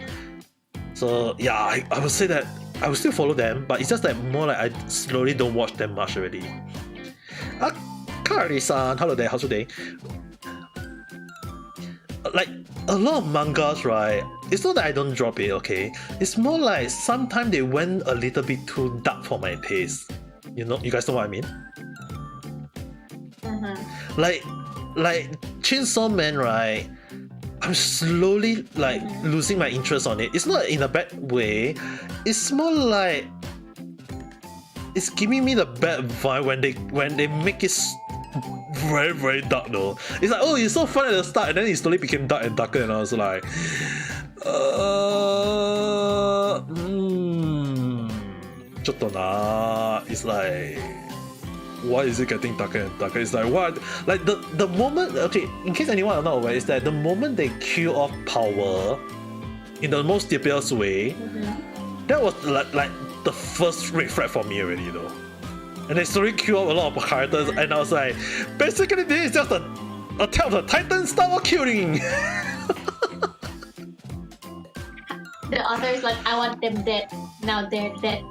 So yeah, I would say that I will still follow them, but it's just that more like I slowly don't watch them much already. Kari-san, hello there, how's your day? Like a lot of mangas, right? It's not that I don't drop it, okay? It's more like sometimes they went a little bit too dark for my taste. You guys know what I mean? Like Chainsaw Man, right? I'm slowly like losing my interest on it. It's not in a bad way. It's more like it's giving me the bad vibe when they make it very, very dark though. It's like, oh, it's so fun at the start, and then it slowly became dark and darker, and I was like, ちょっとな it's like why is it getting darker and darker? It's like what? Like the moment, okay, in case anyone are not aware, is that the moment they kill off power in the most stupidest way, that was like the first red flag for me already though. And they slowly kill off a lot of characters, and I was like, basically this is just a Attack of the Titan style killing. The author is like, I want them dead. Now they're dead.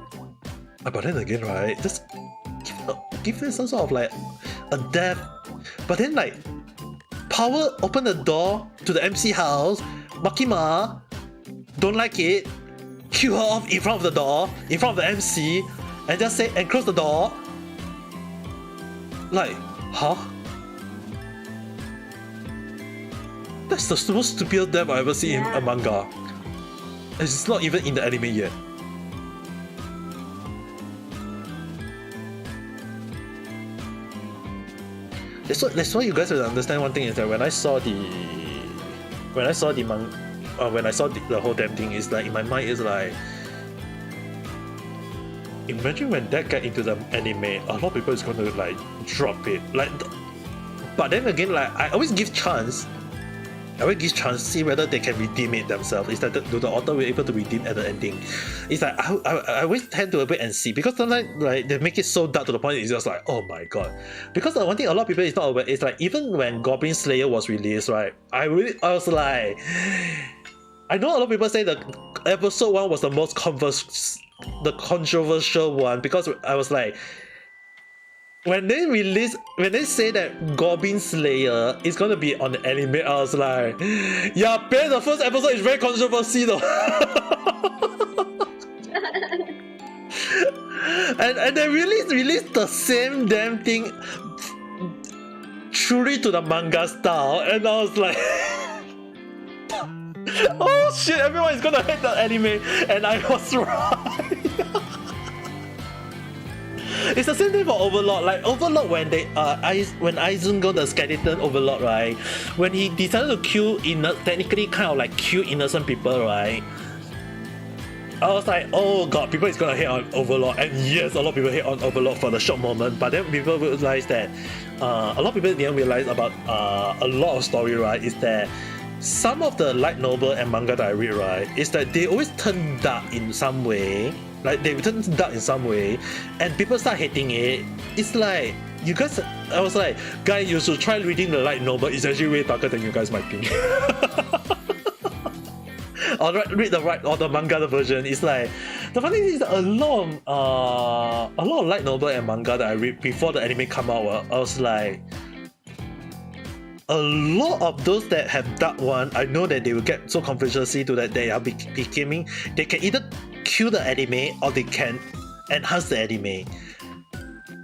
But then again, right, just give them some sort of like a death. But then like power open the door to the MC house, Makima don't like it, kill her off in front of the door, in front of the MC, and just say and close the door. Like, huh? That's the most stupidest death I've ever seen in a manga. It's not even in the anime yet. That's why you guys have to understand one thing is that when I saw the whole damn thing, is like in my mind is like, imagine when that get into the anime, a lot of people is going to like drop it. Like, but then again, like I always give chance. See whether they can redeem it themselves. Is that do the author be able to redeem at the ending? It's like I always tend to wait and see, because sometimes like they make it so dark to the point it's just like, oh my god. Because the one thing a lot of people is not aware is like, even when Goblin Slayer was released, right? I was like, I know a lot of people say that episode 1 was the most controversial one, because I was like, when they say that Goblin Slayer is gonna be on the anime, I was like, yeah, man, the first episode is very controversial though. and they released the same damn thing truly to the manga style, and I was like, oh shit, everyone is gonna hate the anime, and I was right. It's the same thing for Overlord. Like Overlord, when Aizen got the skeleton Overlord, right? When he decided to kill technically kind of like kill innocent people, right? I was like, oh god, people is gonna hate on Overlord, and yes, a lot of people hate on Overlord for the short moment. But then people realize that a lot of people didn't realize about a lot of story, right? Is that some of the light novel and manga that I read, right, is that they always turn dark in some way. Like they turn dark in some way, and people start hating it. It's like, you guys, I was like, guys, you should try reading the light novel. It's actually way darker than you guys might think. Or read the manga version. It's like, the funny thing is that a lot of light novel and manga that I read before the anime come out, I was like, a lot of those that have dark one, I know that they will get so controversy to that they are becoming, they can either kill the anime or they can enhance the anime.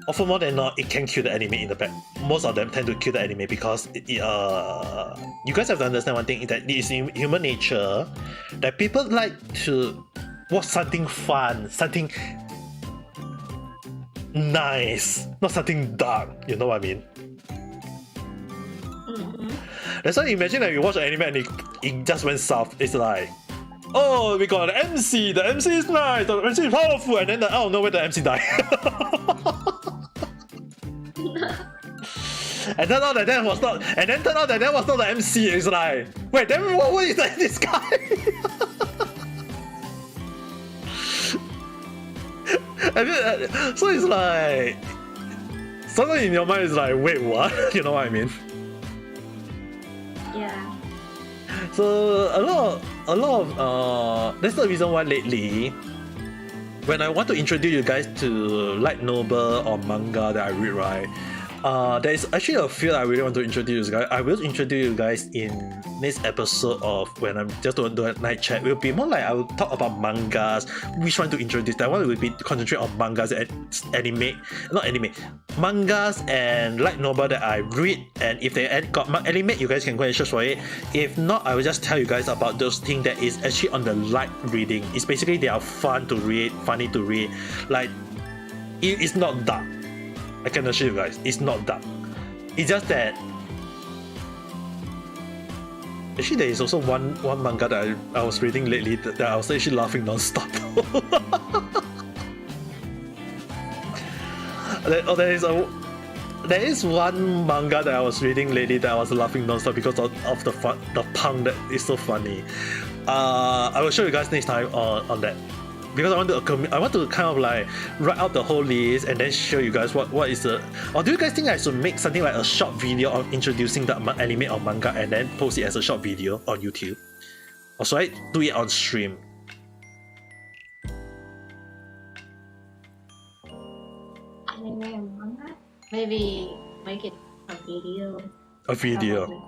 Or for more than not, it can kill the anime in the back. Most of them tend to kill the anime because you guys have to understand one thing, is that it is in human nature that people like to watch something fun, something nice, not something dark. You know what I mean? That's why imagine that you watch an anime and it just went south. It's like, oh, we got an MC. The MC is nice. The MC is powerful, and then out of nowhere the MC died. And turned out that was not. And then turned out that was not the MC. It's like, wait, then what is that? This guy? And then, so it's like, something in your mind is like, wait, what? You know what I mean? Yeah. So a lot of that's the reason why lately, when I want to introduce you guys to light novel or manga that I read, right, there is actually a few I really want to introduce you guys. I will introduce you guys in next episode of when I'm just doing a night chat. It will be more like I will talk about mangas, which one to introduce. That one will be concentrate on mangas and mangas and light novel that I read. And if they got anime, you guys can go and search for it. If not, I will just tell you guys about those things that is actually on the light reading. It's basically they are fun to read, funny to read. Like, it is not dark. I can assure you guys, it's not dark. It's just that actually there is also one manga that I was reading lately that I was actually laughing non-stop. There is one manga that I was reading lately that I was laughing nonstop because of the pun that is so funny. I will show you guys next time on that, because I want to kind of like write out the whole list and then show you guys what is the. Or do you guys think I should make something like a short video of introducing the anime or manga and then post it as a short video on YouTube, or should I do it on stream? Anime and manga? Maybe make it a video. A video. Probably.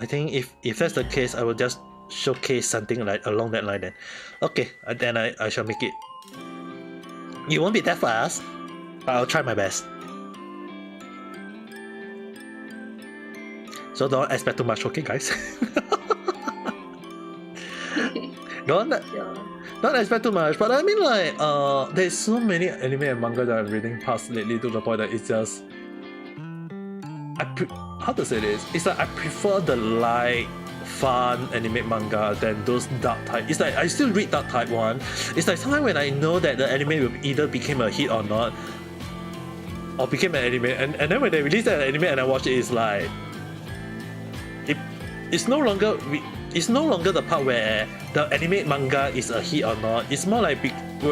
I think if that's the case, I will just showcase something like along that line then. Okay, then I shall make it. You won't be that fast, but I'll try my best. So don't expect too much, okay guys? don't expect too much, but I mean like there's so many anime and manga that I'm reading past lately to the point that it's just how to say this? It's like I prefer the light, fun anime manga than those dark type. It's like I still read dark type one. It's like sometimes when I know that the anime will either became a hit or not, or became an anime, and then when they release that anime and I watch it, it's like it's no longer the part where the anime manga is a hit or not. It's more like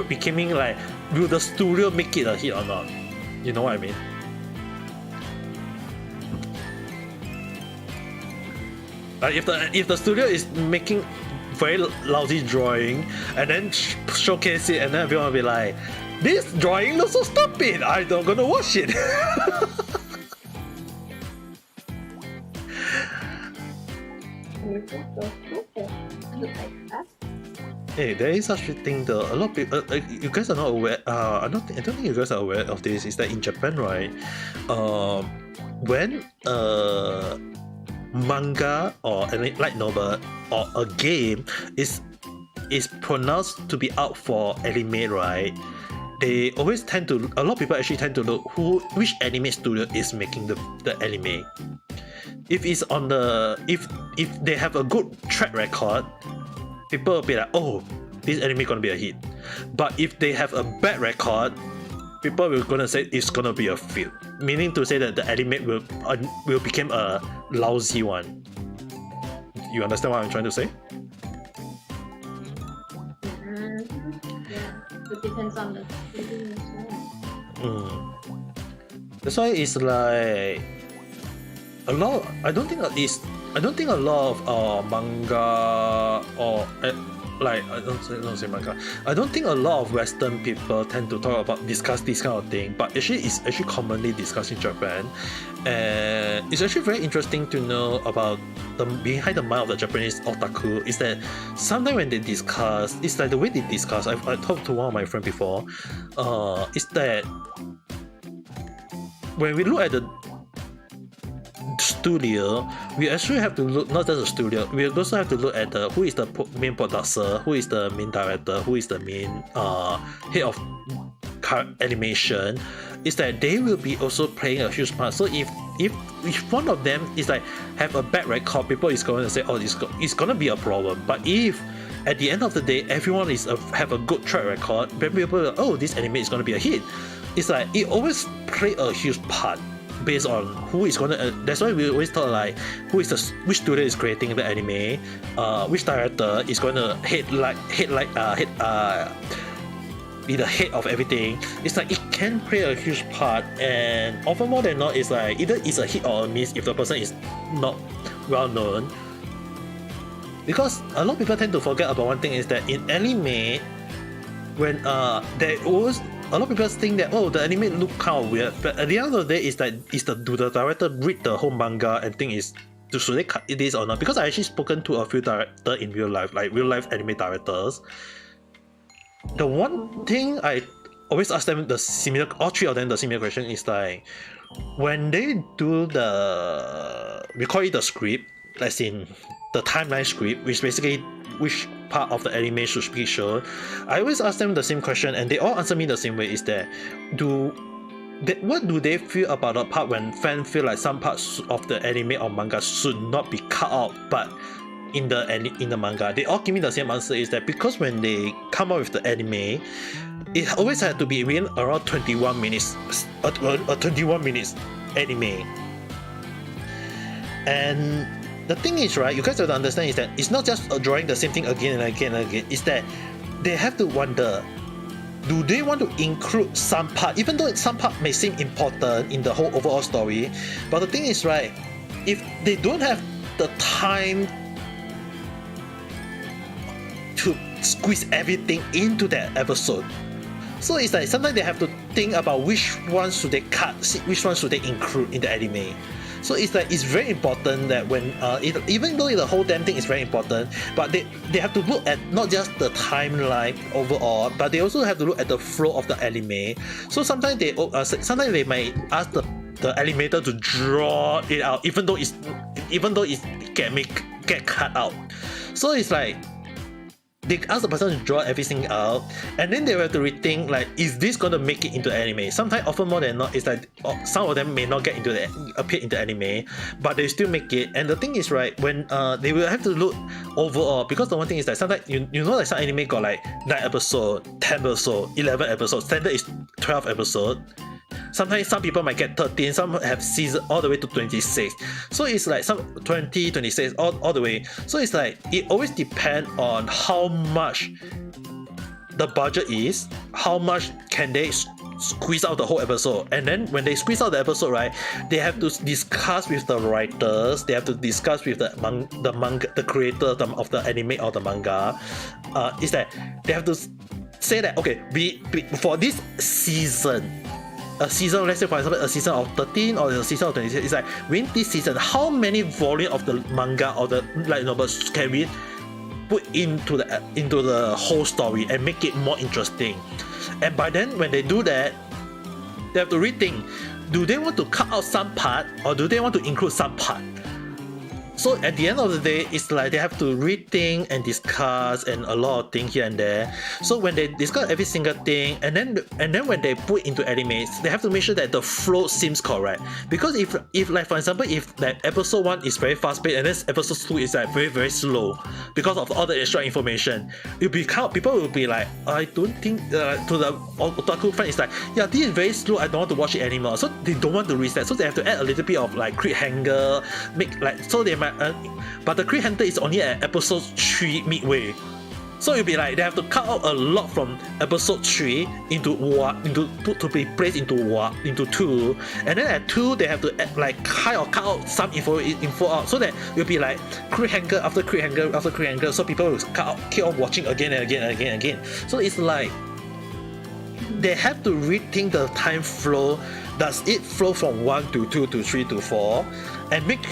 becoming like, will the studio make it a hit or not? You know what I mean? If the studio is making very lousy drawing and then showcase it, and then everyone will be like, this drawing looks so stupid, I'm not gonna watch it. Hey, there is such a thing though. A lot of people, you guys are not aware. I don't think you guys are aware of this. Is that in Japan, right? When manga or a light novel or a game is pronounced to be out for anime, right? They always a lot of people actually tend to look which anime studio is making the anime. If it's on if they have a good track record, people will be like, oh, this anime gonna be a hit. But if they have a bad record, people will gonna say it's gonna be a fail. Meaning to say that the anime will become a lousy one. You understand what I'm trying to say? Yeah, it depends on the studio as well. That's why it's like a lot. I don't think a lot of manga or like I don't say manga. I don't think a lot of Western people tend to discuss this kind of thing, but actually it's actually commonly discussed in Japan, and it's actually very interesting to know about the behind the mind of the Japanese otaku. Is that sometimes when they discuss, it's like the way they discuss. I talked to one of my friends before. Is that when we look at the studio, we actually have to look not just the studio. We also have to look at who is the main producer, who is the main director, who is the main head of animation. Is that they will be also playing a huge part. So if one of them is like have a bad record, people is going to say, oh, it's gonna be a problem. But if at the end of the day everyone have a good track record, then people will, oh, this anime is gonna be a hit. It's like it always play a huge part based on who is gonna. That's why we always thought like which studio is creating the anime, which director is gonna be the head of everything. It's like it can play a huge part, and often more than not, it's like either it's a hit or a miss if the person is not well known. Because a lot of people tend to forget about one thing is that in anime, when there always a lot of people think that, oh, the anime look kind of weird, but at the end of the day, do the director read the whole manga and think should they cut this or not? Because I actually spoken to a few directors in real life, like real life anime directors. The one thing I always ask them all three of them the similar question is like, when they do we call it the script, as in the timeline script, which basically which part of the anime should be shown. I always ask them the same question, and they all answer me the same way. Is that what do they feel about the part when fans feel like some parts of the anime or manga should not be cut out, but in the manga, they all give me the same answer, is that because when they come out with the anime, it always had to be within around 21 minutes, 21 minutes anime. And the thing is, right, you guys have to understand is that it's not just drawing the same thing again and again and again. It's that they have to wonder, do they want to include some part, even though some part may seem important in the whole overall story, but the thing is, right, if they don't have the time to squeeze everything into that episode, so it's like sometimes they have to think about which ones should they cut, which ones should they include in the anime. So it's like it's very important that when even though the whole damn thing is very important, but they have to look at not just the timeline overall, but they also have to look at the flow of the anime. So sometimes they might ask the animator to draw it out, even though it get cut out. So it's like they ask the person to draw everything out, and then they have to rethink, like, is this gonna make it into anime? Sometimes, often more than not, it's like some of them may not appear into anime, but they still make it. And the thing is, right, when they will have to look overall, because the one thing is that sometimes you know, like, some anime got like 9 episodes, 10 episodes, 11 episodes. Standard is 12 episodes. Sometimes some people might get 13, some have season all the way to 26. So it's like some 20, 26, all the way. So it's like it always depends on how much the budget is, how much can they squeeze out the whole episode. And then when they squeeze out the episode, right, they have to discuss with the writers, they have to discuss with the creator of the anime or the manga. Is that they have to say that, okay, we for this season, a season, let's say for example a season of 13 or a season of 26, it's like within this season, how many volume of the manga or the light novels can we put into the whole story and make it more interesting? And by then, when they do that, they have to rethink, do they want to cut out some part or do they want to include some part? So at the end of the day, it's like they have to rethink and discuss and a lot of things here and there. So when they discuss every single thing, and then when they put into animes, they have to make sure that the flow seems correct. Because if like, for example, if like episode 1 is very fast paced and then episode 2 is like very, very slow because of all the extra information, people will be like, I don't think to the otaku fan, it's like, yeah, this is very slow, I don't want to watch it anymore. So they don't want to reset. So they have to add a little bit of like cliffhanger, make like, so they might but the cliffhanger is only at episode 3 midway. So it'll be like they have to cut out a lot from episode 3 to be placed into 2, and then at 2 they have to like kind of cut out some info out, so that it'll be like cliffhanger after cliffhanger after cliffhanger, so people will keep on watching again and again and again and again. So it's like they have to rethink the time flow. Does it flow from 1 to 2 to 3 to 4? And make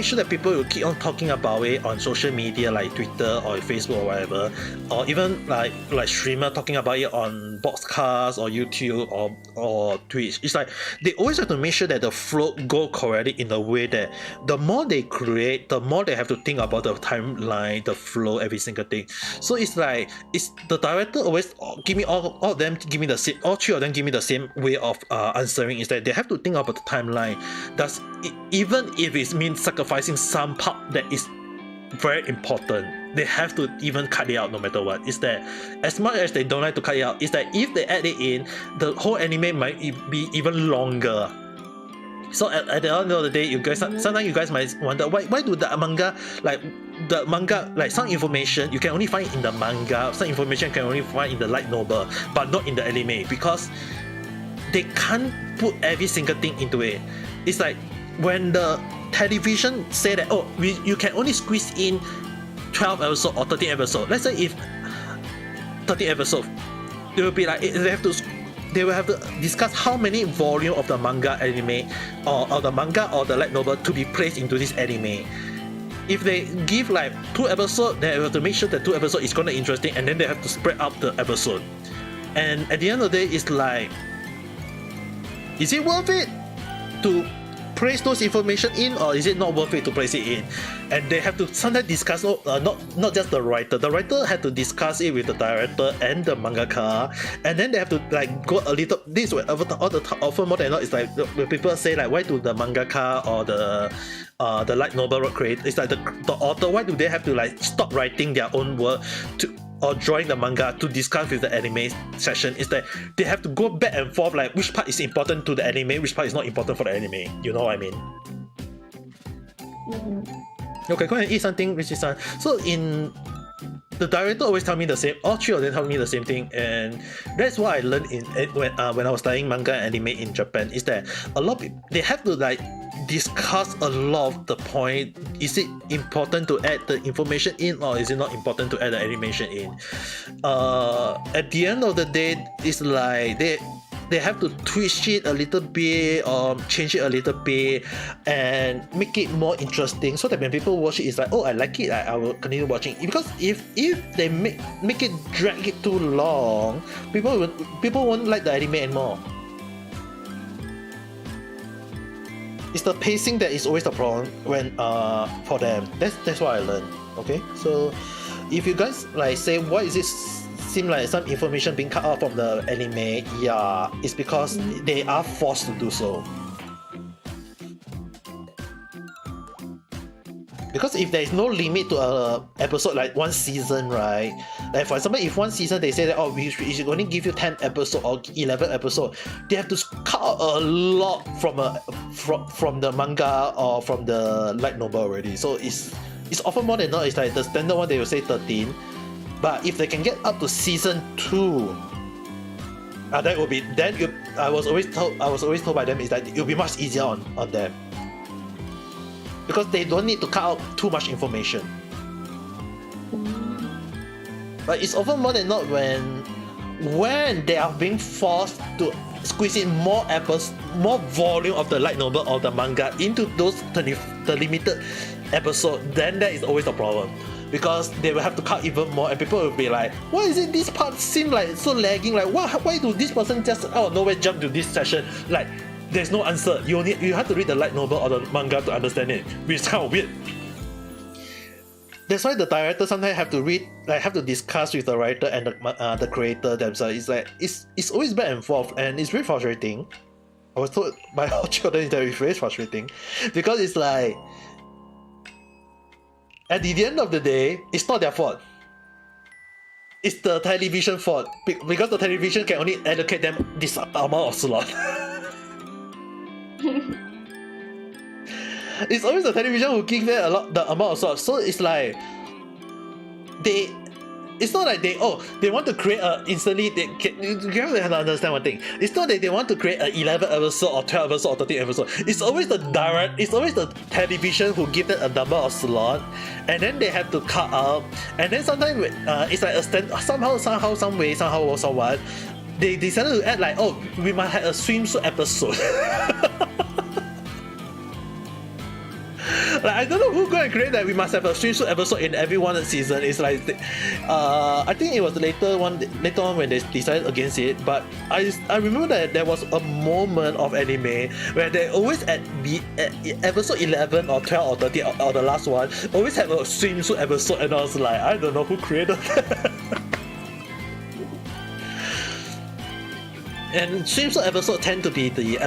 sure that people will keep on talking about it on social media like Twitter or Facebook or whatever, or even like streamer talking about it on Boxcast or YouTube or Twitch. It's like they always have to make sure that the flow go correctly in a way that the more they create, the more they have to think about the timeline, the flow, every single thing. So it's like the director always give me all of them give me the same, all 3 of them give me the same way of answering, is that they have to think about the timeline. Does even if it means sacrificing some part that is very important, they have to even cut it out no matter what. Is that as much as they don't like to cut it out, is that if they add it in, the whole anime might be even longer. So at the end of the day, you guys sometimes you guys might wonder why do the manga like some information you can only find in the manga, some information you can only find in the light novel, but not in the anime, because they can't put every single thing into it. It's like when the television say that, oh, you can only squeeze in 12 episodes or 13 episodes. Let's say if 13 episodes, they will be like, they will have to discuss how many volume of the manga anime or the manga or the light novel to be placed into this anime. If they give like 2 episodes, they have to make sure that 2 episodes is gonna be interesting, and then they have to spread out the episode. And at the end of the day, it's like, is it worth it to place those information in, or is it not worth it to place it in? And they have to sometimes discuss, not just the writer. The writer had to discuss it with the director and the mangaka, and then they have to like go a little. This is often more than not. It's like when people say like, why do the mangaka or the the light novel create. It's like the author. Why do they have to like stop writing their own work or drawing the manga to discuss with the anime session? Is that they have to go back and forth like which part is important to the anime, which part is not important for the anime. You know what I mean? Okay, go ahead and eat something, Richie-san. So the director always tell me the same. All three of them tell me the same thing, and that's what I learned when I was studying manga and anime in Japan. Is that a lot of people, they have to like discuss a lot of the point. Is it important to add the information in, or is it not important to add the animation in? At the end of the day, it's like they have to twist it a little bit or change it a little bit and make it more interesting so that when people watch it, it's like, oh, I like it, I will continue watching. Because if they make it drag it too long, people won't like the anime anymore. It's the pacing that is always the problem when for them. That's what I learned. Okay, so if you guys like say, why is this seem like some information being cut out from the anime? Yeah, it's because they are forced to do so. Because if there is no limit to a episode like one season, right? Like for example, if one season they say that we should only give you 10 episodes or 11 episodes, they have to cut out a lot from the manga or from the light novel already. So it's often more than not. It's like the standard one they will say 13. But if they can get up to season 2, that will be I was always told by them is that it will be much easier on them because they don't need to cut out too much information. But it's often more than not when they are being forced to squeeze in more volume of the light novel or the manga into the limited episode, then that is always the problem. Because they will have to cut even more, and people will be like, why is it this part seem like so lagging? Like, why do this person just out of nowhere jump to this session? Like, there's no answer. You have to read the light novel or the manga to understand it, which is kind of weird. That's why the director sometimes have to discuss with the writer and the creator themselves. It's like it's always back and forth, and it's very frustrating. I was told by all children that it's very frustrating because it's like, at the end of the day, it's not their fault. It's the television fault because the television can only allocate them this amount of slot. It's always the television who gives them the amount of slots. So it's like it's not like they want to create instantly. You have to understand one thing. It's not that they want to create an 11 episode or 12 episode or 13 episode. It's always the television who give them a number of slot, and then they have to cut out. And then sometimes it's like somehow, some way, they decided to add like, oh, we must have a swimsuit episode. Like, I don't know who going to create that we must have a swimsuit episode in every one season. It's like I think it was later on when they decided against it. But I remember that there was a moment of anime where they always at episode 11 or 12 or 13 or the last one always have a swimsuit episode, and I was like, I don't know who created that. And swimsuit episode tend to be we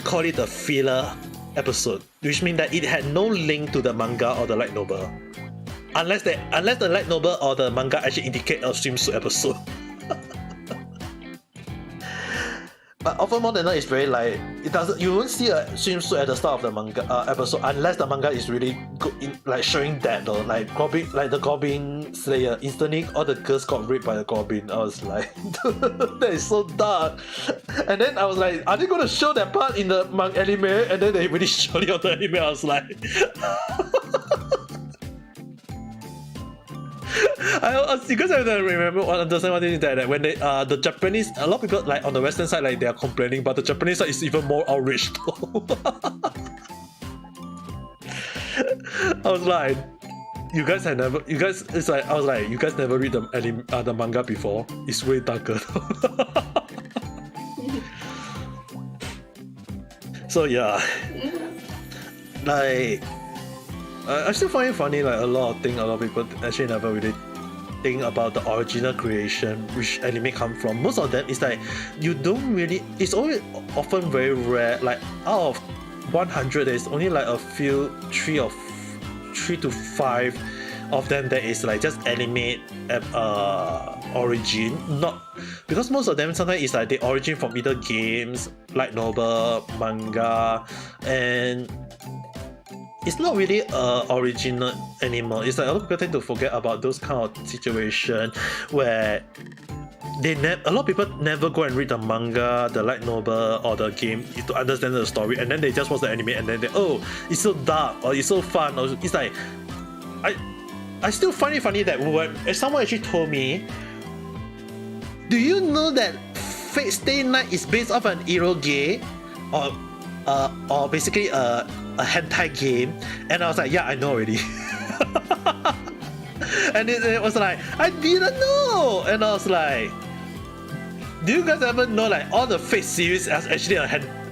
call it the filler episode, which means that it had no link to the manga or the light novel, unless the light novel or the manga actually indicate a swimsuit episode. But often more than not, it's very like you won't see a swimsuit at the start of the manga episode unless the manga is really good in like showing that though, like the Goblin Slayer, instantly all the girls got raped by the Goblin. I was like, that is so dark. And then I was like, are they going to show that part in the anime? And then they really showed it on the anime. I was like, you guys have to remember understand one thing is that when they the Japanese, a lot of people like on the Western side like they are complaining, but the Japanese side is even more outraged. I was like, you guys never read the manga before. It's way darker. So yeah, like I still find it funny, like a lot of people actually never really think about the original creation, which anime come from. Most of them is like you don't really. It's always often very rare. Like out of 100, there's only like a few, 3 to 5 of them that is like just anime origin, not because most of them sometimes is like the origin from either games, light novel, manga, and it's not really original anymore. It's like a lot of people tend to forget about those kind of situation where a lot of people never go and read the manga, the light novel, or the game to understand the story, and then they just watch the anime, and then it's so dark, or it's so fun, or it's like I still find it funny that when someone actually told me, do you know that Fate Stay Night is based off an eroge or basically a hentai game? And I was like, yeah, I know already. And it was like, I didn't know. And I was like, do you guys ever know like all the Fate series as actually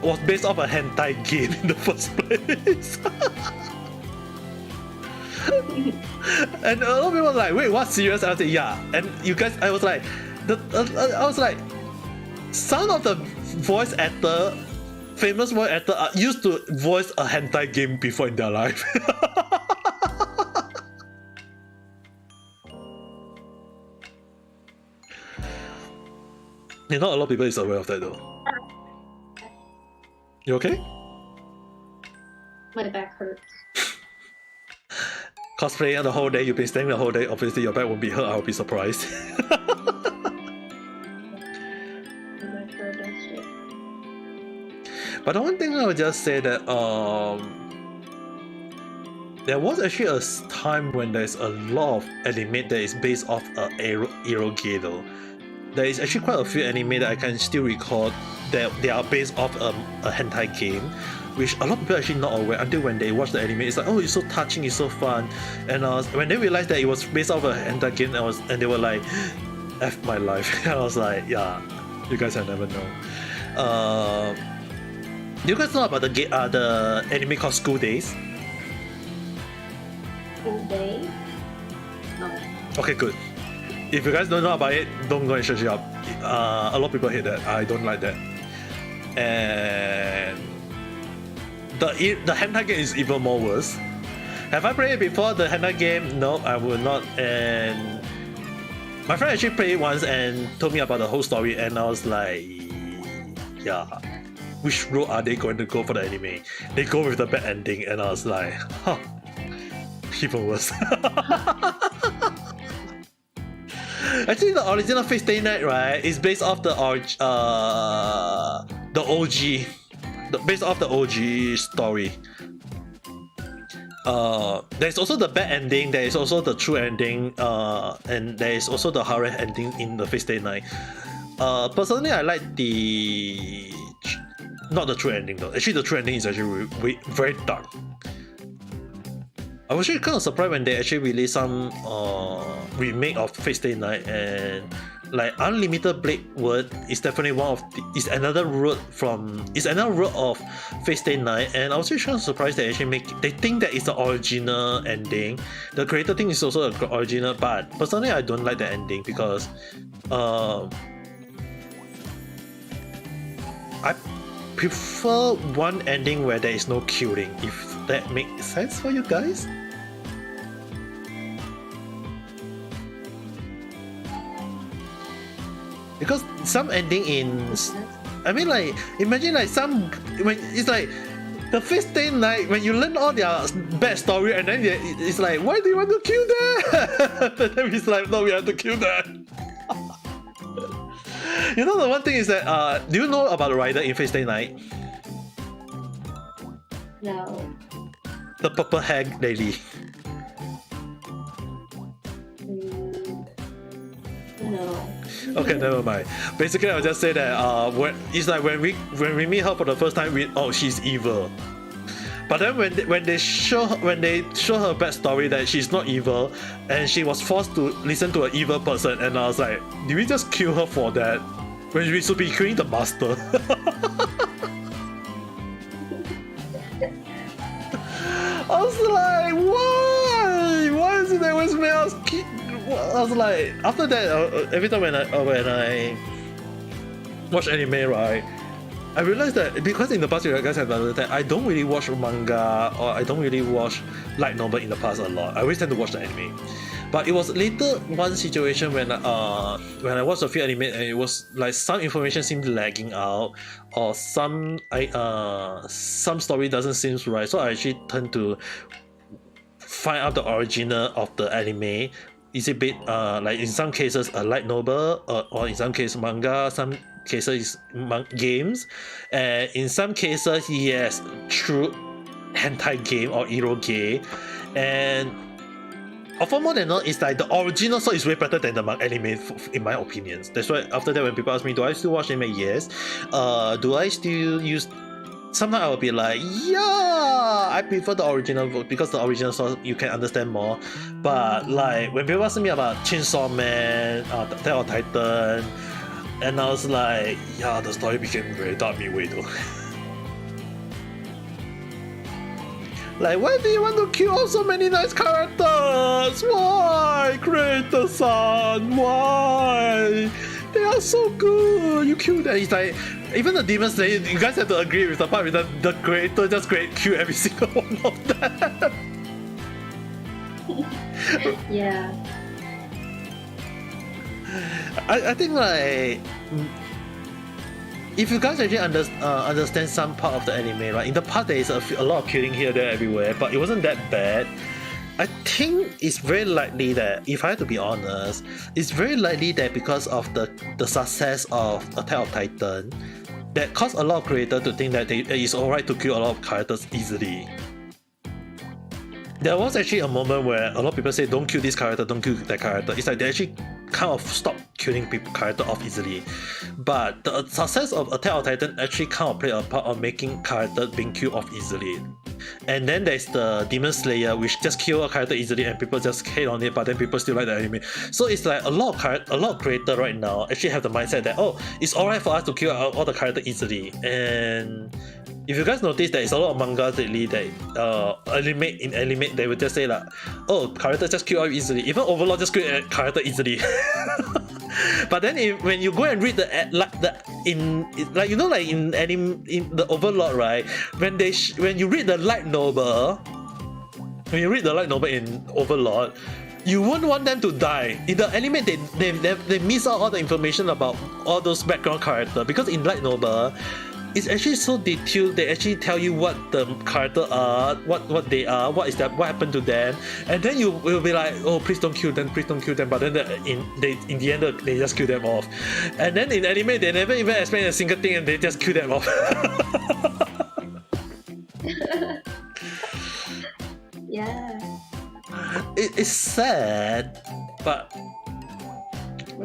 was based off a hentai game in the first place? And a lot of people were like, wait, what, serious? I was like, yeah. And you guys, I was like, some of the voice actor, famous voice actor, used to voice a hentai game before in their life. Not a lot of people is aware of that though. You okay? My back hurts. Cosplaying the whole day, you've been staying the whole day, obviously your back won't be hurt, I'll be surprised. My back hurts and shit. But the one thing I would just say that there was actually a time when there's a lot of anime that is based off eroge though. There is actually quite a few anime that I can still recall that they are based off a hentai game, which a lot of people are actually not aware until when they watch the anime. It's like, oh, it's so touching, it's so fun. And when they realized that it was based off a hentai game, and they were like, F my life. And I was like, yeah, you guys have never known. Do you guys know about the anime called School Days? School day? No. Okay, good. If you guys don't know about it, don't go and search it up. A lot of people hate that. I don't like that. And the hentai game is even more worse. Have I played it before, the hentai game? No, I will not. And my friend actually played it once and told me about the whole story, and I was like, yeah, which route are they going to go for the anime? They go with the bad ending, and I was like, huh, even worse. Actually, the original Fate Stay Night, right, is based off the OG, based off the OG story. There's also the bad ending. There is also the true ending, and there is also the horror ending in the Fate Stay Night. Personally, I like not the true ending though. Actually, the true ending is actually very dark. I was actually kind of surprised when they actually released some remake of Fate Stay Night, and like Unlimited Blade Word is definitely is another route of Fate Stay Night, and I was actually kind of surprised they actually they think that it's the original ending. The creator thing is also the original, but personally I don't like the ending because I prefer one ending where there is no killing, if that makes sense for you guys. Because some ending I mean, like, imagine like when it's like the Fate Stay Night, when you learn all their bad story, and then it's like, why do you want to kill them? And then it's like, no, we have to kill them. You know, the one thing is that do you know about the rider in Fate Stay Night? No. The purple hag lady. No. Okay, never mind. Basically, I'll just say that it's like when we meet her for the first time, she's evil. But then when they show her backstory that she's not evil, and she was forced to listen to an evil person, and I was like, did we just kill her for that? When we should be killing the master. I was like, why? Why is it they always make us keep? I was like, after that, every time when I watch anime, right, I realized that because in the past, you guys have noticed that I don't really watch manga or I don't really watch light novel in the past a lot. I always tend to watch the anime. But it was later one situation when I watched a few anime and it was like some information seemed lagging out or some story doesn't seem right. So I actually turned to find out the original of the anime. Is it like in some cases a light novel or in some cases manga, some cases games, and in some cases yes, true hentai game or eroge, and for more than all, it's like the original story is way better than the anime in my opinions. That's why after that when people ask me, do I still watch anime? Yes. Do I still use? Sometimes I will be like, yeah, I prefer the original because the original source you can understand more. But like when people ask me about Chainsaw Man, Attack on Titan, and I was like, yeah, the story became very dark midway though. Like, why do you want to kill off so many nice characters? Why, creator-san? Why? They are so good. You kill them. It's like, even the Demon Slayer, you guys have to agree with the part with the creator just kill every single one of them. Yeah. I think like if you guys actually understand some part of the anime, right? In the past there is a lot of killing here, there, everywhere, but it wasn't that bad. I think it's very likely that, if I have to be honest, it's very likely that because of the success of Attack on Titan, that caused a lot of creators to think that it's alright to kill a lot of characters easily. There was actually a moment where a lot of people say, don't kill this character, don't kill that character. It's like they actually kind of stopped killing character off easily. But the success of Attack on Titan actually kind of played a part of making characters being killed off easily. And then there's the Demon Slayer, which just kill a character easily and people just hate on it, but then people still like the anime. So it's like a lot of creators right now actually have the mindset that, oh, it's alright for us to kill all the characters easily. And if you guys notice, there is a lot of mangas lately that anime they would just say like, oh, characters just kill out easily. Even Overlord just kill a character easily. But then when you go and read in the Overlord, right? When you read the light novel, in Overlord, you won't want them to die. In the anime, they miss out all the information about all those background characters, because in light novel, it's actually so detailed. They actually tell you what the character are, what they are, what happened to them, and then you will be like, oh, please don't kill them. But then in the end they just kill them off. And then in anime they never even explain a single thing and they just kill them off. Yeah. It's sad, but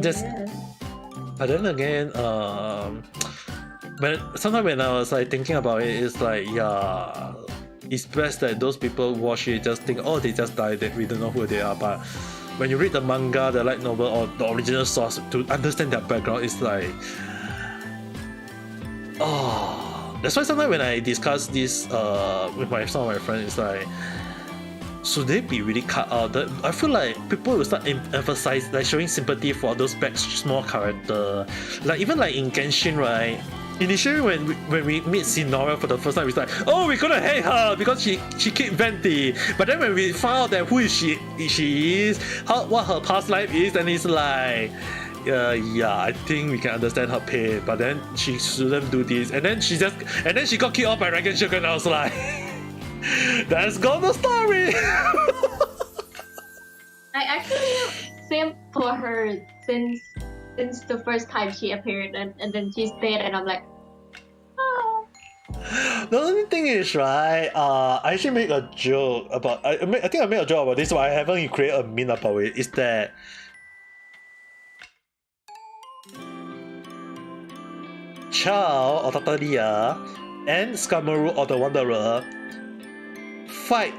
just. Yeah. But then again, sometimes when I was like thinking about it, it's like, yeah, it's best that those people watch it just think, oh, they just died, that we don't know who they are. But when you read the manga, the light novel, or the original source to understand their background, it's like, oh, that's why sometimes when I discuss this with some of my friends, it's like, should they be really cut out? I feel like people will start emphasize, like showing sympathy for those small characters. Like even like in Genshin, right? Initially, when we meet Sinora for the first time, it's like, oh, we're gonna hate her because she killed Venti. But then when we find out that who she is, what her past life is, then it's like, yeah, I think we can understand her pain. But then she shouldn't do this, and then she got killed off by Dragon Shogun. I was like, that's gone the story. I actually same for her since the first time she appeared, and then she's dead, and I'm like, oh. The only thing is, right, I actually made a joke about, I think I made a joke about this, but I haven't created a meme about it, is that Chao or Tataria and Skamaru or the Wanderer fight,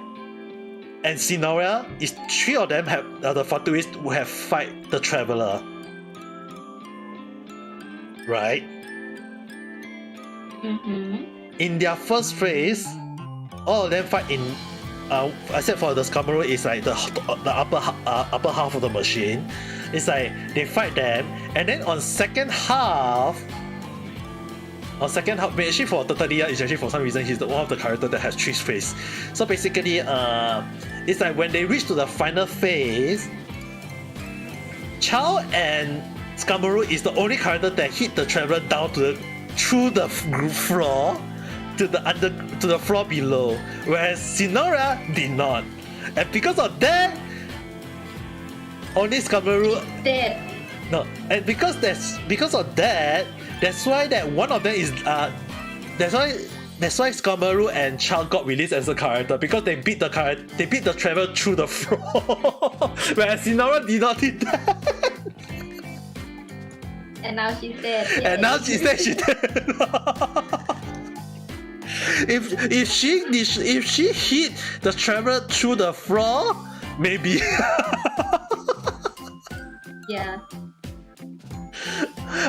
and Scenaria is three of them have the Fatuists who have fight the Traveler. Right? Mm-hmm. In their first phase, all of them fight in, except for the Skamaru is like the upper half of the machine. It's like they fight them, and then on second half, or second half, actually for Totally is actually for some reason he's one of the characters that has 3 phases. So basically, it's like when they reach to the final phase, Chao and Skamaru is the only character that hit the traveler down through the floor to the floor below, whereas Sinora did not, and because of that, only Skamaru Dead. no, and because of that, that's why that one of them is that's why Skamaru and Chao got released as a character, because they beat the traveler through the floor, whereas Sinora did not hit that. And now she's dead. And now she said she did. if she hit the traveler through the floor, maybe. Yeah.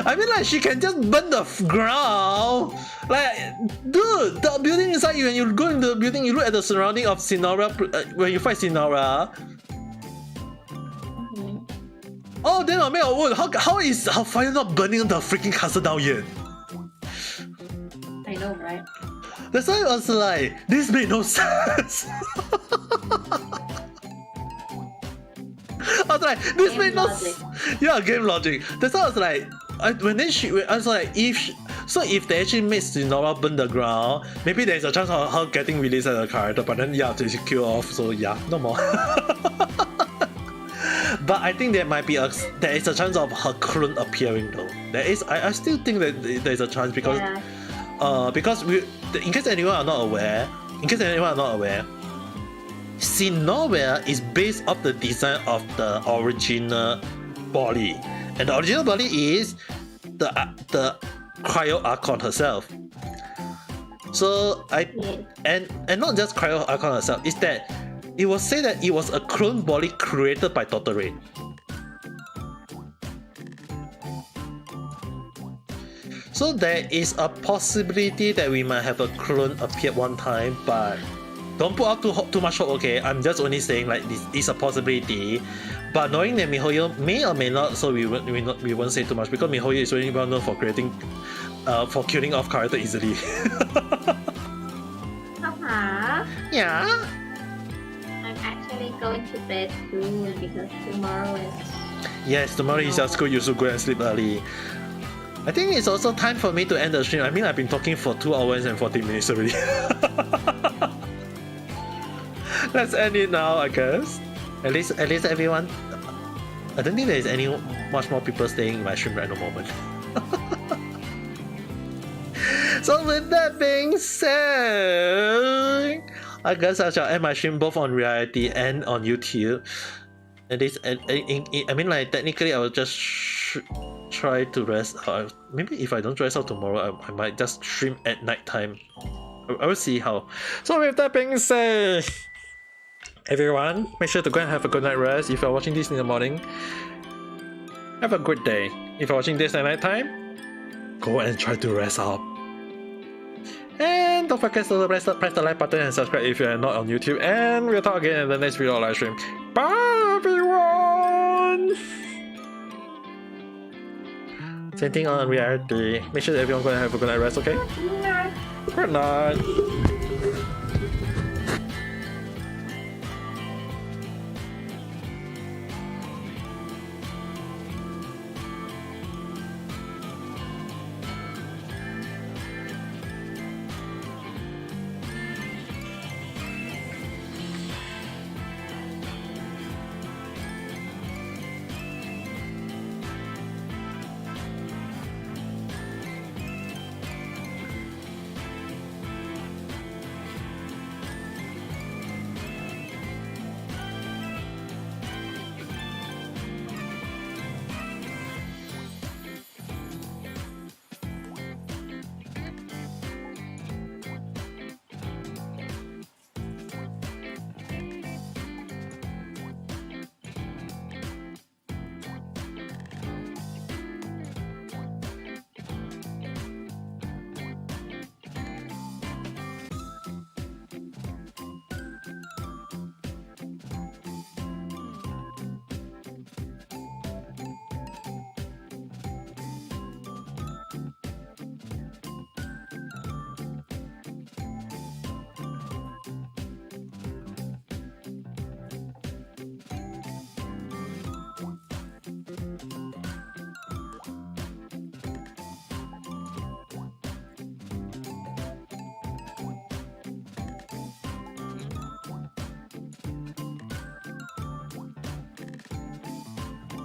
I mean, like, she can just burn the ground. Like, dude, the building inside you, when you go into the building, you look at the surrounding of Sinora when you fight Sinora. Oh, then I mean, how is her fire not burning the freaking castle down yet? I know, right? That's why I was like, this made no sense. I was like, this Game made no logic. sense. Yeah, game logic. That's why I was like, I was like, if they actually made Sinora burn the ground, maybe there's a chance of her getting released as a character, but then yeah, they kill off, so yeah, no more. But I think there is a chance of her clone appearing though. I still think that there's a chance because Yeah. because in case anyone are not aware, Sinora is based off the design of the original body, and the original body is the Cryo Archon herself. So and not just Cryo Archon herself, is that it was said that it was a clone body created by Totally. So there is a possibility that we might have a clone appear one time, but don't put up too much hope, okay? I'm just only saying like this is a possibility. But knowing that MiHoYo may or may not, so we won't say too much, because MiHoYo is really well known for for killing off character easily. Papa, Yeah. I'm actually going to bed soon because tomorrow is. Yes, tomorrow is your school, you should go and sleep early. I think it's also time for me to end the stream. I mean, I've been talking for 2 hours and 40 minutes already. Let's end it now, I guess. At least everyone. I don't think there's much more people staying in my stream right at the moment. So with that being said, I guess I shall end my stream both on Reality and on YouTube. At least, I mean, like, technically I will just try to rest. Maybe if I don't rest out tomorrow, I might just stream at night time. I will see how. So with that being said, everyone, make sure to go and have a good night rest. If you're watching this in the morning, have a good day. If you're watching this at night time, go and try to rest up. And don't forget to press the like button and subscribe if you're not on YouTube. And we'll talk again in the next video or live stream. Bye everyone! Same thing on Reality. Make sure that everyone go and have a good night rest, okay? Good night.